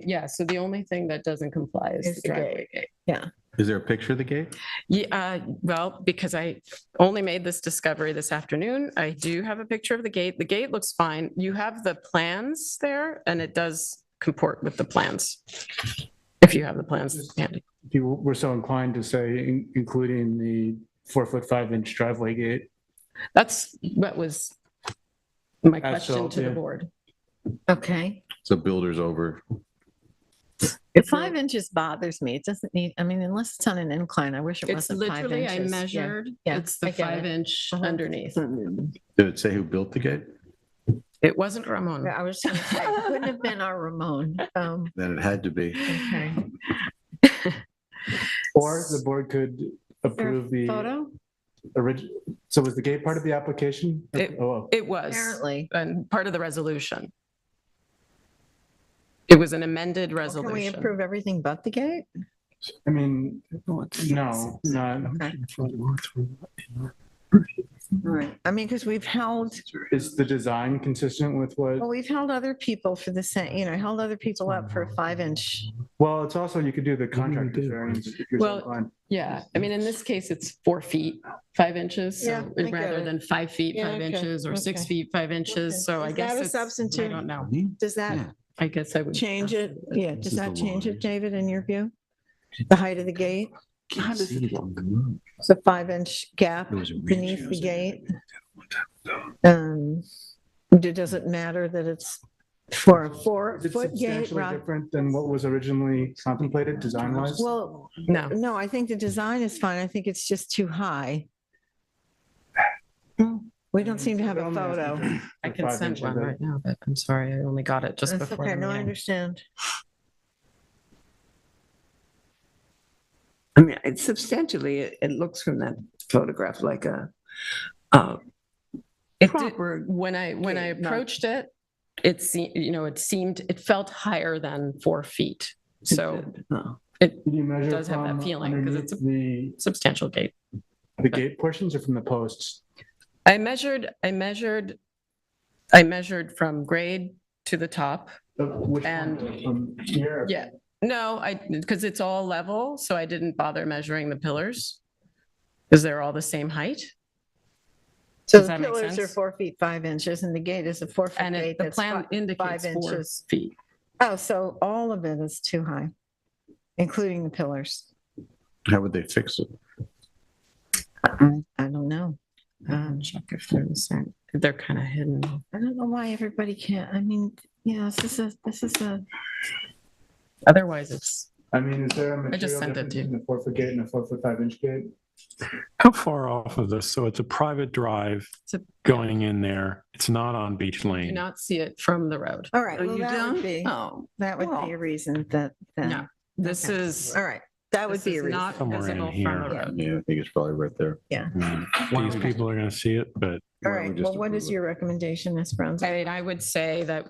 thing that doesn't comply is Is the the driveway gate. Yeah. Is there a picture of the gate? Yeah, well, because I only made this discovery this afternoon, I do have a picture of the gate. The gate looks fine. You have the plans there, and it does comport with the plans. If you have the plans handy. If you were so inclined to say, including the 4-foot 5-inch driveway gate. That's what was my As question built, to the yeah. board. Okay. So builders over. If 5 inches bothers me, it doesn't need, I mean, unless it's on an incline, I wish it It's wasn't 5 literally, inches. I measured, Yeah, it's the I get it. 5-inch Uh-huh. underneath. Did it say who built the gate? It wasn't Ramon. Yeah, I was gonna say, it couldn't have been our Ramon. Then it had to be. Okay. Or the board could Is there a approve the photo? original. So was the gate part of the application? Oh, It was. Apparently. And part of the resolution. It was an amended Can we resolution. approve everything but the gate? I mean, no, not. All right. I mean, because we've held, Is the design consistent with what? well, we've held other people for the same, held other people up for a 5-inch. Well, it's also, you could do the contractor's variance if you're so Well, inclined. yeah, I mean, in this case, it's 4 feet, 5 inches, Yeah, so I get rather it. than 5 feet, Yeah, 5 okay, inches, or 6 okay. feet, 5 inches, so I Is guess that a it's, I substitute? don't know. Does that I guess I would. change it? Yeah, does is that the change line. it, David, in your view? The height of the gate? Can't see it on the road. It's a 5-inch gap There was a beneath ranch the house gate? Does it matter that it's for a Is it 4-foot gate? substantially Rob? different than what was originally contemplated design-wise? Well, No. no, I think the design is fine. I think it's just too high. We don't seem to have a photo. I can send one right now, but I'm sorry, I only got it just That's before okay, the no, I meeting. understand. I mean, it's substantially, it looks from that photograph like a It did, proper. when I gate, not- approached it, it felt higher than 4 feet. So Oh. it Did you measure does have that from feeling because it's a underneath substantial gate. the gate portions or from the posts? I measured from grade to the top. Which And- one? From here? Yeah, no, because it's all level, so I didn't bother measuring the pillars because they're all the same height. So Does the that make pillars are sense? 4 feet 5 inches and the gate is a 4-foot And gate the that's plan 5 indicates 4 inches. feet. Oh, so all of it is too high, including the pillars. How would they fix it? I don't know. Check if they're the same. They're kind of hidden. I don't know why everybody can't. I mean, yeah, this is a. Otherwise, it's. I mean, is there a I just material sent it difference to you. between a 4-foot gate and a 4-foot 5-inch gate? How far off of this? So it's a private drive going in there. It's not on Beach Do Lane. not see it from the road. All right, Oh, well, you that would don't? be, Oh, that would be a reason that. No, this Okay. is. All right, that would This be a is reason. not Somewhere in visible from here. the road. Yeah, I think it's probably right there. Yeah. These people are going to see it, but All right, well, what is your recommendation, Ms. Brunswick? I mean, I would say that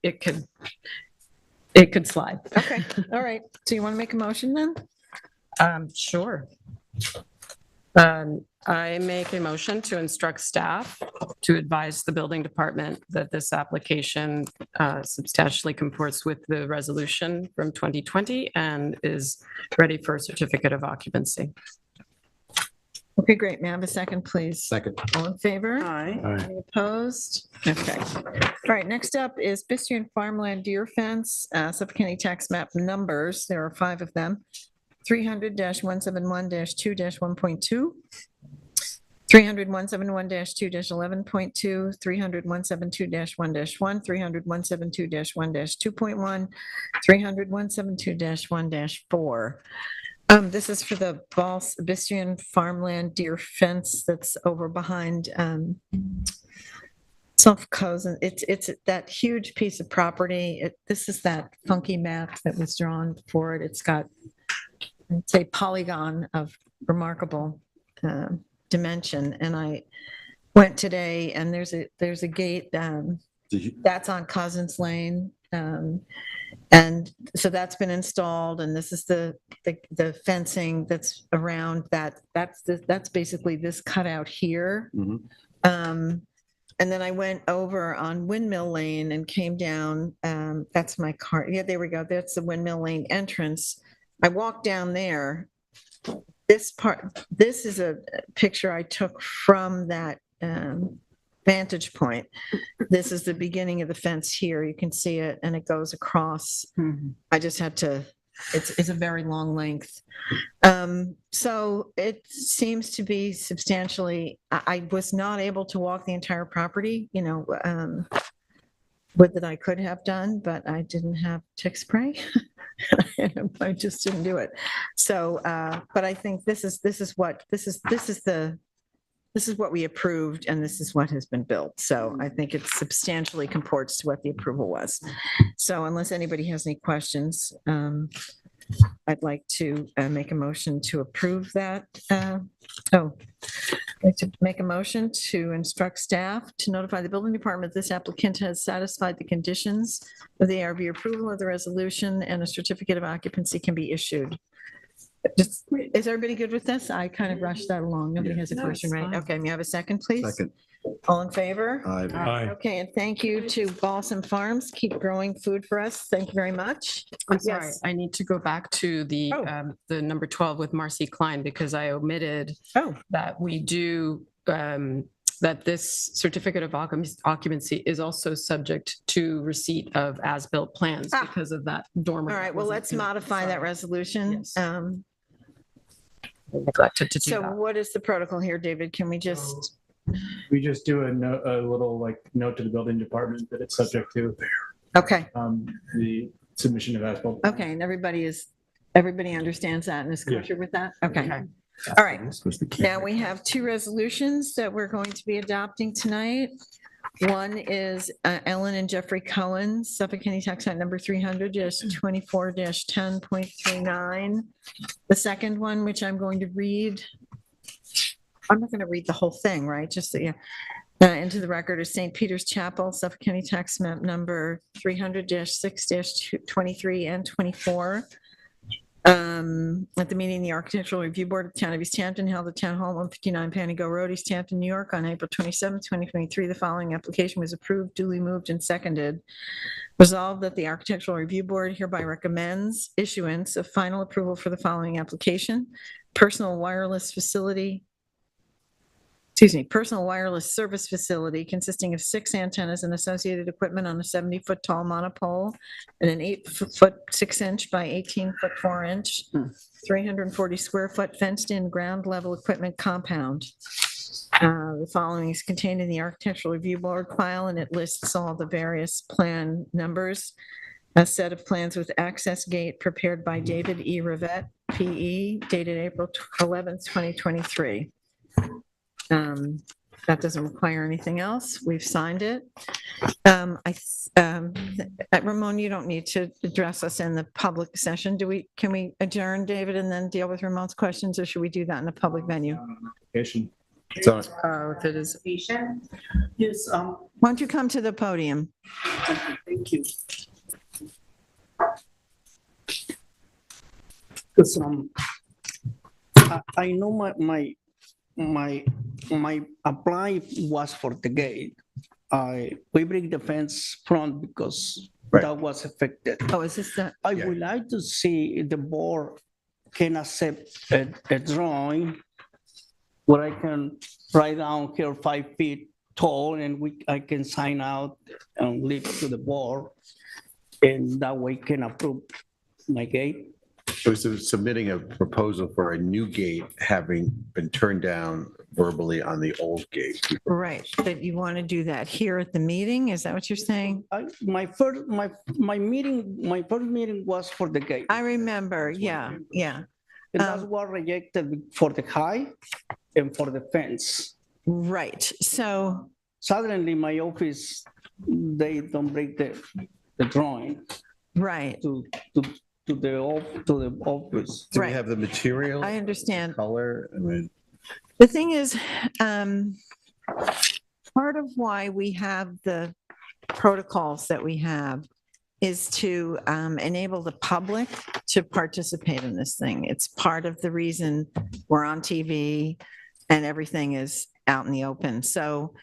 it could slide. Okay, all right. So you want to make a motion then? Sure. I make a motion to instruct staff to advise the building department that this application substantially comports with the resolution from 2020 and is ready for a certificate of occupancy. Okay, great. May I have a second, please? Second. All in favor? Aye. Any opposed? Okay. All right, next up is Bistrian Farmland Deer Fence, Suffolk County Tax Map numbers. There are 5 of them. 300-171-2-1.2, 300-171-2-11.2, 300-172-1-1, 300-172-1-2.1, 300-172-1-4. This is for the Bistrian Farmland Deer Fence that's over behind Suffolk Coast. It's that huge piece of property. This is that funky map that was drawn for it. It's got, it's a polygon of remarkable dimension. And I went today and there's a gate that's on Cousins Lane. And so that's been installed and this is the fencing that's around that. That's basically this cutout here. And then I went over on Windmill Lane and came down. That's my car. Yeah, there we go. That's the Windmill Lane entrance. I walked down there. This is a picture I took from that vantage point. This is the beginning of the fence here. You can see it and it goes across. I just had to, it's a very long length. So it seems to be substantially, I was not able to walk the entire property, would that I could have done, but I didn't have tick spray. I just didn't do it. So, but I think this is what we approved and this is what has been built. So I think it substantially comports to what the approval was. So unless anybody has any questions, I'd like to make a motion to approve that. I'd like to make a motion to instruct staff to notify the building department this applicant has satisfied the conditions of the ARB approval of the resolution and a certificate of occupancy can be issued. Is everybody good with this? I kind of rushed that along. Nobody has a question, right? Okay, may I have a second, please? Second. All in favor? Aye. Okay, and thank you to Balsam Farms. Keep growing food for us. Thank you very much. I'm sorry, Yes. I need to go back to the number 12 with Marcy Klein because I omitted that we do, that this certificate of occupancy is also subject to receipt of as-built plans because of that dormer. All right, well, let's modify that resolution. Neglected to do So that. what is the protocol here, David? Can we just, We just do a little like note to the building department that it's subject to Okay, the submission of asphalt. okay, and everybody understands that and is Yeah. kosher with that? Okay. All right. Now we have two resolutions that we're going to be adopting tonight. One is Ellen and Jeffrey Cohen, Suffolk County Tax Act number 300-24-10.39. The second one, which I'm going to read, I'm not going to read the whole thing, right? Just so, yeah. Into the record is St. Peter's Chapel, Suffolk County Tax Map number 300-6-23 and 24. At the meeting, the Architectural Review Board of the Town of East Hampton held at Town Hall, 159 Panago Road, East Hampton, New York, on April 27, 2023. The following application was approved, duly moved and seconded. Resolved that the Architectural Review Board hereby recommends issuance of final approval for the following application: personal wireless service facility consisting of 6 antennas and associated equipment on a 70-foot tall monopole and an 8-foot 6-inch by 18-foot 4-inch, 340 square foot fenced-in ground level equipment compound. The following is contained in the Architectural Review Board file, and it lists all the various plan numbers. A set of plans with access gate prepared by David E. Rivette, P.E., dated April 11th, 2023. That doesn't require anything else. We've signed it. Ramon, you don't need to address us in the public session. Can we adjourn, David, and then deal with Ramon's questions, or should we do that in a public venue? Application. So If it is, Yes, Why don't you come to the podium? thank you. Because I know my apply was for the gate. We bring the fence front because that was affected. Oh, is this the? I would like to see if the board can accept a drawing where I can write down here 5 feet tall and I can sign out and leave it to the board. And that way can approve my gate. So submitting a proposal for a new gate having been turned down verbally on the old gate. Right, that you want to do that here at the meeting? Is that what you're saying? My first meeting was for the gate. I remember, yeah. And that was rejected for the height and for the fence. Right, so. Suddenly my office, they don't break the drawing. Right. To the office. Do we have the material? I understand. Color? I mean, the thing is, part of why we have the protocols that we have is to enable the public to participate in this thing. It's part of the reason we're on TV and everything is out in the open. So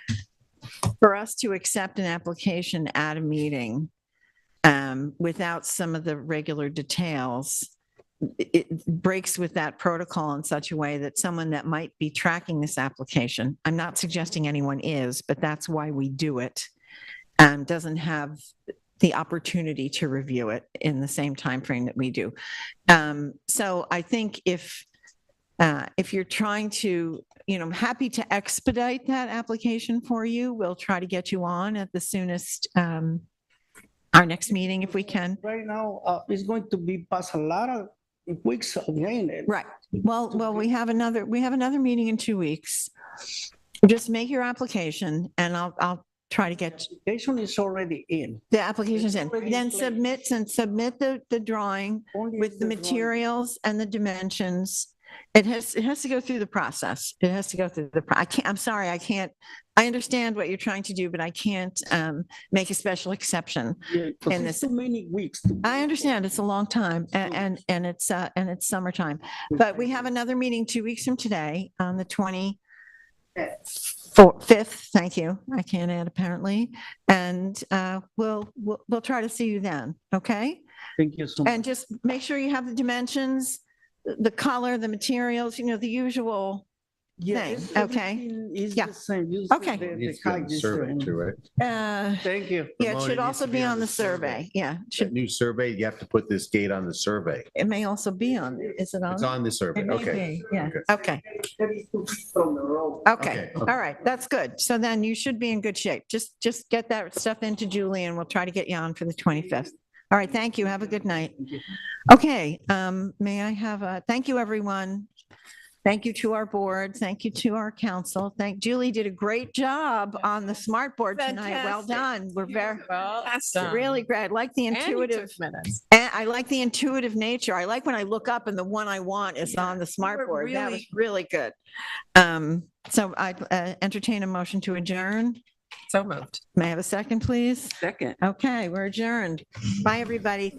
for us to accept an application at a meeting without some of the regular details, it breaks with that protocol in such a way that someone that might be tracking this application, I'm not suggesting anyone is, but that's why we do it, doesn't have the opportunity to review it in the same time frame that we do. So I think if you're trying to, I'm happy to expedite that application for you. We'll try to get you on at the soonest, our next meeting if we can. Right now, it's going to be past a lot of weeks of rain. Right. Well, we have another meeting in 2 weeks. Just make your application and I'll try to get. Application is already in. The application's in. Then submit the drawing with the materials and the dimensions. It has to go through the process. It has to go through I understand what you're trying to do, but I can't make a special exception in this. Too many weeks. I understand it's a long time and it's summertime, but we have another meeting 2 weeks from today on the 25th. Thank you. I can't add apparently. And we'll try to see you then. Okay. Thank you so much. And just make sure you have the dimensions, the color, the materials, the usual Yeah, thing, okay? everything is Yeah. the same. You Okay. said the Needs to be on height the is survey the- too, right? Thank you. Yeah, it Ramon, should it needs also to be on the survey. Yeah, it That should, new survey, you have to put this gate on the survey. it may also be on there. Is it on? It's on the survey, It may okay. be, yeah, Okay. okay. 32 feet from the road. Okay, all right, that's good. So then you should be in good shape. Just get that stuff into Julie and we'll try to get you on for the 25th. All right, thank you. Have a good night. Okay, may I have a, thank you, everyone. Thank you to our board. Thank you to our council. Julie did a great job on the smart board tonight. Well Fantastic. done. We're very, Awesome. really great. I like the And you intuitive. took minutes. And I like the intuitive nature. I like when I look up and the one I want is on the smart were board. That was really- really good. So I entertain a motion to adjourn. So moved. May I have a second, please? Second. Okay, we're adjourned. Bye, everybody.